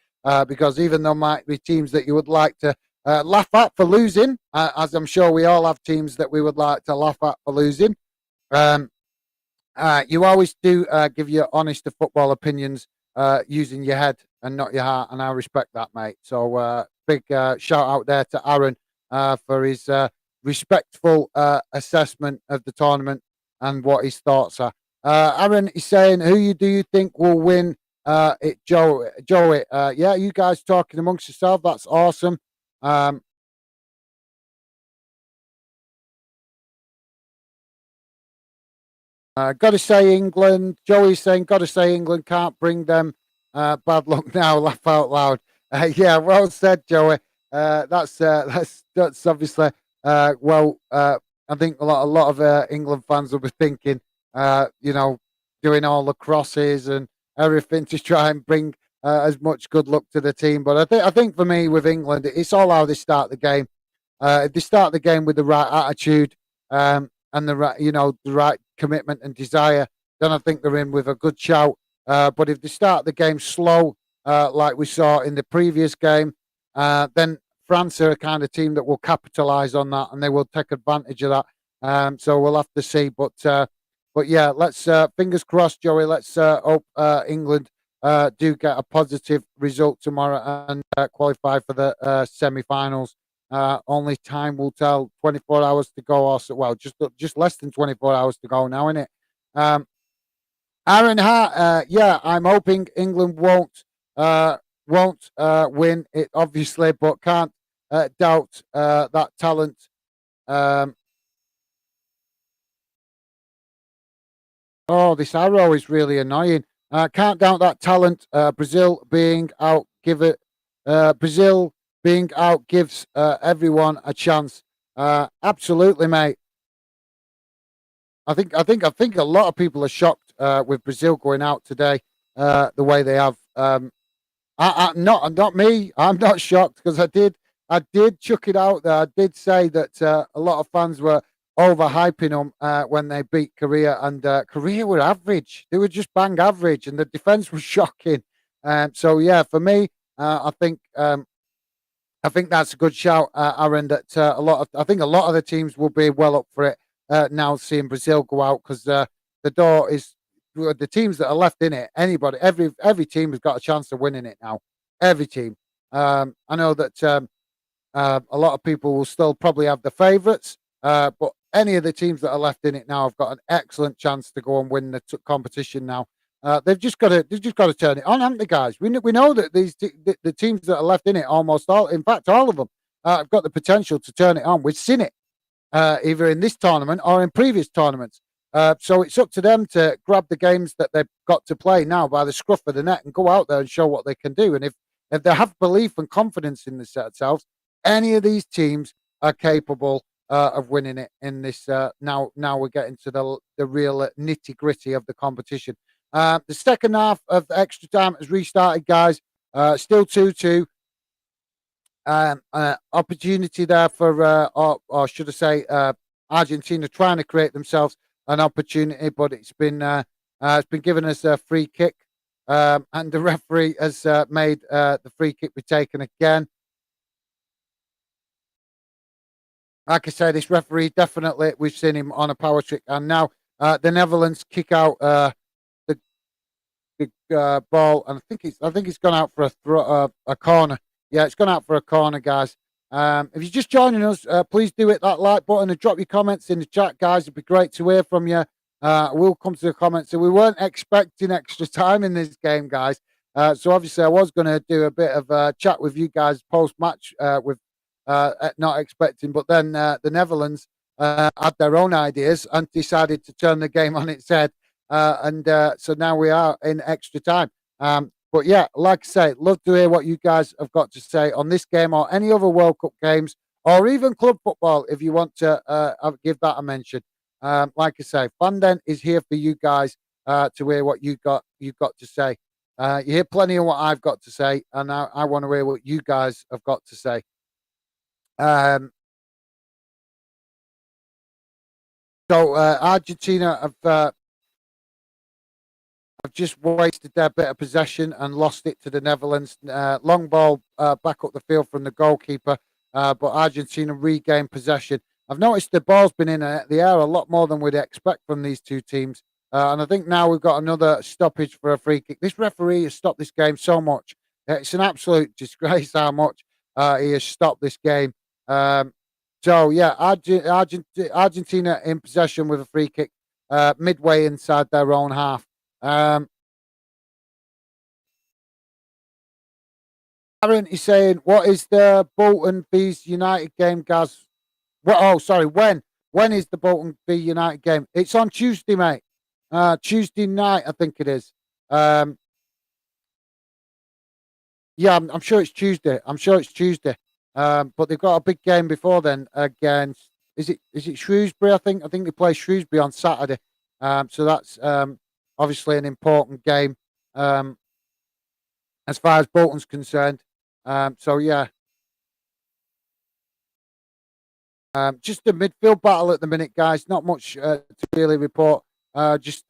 Because even though might be teams that you would like to laugh at for losing, as I'm sure we all have teams that we would like to laugh at for losing. Um, you always do give your honest to football opinions using your head and not your heart, and I respect that, mate. So big shout out there to Aaron for his respectful assessment of the tournament and what his thoughts are. Aaron is saying, "Who do you think will win?" Joey. Yeah, you guys talking amongst yourself. That's awesome. Um, Got to say England. Joey's saying, got to say England can't bring them bad luck now. Laugh out loud. Yeah, well said, Joey. That's obviously I think a lot of England fans will be thinking, you know, doing all the crosses and everything to try and bring as much good luck to the team. But I think for me with England, it's all how they start the game. If they start the game with the right attitude and the right commitment and desire, then I think they're in with a good shout. But if they start the game slow, like we saw in the previous game, then France are a kind of team that will capitalise on that and they will take advantage of that. So we'll have to see. But yeah, let's fingers crossed, Joey. Let's hope England do get a positive result tomorrow and qualify for the semi-finals. Only time will tell. 24 hours to go. Also, well, just less than 24 hours to go now, innit? Um, Aaron Hart. Yeah, I'm hoping England won't win it, obviously, but can't doubt that talent. Um, oh, this arrow is really annoying. Can't doubt that talent. Brazil being out gives everyone a chance. Absolutely, mate. I think a lot of people are shocked with Brazil going out today the way they have. Not me. I'm not shocked because I did chuck it out there. I did say that a lot of fans were overhyping them when they beat Korea, and Korea were average. They were just bang average, and the defense was shocking. So yeah, for me, I think that's a good shout, Aaron. That I think a lot of the teams will be well up for it now, seeing Brazil go out because the door is the teams that are left in it. Every team has got a chance of winning it now. Every team. I know that a lot of people will still probably have the favourites, but any of the teams that are left in it now have got an excellent chance to go and win the competition now. They've just got to turn it on, haven't they, guys? We know that the teams that are left in it, almost all, in fact, all of them, have got the potential to turn it on. We've seen it either in this tournament or in previous tournaments. So it's up to them to grab the games that they've got to play now by the scruff of the neck and go out there and show what they can do. And if they have belief and confidence in themselves, any of these teams are capable of winning it in this. Now we're getting to the real nitty gritty of the competition. The second half of the extra time has restarted, guys. Still 2-2. Opportunity there for, or should I say, Argentina trying to create themselves an opportunity, but it's been given as a free kick, and the referee has made the free kick be taken again. Like I said, this referee definitely we've seen him on a power trick, and now the Netherlands kick out the ball, and I think it's gone out for a corner. Yeah, it's gone out for a corner, guys. If you're just joining us, please do hit that like button and drop your comments in the chat, guys. It'd be great to hear from you. We'll come to the comments. So we weren't expecting extra time in this game, guys. So obviously, I was going to do a bit of a chat with you guys post match with not expecting, but then the Netherlands had their own ideas and decided to turn the game on its head. And so now we are in extra time. But yeah, like I say, love to hear what you guys have got to say on this game or any other World Cup games or even club football if you want to give that a mention. Like I say, Fanden is here for you guys to hear what you've got to say. You hear plenty of what I've got to say, and I want to hear what you guys have got to say. Um, Argentina have just wasted their bit of possession and lost it to the Netherlands. Long ball back up the field from the goalkeeper, but Argentina regained possession. I've noticed the ball's been in the air a lot more than we'd expect from these two teams. And I think now we've got another stoppage for a free kick. This referee has stopped this game so much. It's an absolute disgrace how much he has stopped this game. So, yeah, Argentina in possession with a free kick midway inside their own half. Aaron is saying, "What is the Bolton vs United game, guys? Oh, sorry. When is the Bolton v United game? It's on Tuesday, mate. Tuesday night, I think it is. Um, yeah, I'm sure it's Tuesday. I'm sure it's Tuesday. But they've got a big game before then against. Is it Shrewsbury? I think they play Shrewsbury on Saturday. So that's obviously an important game as far as Bolton's concerned. So yeah, just a midfield battle at the minute, guys. Not much to really report. Just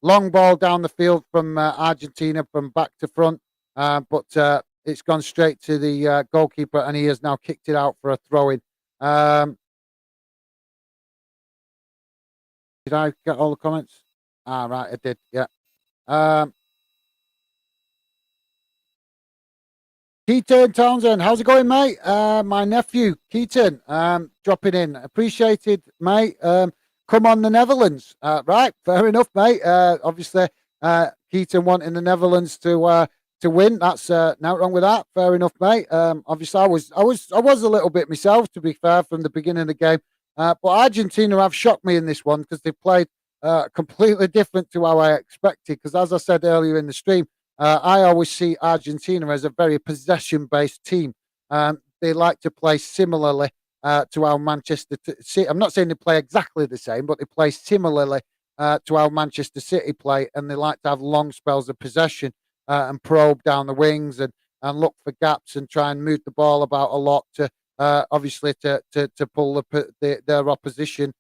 long ball down the field from Argentina from back to front, but it's gone straight to the goalkeeper, and he has now kicked it out for a throw-in. Did I get all the comments? Ah, right, I did. Yeah. Um, Keaton Townsend, how's it going, mate? My nephew, Keaton, dropping in. Appreciated, mate. Come on, the Netherlands. Right, fair enough, mate. Obviously, Keaton wanting the Netherlands to win. That's not wrong with that. Fair enough, mate. Obviously, I was a little bit myself, to be fair, from the beginning of the game. But Argentina have shocked me in this one because they played completely different to how I expected. Because as I said earlier in the stream, I always see Argentina as a very possession-based team. They like to play similarly to how Manchester City. I'm not saying they play exactly the same, but they play similarly to how Manchester City play, and they like to have long spells of possession and probe down the wings and look for gaps and try and move the ball about a lot to obviously to pull their opposition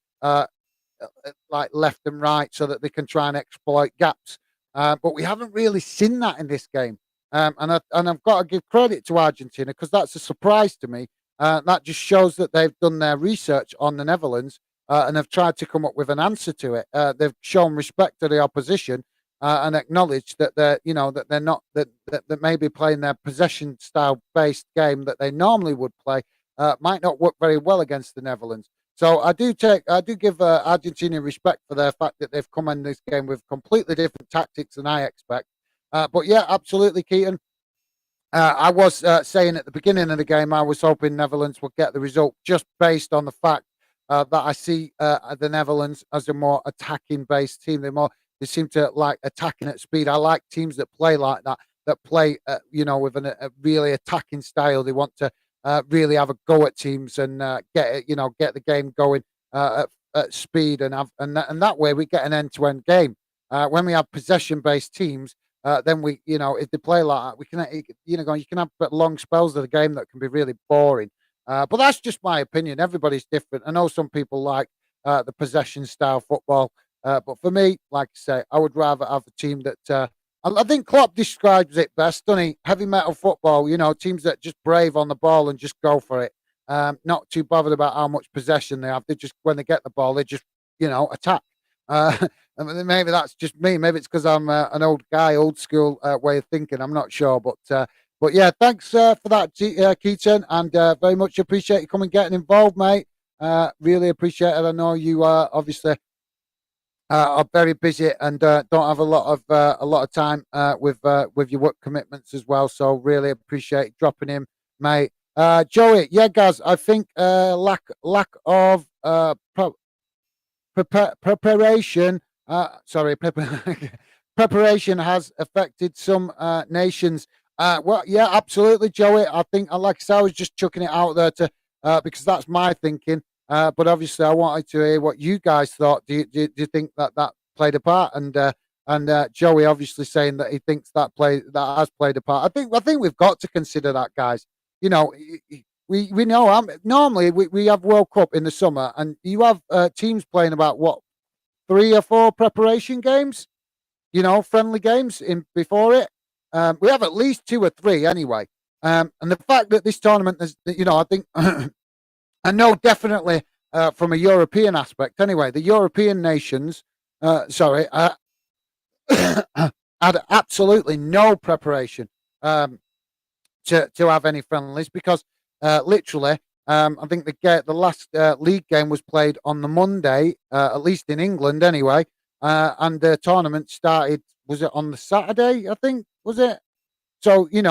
like left and right so that they can try and exploit gaps. But we haven't really seen that in this game. And I've got to give credit to Argentina because that's a surprise to me. That just shows that they've done their research on the Netherlands and have tried to come up with an answer to it. They've shown respect to the opposition and acknowledged that they're not that maybe playing their possession style based game that they normally would play might not work very well against the Netherlands. So I do give Argentina respect for their fact that they've come in this game with completely different tactics than I expect. But yeah, absolutely, Keaton. I was saying at the beginning of the game, I was hoping Netherlands would get the result just based on the fact that I see the Netherlands as a more attacking-based team. They seem to like attacking at speed. I like teams that play like that, that play with a really attacking style. They want to really have a go at teams and get the game going at speed and that way we get an end-to-end game. When we have possession-based teams, then if they play like that, we can, you can have long spells of the game that can be really boring. But that's just my opinion. Everybody's different. I know some people like the possession style football, but for me, like I say, I would rather have a team that. I think Klopp describes it best, doesn't he? Heavy metal football, teams that just brave on the ball and just go for it. Not too bothered about how much possession they have. They just, when they get the ball, they just, attack. Uh, maybe that's just me. Maybe it's because I'm an old guy, old school way of thinking. I'm not sure, but yeah, thanks for that, Keaton, and very much appreciate you coming getting involved, mate. Really appreciate it. I know you obviously are very busy and don't have a lot of time with your work commitments as well. So really appreciate dropping in, mate. Joey, yeah, guys, I think lack of preparation. Sorry, preparation has affected some nations. Well, yeah, absolutely, Joey. I think, like I said, I was just chucking it out there to because that's my thinking. But obviously, I wanted to hear what you guys thought. Do you think that played a part? And Joey obviously saying that he thinks that has played a part. I think we've got to consider that, guys. You know, we know normally we have World Cup in the summer, and you have teams playing about what 3 or 4 preparation games, friendly games in before it. We have at least 2 or 3 anyway. And the fact that this tournament is, I think, I know definitely from a European aspect anyway, the European nations, had absolutely no preparation. To have any friendlies because literally, I think the last league game was played on the Monday, at least in England anyway, and the tournament started. Was it on the Saturday? I think was it. So you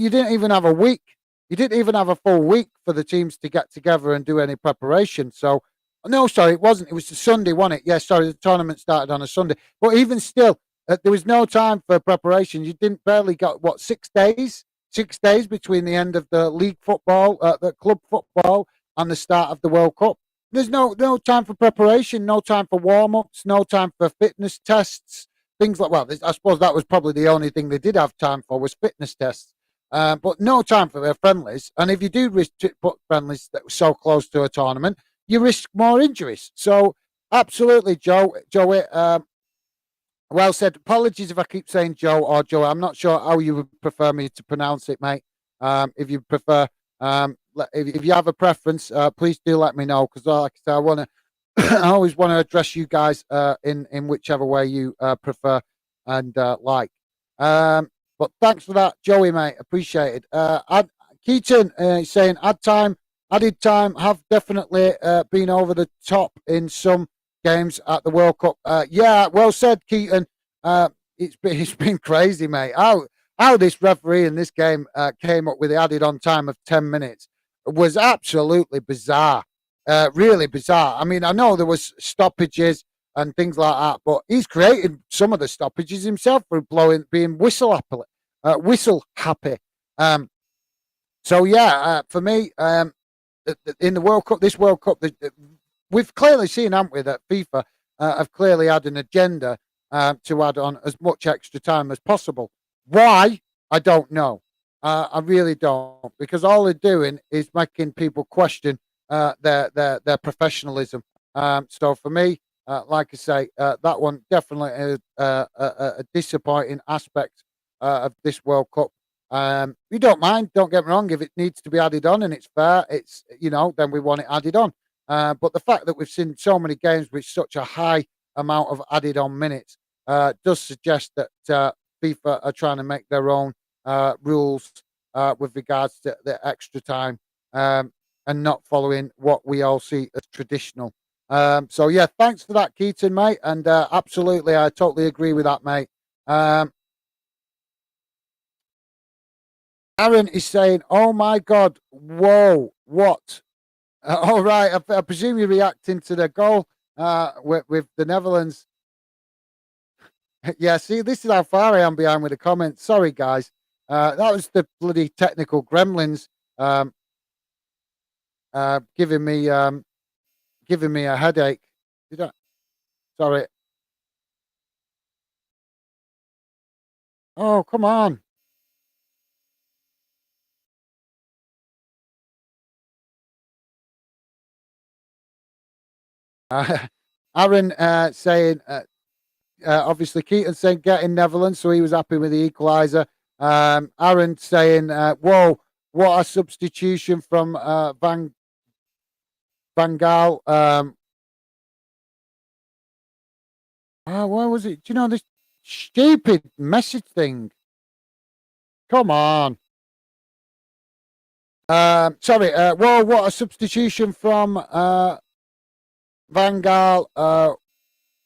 didn't even have a week. You didn't even have a full week for the teams to get together and do any preparation. So no, sorry, it wasn't. It was the Sunday, wasn't it? Yeah, sorry, the tournament started on a Sunday. But even still, there was no time for preparation. You didn't barely got what 6 days, 6 days between the end of the league football, the club football, and the start of the World Cup. There's no time for preparation, no time for warm ups, no time for fitness tests, things like. Well, I suppose that was probably the only thing they did have time for was fitness tests. But no time for their friendlies. And if you do risk to put friendlies that were so close to a tournament, you risk more injuries. So absolutely, Joey. Well said. Apologies if I keep saying Joe or Joey. I'm not sure how you would prefer me to pronounce it, mate. If you prefer, if you have a preference, please do let me know because, like I said, I want to. I always want to address you guys in whichever way you prefer and like. But thanks for that, Joey, mate. Appreciated. Keaton saying added time have definitely been over the top in some games at the World Cup. Yeah, well said, Keaton. It's been crazy, mate. How this referee in this game came up with the added on time of 10 minutes was absolutely bizarre. Really bizarre. I mean, I know there was stoppages and things like that, but he's created some of the stoppages himself for being whistle happy. So yeah, for me, in the World Cup, this World Cup, we've clearly seen, haven't we, that FIFA have clearly had an agenda to add on as much extra time as possible. Why? I don't know. I really don't, because all they're doing is making people question their professionalism. So for me, like I say, that one definitely is a disappointing aspect of this World Cup. We don't mind. Don't get me wrong. If it needs to be added on and it's fair, it's then we want it added on. But the fact that we've seen so many games with such a high amount of added on minutes does suggest that FIFA are trying to make their own rules with regards to the extra time and not following what we all see as traditional. So yeah, thanks for that, Keaton, mate. And absolutely, I totally agree with that, mate. Aaron is saying, "Oh my God, whoa, what?" All right, I presume you're reacting to the goal with the Netherlands. Yeah, see, this is how far I am behind with the comments. Sorry, guys. That was the bloody technical gremlins um, giving me a headache. Did I? Sorry. Oh, come on. Aaron saying, obviously, Keaton saying getting Netherlands, so he was happy with the equaliser. Aaron saying, whoa, what a substitution from Van Gaal. Where was it? Do you know this stupid message thing? Come on. Sorry. Whoa, what a substitution from Van Gaal.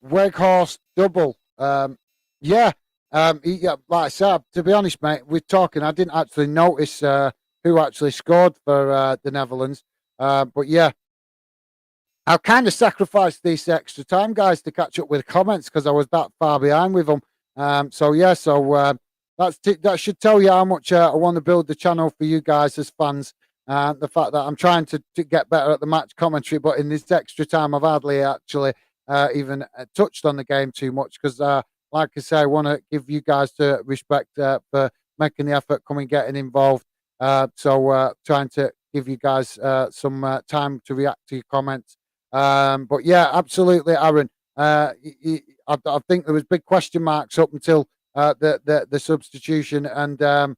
Weghorst double. Yeah. Yeah. Like I said, to be honest, mate, we're talking. I didn't actually notice who actually scored for the Netherlands. But yeah, I've kind of sacrificed this extra time, guys, to catch up with comments because I was that far behind with them. So yeah, that should tell you how much I want to build the channel for you guys as fans. The fact that I'm trying to get better at the match commentary, but in this extra time, I've hardly actually even touched on the game too much because, like I say, I want to give you guys the respect for making the effort, coming, getting involved. Trying to give you guys some time to react to your comments. But yeah, absolutely, Aaron. I think there was big question marks up until the substitution and the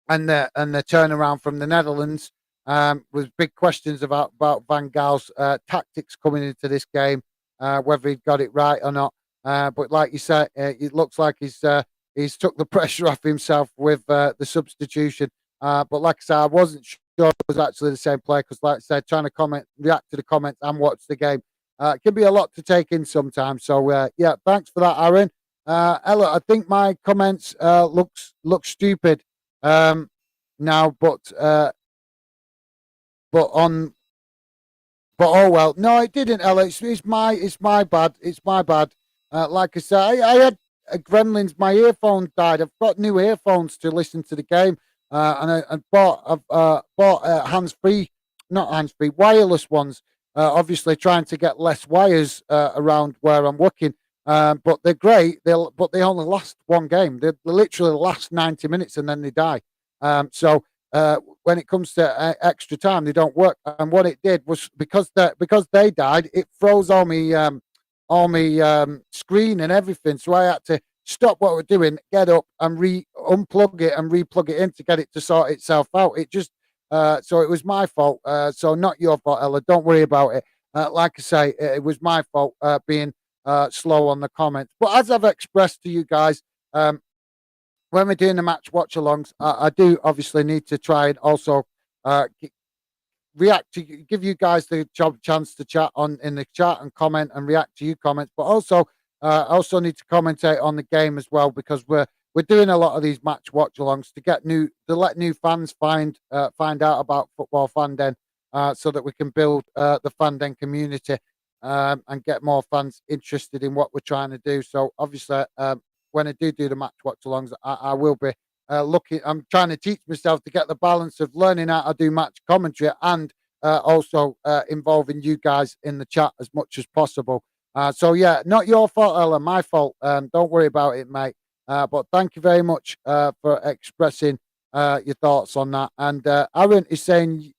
turnaround from the Netherlands. Was big questions about Van Gaal's tactics coming into this game, whether he got it right or not. But like you said, it looks like he's took the pressure off himself with the substitution. But like I said, I wasn't sure it was actually the same play because, like I said, trying to react to the comments and watch the game, it can be a lot to take in sometimes. So yeah, thanks for that, Aaron. Ella, I think my comments look stupid now, but on but oh well. No, it didn't, Ella. It's my bad. It's my bad. Like I said, I had Gremlins. My earphones died. I've got new earphones to listen to the game, and I've bought hands free, not hands free, wireless ones. Obviously, trying to get less wires around where I'm working. But they're great. They only last one game. They literally last 90 minutes and then they die. When it comes to extra time, they don't work. And what it did was because they died, it froze all me screen and everything. So I had to stop what we're doing, get up and unplug it and replug it in to get it to sort itself out. It just so it was my fault. So not your fault, Ella. Don't worry about it. Like I say, it was my fault being slow on the comments. But as I've expressed to you guys, when we're doing the match watch alongs, I do obviously need to try and also uh, react to give you guys the chance to chat on in the chat and comment and react to you comments, but also need to commentate on the game as well because we're doing a lot of these match watch alongs to let new fans find out about football fandom, so that we can build the fandom community and get more fans interested in what we're trying to do. So obviously, when I do the match watch alongs, I will be looking. I'm trying to teach myself to get the balance of learning how to do match commentary and also involving you guys in the chat as much as possible. So yeah, not your fault, Ella, my fault. Don't worry about it, mate. But thank you very much for expressing your thoughts on that. And Aaron is saying,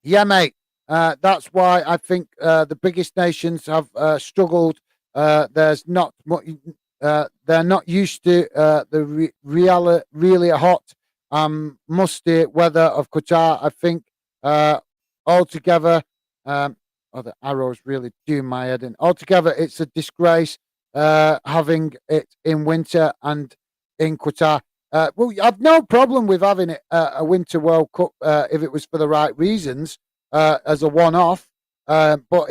yeah, mate. That's why I think the biggest nations have struggled. There's not much. They're not used to the really hot, musty weather of Qatar. I think altogether, the arrows really do my head in. Altogether, it's a disgrace having it in winter and in Qatar. Well, I've no problem with having it a Winter World Cup if it was for the right reasons as a one-off. But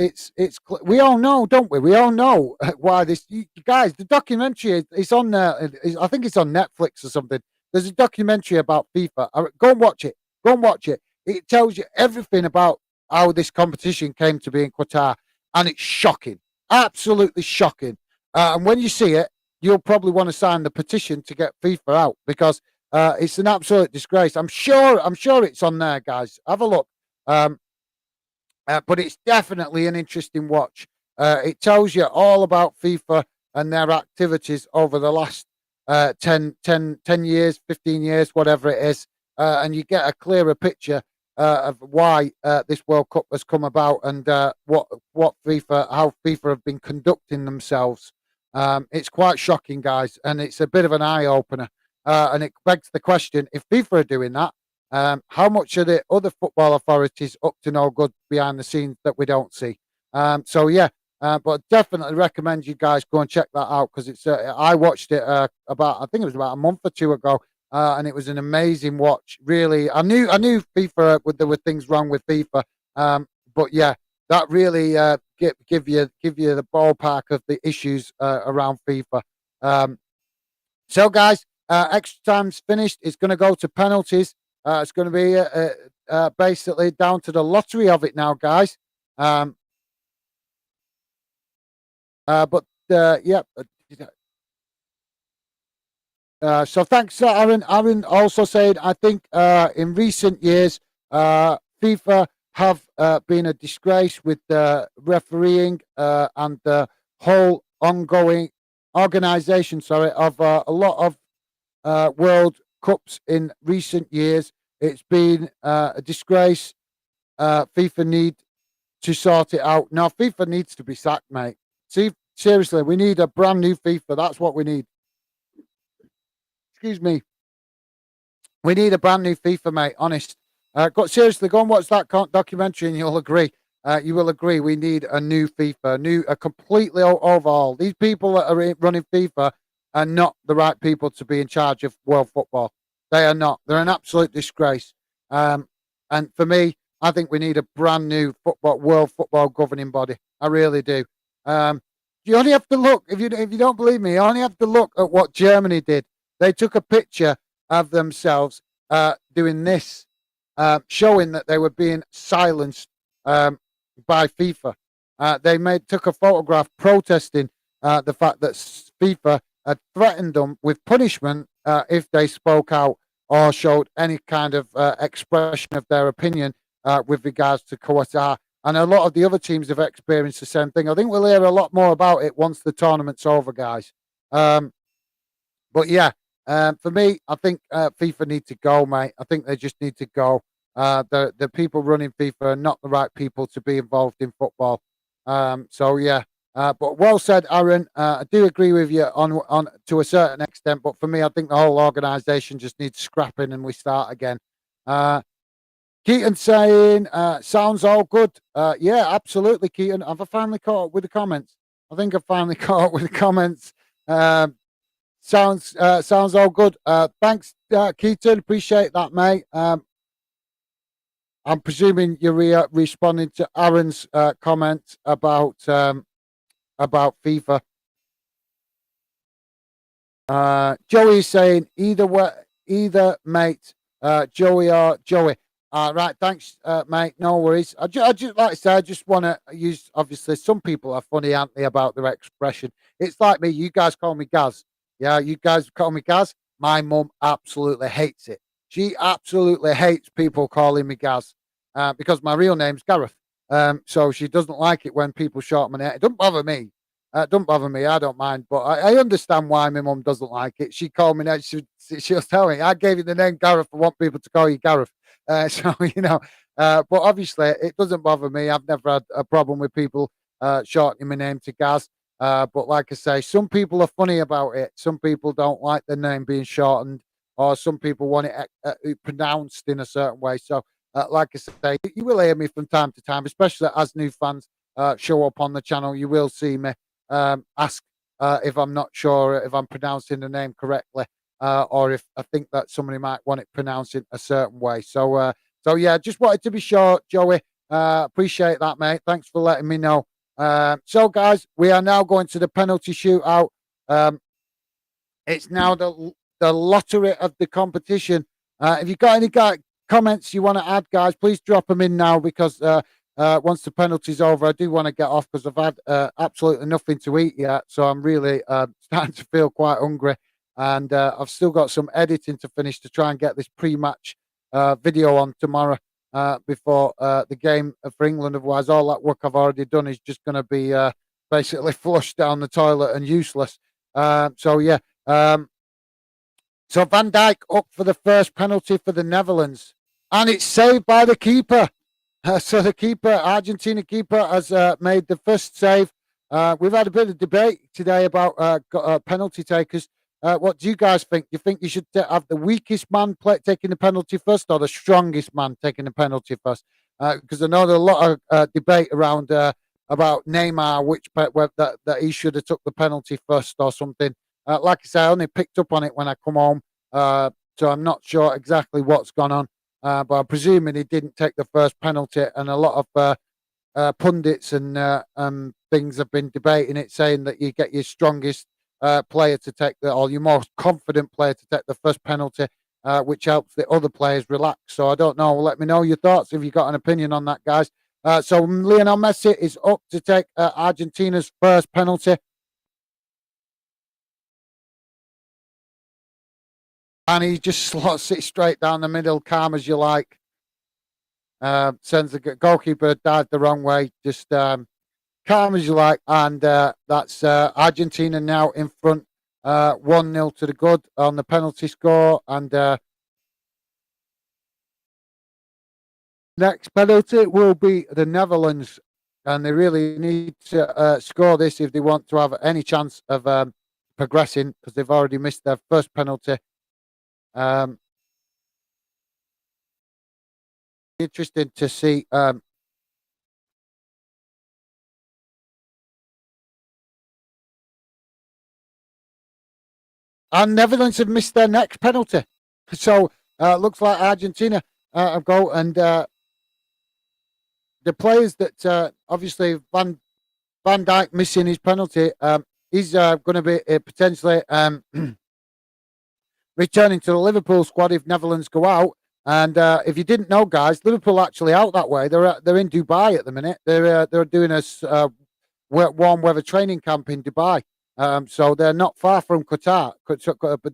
we all know, don't we? We all know why this. You guys, the documentary is on there. I think it's on Netflix or something. There's a documentary about FIFA. Go and watch it. Go and watch it. It tells you everything about how this competition came to be in Qatar, and it's shocking, absolutely shocking. And when you see it, you'll probably want to sign the petition to get FIFA out because it's an absolute disgrace. I'm sure it's on there, guys. Have a look. But it's definitely an interesting watch. It tells you all about FIFA and their activities over the last 10 years, 15 years, whatever it is, and you get a clearer picture of why this World Cup has come about and how FIFA have been conducting themselves. It's quite shocking, guys, and it's a bit of an eye opener. And it begs the question: if FIFA are doing that, how much are the other football authorities up to no good behind the scenes that we don't see? So yeah, but definitely recommend you guys go and check that out because it's. I watched it I think it was about a month or two ago, and it was an amazing watch. Really, I knew FIFA there were things wrong with FIFA, but yeah, that really give you the ballpark of the issues around FIFA. Um, so, guys, extra time's finished. It's going to go to penalties. It's going to be basically down to the lottery of it now, guys. Um, but yeah. So thanks, Aaron. Aaron also said, I think in recent years, FIFA have been a disgrace with the refereeing and the whole ongoing organization, of a lot of World Cups in recent years. It's been a disgrace. FIFA need to sort it out. Now, FIFA needs to be sacked, mate. See, seriously, we need a brand new FIFA. That's what we need. Excuse me. We need a brand new FIFA, mate. Honest. Seriously, go and watch that documentary, and you'll agree. You will agree. We need a new FIFA, a completely overhaul. These people that are running FIFA are not the right people to be in charge of world football. They are not. They're an absolute disgrace. And for me, I think we need a brand new world football governing body. I really do. You only have to look if you don't believe me. You only have to look at what Germany did. They took a picture of themselves doing this, showing that they were being silenced by FIFA. They took a photograph protesting the fact that FIFA had threatened them with punishment if they spoke out or showed any kind of expression of their opinion with regards to Qatar. And a lot of the other teams have experienced the same thing. I think we'll hear a lot more about it once the tournament's over, guys. But yeah, for me, I think FIFA need to go, mate. I think they just need to go. The people running FIFA are not the right people to be involved in football. So yeah, but well said, Aaron. I do agree with you on to a certain extent, but for me, I think the whole organisation just needs scrapping and we start again. Keaton saying, sounds all good. Yeah, absolutely, Keaton. Have I finally caught up with the comments? I think I've finally caught up with the comments. Sounds all good. Thanks, Keaton. Appreciate that, mate. I'm presuming you're responding to Aaron's comment about FIFA. Joey's saying either mate, Joey or Joey. Right, thanks, mate. No worries. I just like I say, I just want to use. Obviously, some people are funny, aren't they, about their expression? It's like me. You guys call me Gaz. Yeah, you guys call me Gaz. My mum absolutely hates it. She absolutely hates people calling me Gaz because my real name's Gareth. So she doesn't like it when people shorten my name. It doesn't bother me. Don't bother me. I don't mind. But I understand why my mum doesn't like it. She called me. She'll tell me, I gave you the name Gareth. I want people to call you Gareth. So, but obviously it doesn't bother me. I've never had a problem with people shortening my name to Gaz. But like I say, some people are funny about it. Some people don't like the name being shortened, or some people want it pronounced in a certain way. So, like I say, you will hear me from time to time, especially as new fans show up on the channel. You will see me ask if I'm not sure if I'm pronouncing the name correctly, or if I think that somebody might want it pronounced in a certain way. So yeah, just wanted to be sure, Joey. Appreciate that, mate. Thanks for letting me know. So, guys, we are now going to the penalty shootout. It's now the lottery of the competition. If you've got any comments you want to add, guys, please drop them in now because once the penalty's over, I do want to get off because I've had absolutely nothing to eat yet. So I'm really starting to feel quite hungry. And I've still got some editing to finish to try and get this pre-match video on tomorrow before the game for England. Otherwise, all that work I've already done is just going to be basically flushed down the toilet and useless. So yeah, um, so Van Dijk up for the first penalty for the Netherlands, and it's saved by the keeper. So the keeper, Argentina keeper, has made the first save. We've had a bit of debate today about penalty takers. What do you guys think? Do you think you should have the weakest man taking the penalty first, or the strongest man taking the penalty first? Because I know there's a lot of debate around about Neymar, that he should have took the penalty first or something. Like I say, I only picked up on it when I come home, so I'm not sure exactly what's gone on. But I'm presuming he didn't take the first penalty, and a lot of pundits and things have been debating it, saying that you get your strongest player to take or your most confident player to take the first penalty, which helps the other players relax. So I don't know. Let me know your thoughts if you've got an opinion on that, guys. So Lionel Messi is up to take Argentina's first penalty. And he just slots it straight down the middle, calm as you like. Sends the goalkeeper dive the wrong way, just calm as you like. And that's Argentina now in front, 1-0 to the good on the penalty score. And next penalty will be the Netherlands. And they really need to score this if they want to have any chance of progressing, because they've already missed their first penalty. Um, Interesting to see. And Netherlands have missed their next penalty. So looks like Argentina have go. And the players that obviously Van Dijk missing his penalty, he's going to be potentially returning to the Liverpool squad if Netherlands go out. And if you didn't know, guys, Liverpool actually out that way. They're in Dubai at the minute. They're doing a warm weather training camp in Dubai. So they're not far from Qatar, but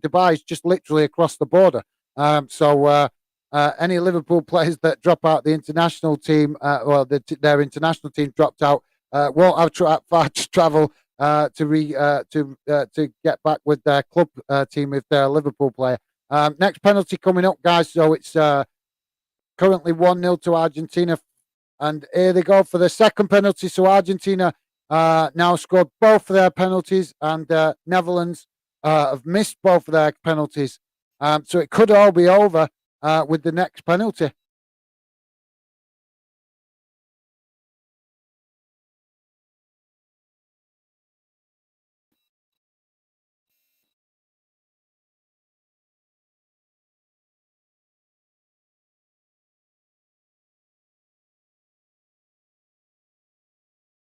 Dubai is just literally across the border. Any Liverpool players that drop out the international team, their international team dropped out, won't have far to travel to get back with their club team if they're a Liverpool player. Next penalty coming up, guys. So it's currently 1-0 to Argentina. And here they go for the second penalty. So Argentina now scored both of their penalties, and Netherlands have missed both of their penalties. So it could all be over with the next penalty.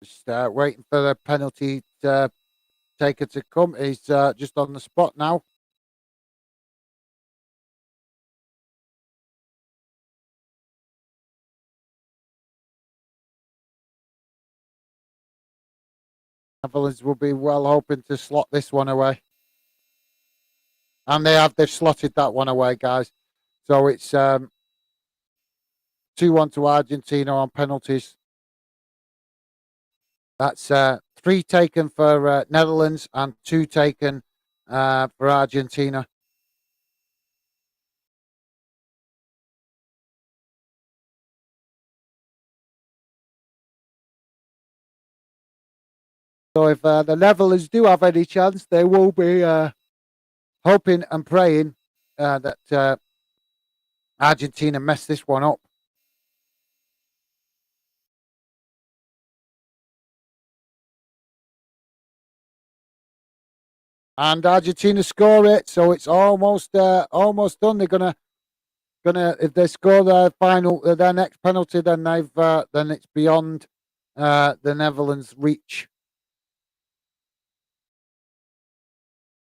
Just waiting for the penalty taker to come. He's just on the spot now. Netherlands will be well hoping to slot this one away. And they've slotted that one away, guys. So it's 2-1 to Argentina on penalties. That's 3 taken for Netherlands and 2 taken for Argentina. So if the Netherlands do have any chance, they will be hoping and praying that Argentina mess this one up. And Argentina score it, so it's almost done. They're gonna if they score their next penalty, then then it's beyond the Netherlands' reach.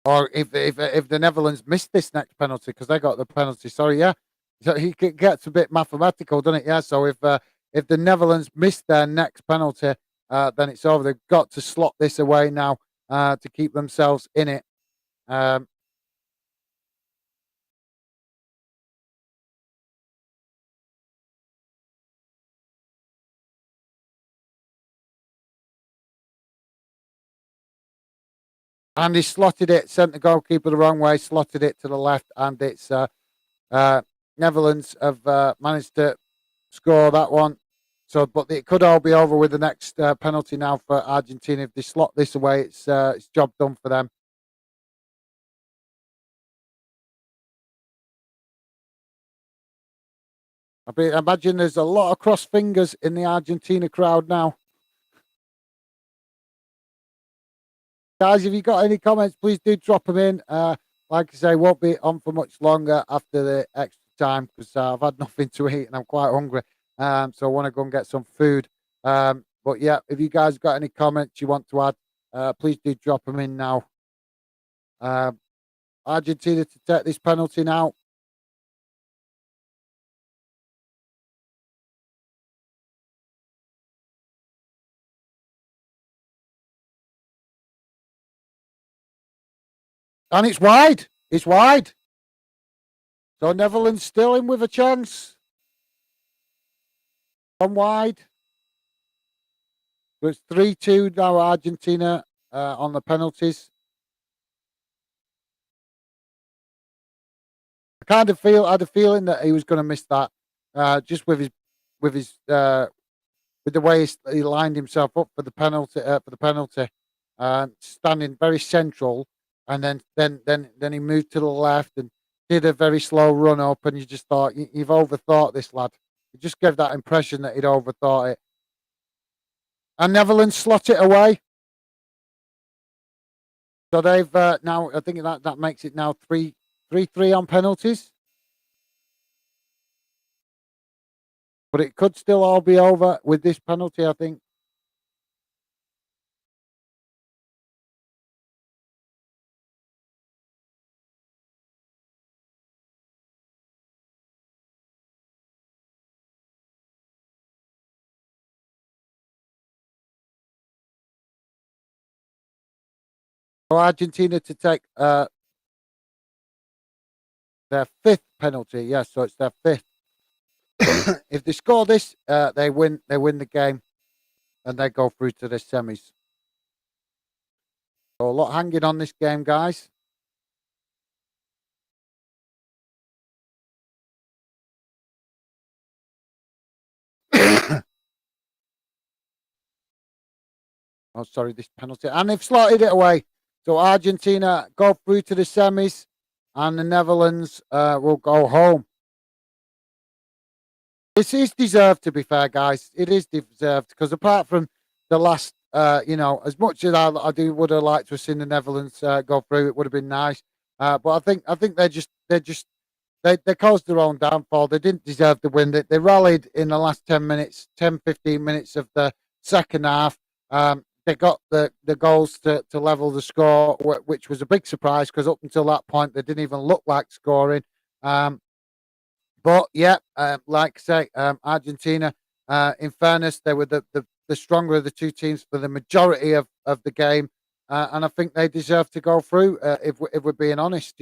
Or if the Netherlands missed this next penalty because they got the penalty, sorry, yeah. So he gets a bit mathematical, doesn't it? Yeah. So if the Netherlands missed their next penalty, then it's over. They've got to slot this away now to keep themselves in it. Um, and he slotted it, sent the goalkeeper the wrong way, slotted it to the left, and it's uh, Netherlands have managed to score that one. So, but it could all be over with the next penalty now for Argentina. If they slot this away, it's job done for them. I imagine there's a lot of cross fingers in the Argentina crowd now. Guys, if you got any comments, please do drop them in. Like I say, won't be on for much longer after the extra time because I've had nothing to eat and I'm quite hungry. So I want to go and get some food. But yeah, if you guys got any comments you want to add, please do drop them in now. Argentina to take this penalty now. And it's wide. It's wide. So Netherlands still in with a chance. One wide. So it's 3-2 now, Argentina on the penalties. I kind of had a feeling that he was going to miss that, just with his with the way he lined himself up for the penalty, standing very central, and then he moved to the left and did a very slow run up, and you just thought you've overthought this lad. He just gave that impression that he'd overthought it. And Netherlands slot it away. So they've now. I think that makes it now 3-3 on penalties. But it could still all be over with this penalty, I think. For Argentina to take their fifth penalty. Yes, so it's their fifth. If they score this, they win. They win the game, and they go through to the semis. So a lot hanging on this game, guys. Oh, sorry, this penalty, and they've slotted it away. So Argentina go through to the semis, and the Netherlands will go home. This is deserved, to be fair, guys. It is deserved because apart from the last, as much as I do would have liked to have seen the Netherlands go through, it would have been nice. But I think they caused their own downfall. They didn't deserve to win. They rallied in the last 10 minutes, 10, 15 minutes of the second half. They got the goals to level the score, which was a big surprise because up until that point, they didn't even look like scoring. But yeah, like I say, Argentina, in fairness, they were the stronger of the two teams for the majority of the game. And I think they deserve to go through, if we're being honest,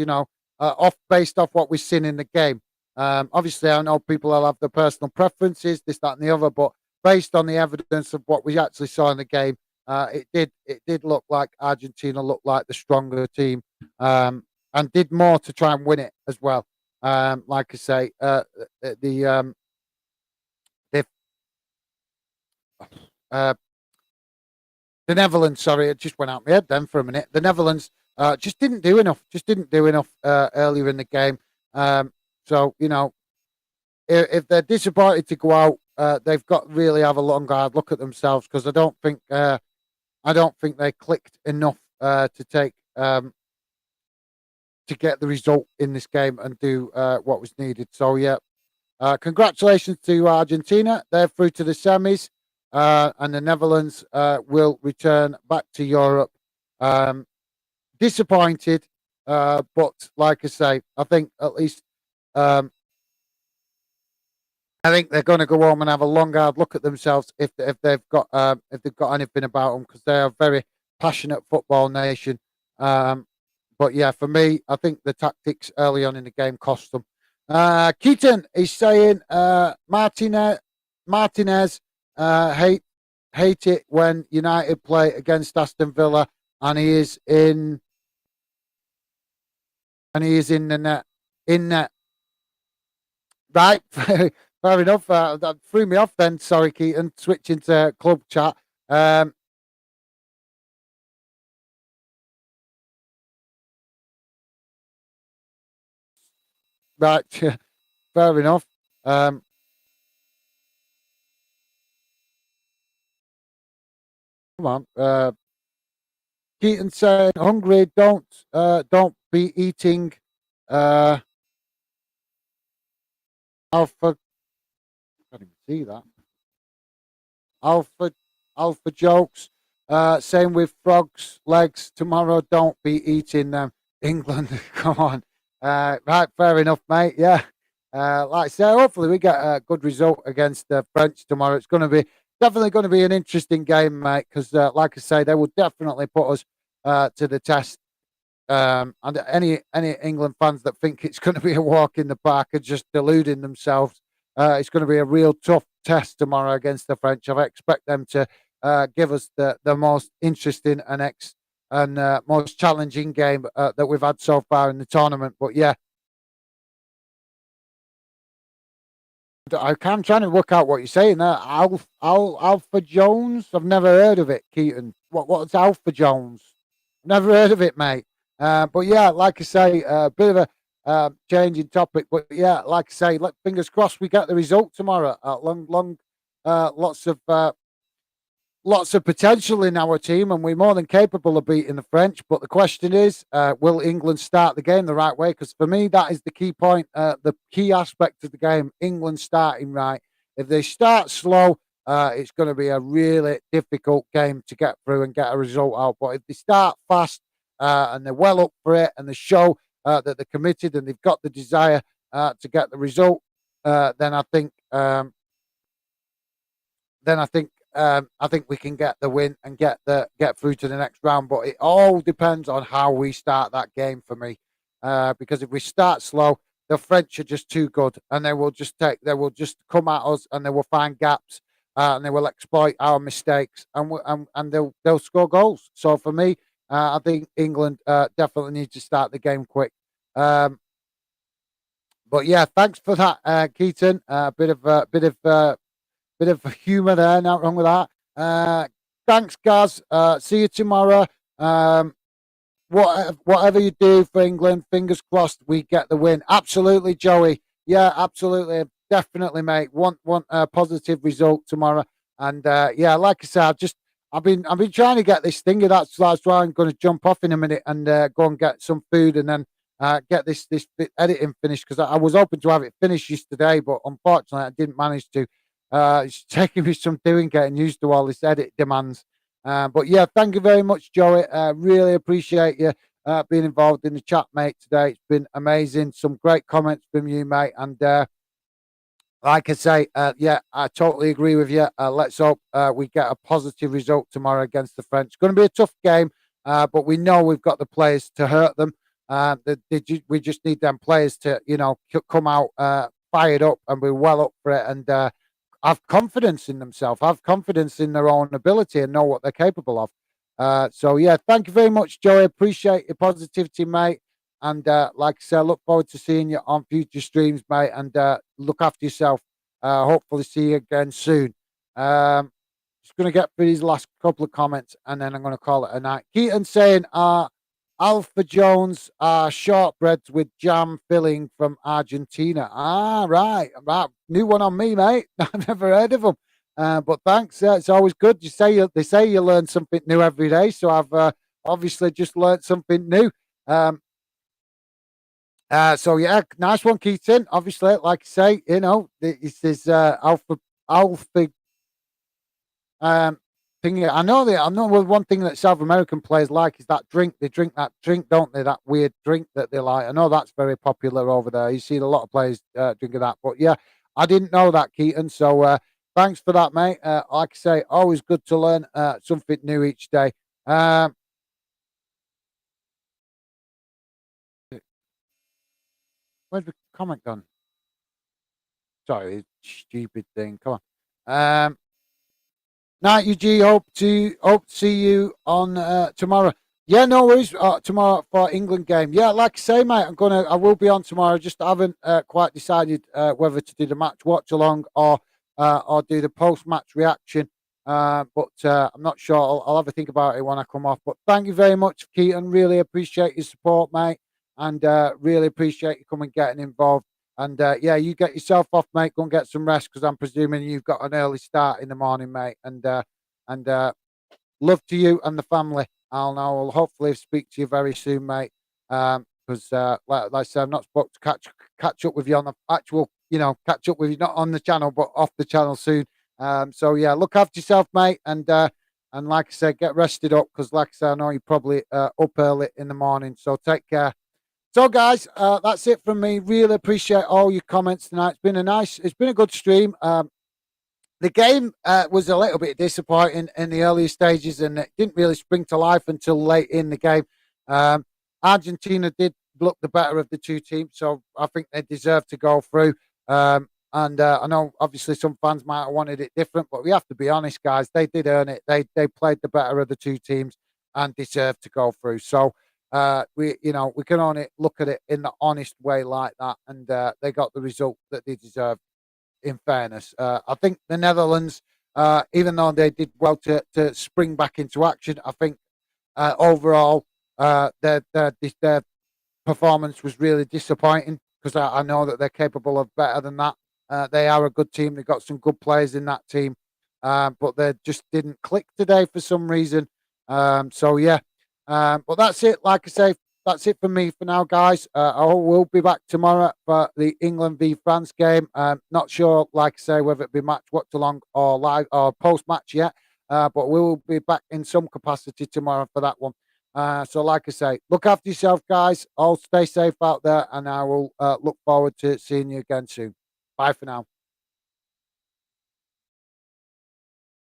based off what we've seen in the game. Obviously, I know people will have their personal preferences, this, that, and the other, but based on the evidence of what we actually saw in the game, it did look like Argentina looked like the stronger team, and did more to try and win it as well. Like I say, the uh, the Netherlands. Sorry, it just went out my head then for a minute. The Netherlands just didn't do enough. Just didn't do enough earlier in the game. So if they're disappointed to go out, they've got to really have a long hard look at themselves because I don't think they clicked enough to take to get the result in this game and do what was needed. So yeah, congratulations to Argentina. They're through to the semis, and the Netherlands will return back to Europe. Um, Disappointed, but like I say, I think at least um, I think they're going to go home and have a long hard look at themselves if they've got anything about them because they are a very passionate football nation. Um, but yeah, for me, I think the tactics early on in the game cost them. Keaton is saying Martinez hate it when United play against Aston Villa. and he is in, the net. In net. Right. Fair enough. That threw me off then. Sorry, Keaton. Switching to club chat. Um, right. Fair enough. Um, come on. Keaton saying, "Hungry, don't be eating uh, alpha." I can't even see that. Alpha, alpha jokes. Same with frogs' legs. Tomorrow, don't be eating them. England, come on. Right, fair enough, mate. Yeah. Like I say, hopefully we get a good result against the French tomorrow. It's going to be definitely going to be an interesting game, mate. Because, like I say, they will definitely put us to the test. And any England fans that think it's going to be a walk in the park are just deluding themselves. It's going to be a real tough test tomorrow against the French. I expect them to give us the most interesting and most challenging game that we've had so far in the tournament. But yeah, I'm trying to work out what you're saying there. Alpha Jones. I've never heard of it, Keaton. What's Alpha Jones? Never heard of it, mate. But yeah, like I say, a bit of a change in topic. But yeah, like I say, fingers crossed we get the result tomorrow. Lots of lots of potential in our team, and we're more than capable of beating the French. But the question is, will England start the game the right way? Because for me, that is the key point, the key aspect of the game. England starting right. If they start slow, it's going to be a really difficult game to get through and get a result out. But if they start fast and they're well up for it, and they show that they're committed and they've got the desire to get the result, then I think. I think we can get the win and get through to the next round. But it all depends on how we start that game for me, because if we start slow, the French are just too good, and they will just come at us, and they will find gaps, and they will exploit our mistakes, and they'll score goals. So for me, I think England definitely need to start the game quick. Um, but yeah, thanks for that, Keaton. Bit of humour there, not wrong with that. Thanks, Gaz. See you tomorrow. Um, whatever you do for England, fingers crossed we get the win. Absolutely, Joey. Yeah, absolutely, definitely, mate. Want a positive result tomorrow. And yeah, like I said, I've been trying to get this thing. That's why I'm going to jump off in a minute and go and get some food and then get this editing finished because I was hoping to have it finished yesterday, but unfortunately I didn't manage to. It's taking me some doing getting used to all this edit demands. But yeah, thank you very much, Joey. Really appreciate you being involved in the chat, mate, today. It's been amazing. Some great comments from you, mate. And like I say, yeah, I totally agree with you. Let's hope we get a positive result tomorrow against the French. It's going to be a tough game, but we know we've got the players to hurt them. We just need them players to, come out fired up and be well up for it and have confidence in themselves, have confidence in their own ability and know what they're capable of. So, yeah, thank you very much, Joey. Appreciate your positivity, mate. And like I said, I look forward to seeing you on future streams, mate. And look after yourself. Hopefully, see you again soon. Just going to get through these last couple of comments and then I'm going to call it a night. Keaton saying, Alpha Jones are shortbreads with jam filling from Argentina. Ah, right. Right. New one on me, mate. I've never heard of them. But thanks. It's always good. They say you learn something new every day. So I've obviously just learned something new. So yeah, nice one, Keaton. Obviously, like I say, this is Alpha um, thing. I know one thing that South American players like is that drink. They drink that drink, don't they? That weird drink that they like. I know that's very popular over there. You see a lot of players drinking that. But yeah, I didn't know that, Keaton. So thanks for that, mate. Like I say, always good to learn something new each day. Where's the comment gone? Sorry, stupid thing. Come on. Night, UG. Hope to see you on tomorrow. Yeah, no worries. Tomorrow for England game. Yeah, like I say, mate, I will be on tomorrow. Just haven't quite decided whether to do the match watch along or do the post match reaction. But I'm not sure. I'll have a think about it when I come off. But thank you very much, Keaton. Really appreciate your support, mate, and really appreciate you coming getting involved. And yeah, you get yourself off, mate. Go and get some rest because I'm presuming you've got an early start in the morning, mate. And love to you and the family. I'll hopefully speak to you very soon, mate. Because like I said, I'm not supposed to catch up with you on the actual, catch up with you not on the channel, but off the channel soon. So yeah, look after yourself, mate, and like I said, get rested up because, like I said, I know you're probably up early in the morning. So take care. So, guys, that's it from me. Really appreciate all your comments tonight. It's been a good stream. The game was a little bit disappointing in the earlier stages, and it didn't really spring to life until late in the game. Um, Argentina did look the better of the two teams, so I think they deserve to go through. And I know, obviously, some fans might have wanted it different, but we have to be honest, guys. They did earn it. They played the better of the two teams and deserved to go through. So we can only look at it in the honest way like that, and they got the result that they deserved in fairness. I think the Netherlands, even though they did well to spring back into action, I think overall their performance was really disappointing because I know that they're capable of better than that. They are a good team. They've got some good players in that team, but they just didn't click today for some reason. So yeah, but that's it. Like I say, that's it for me for now, guys. I will be back tomorrow for the England v France game. Not sure, like I say, whether it be match watch along or live or post match yet, but we will be back in some capacity tomorrow for that one. So, like I say, look after yourself, guys. All stay safe out there, and I will look forward to seeing you again soon. Bye for now.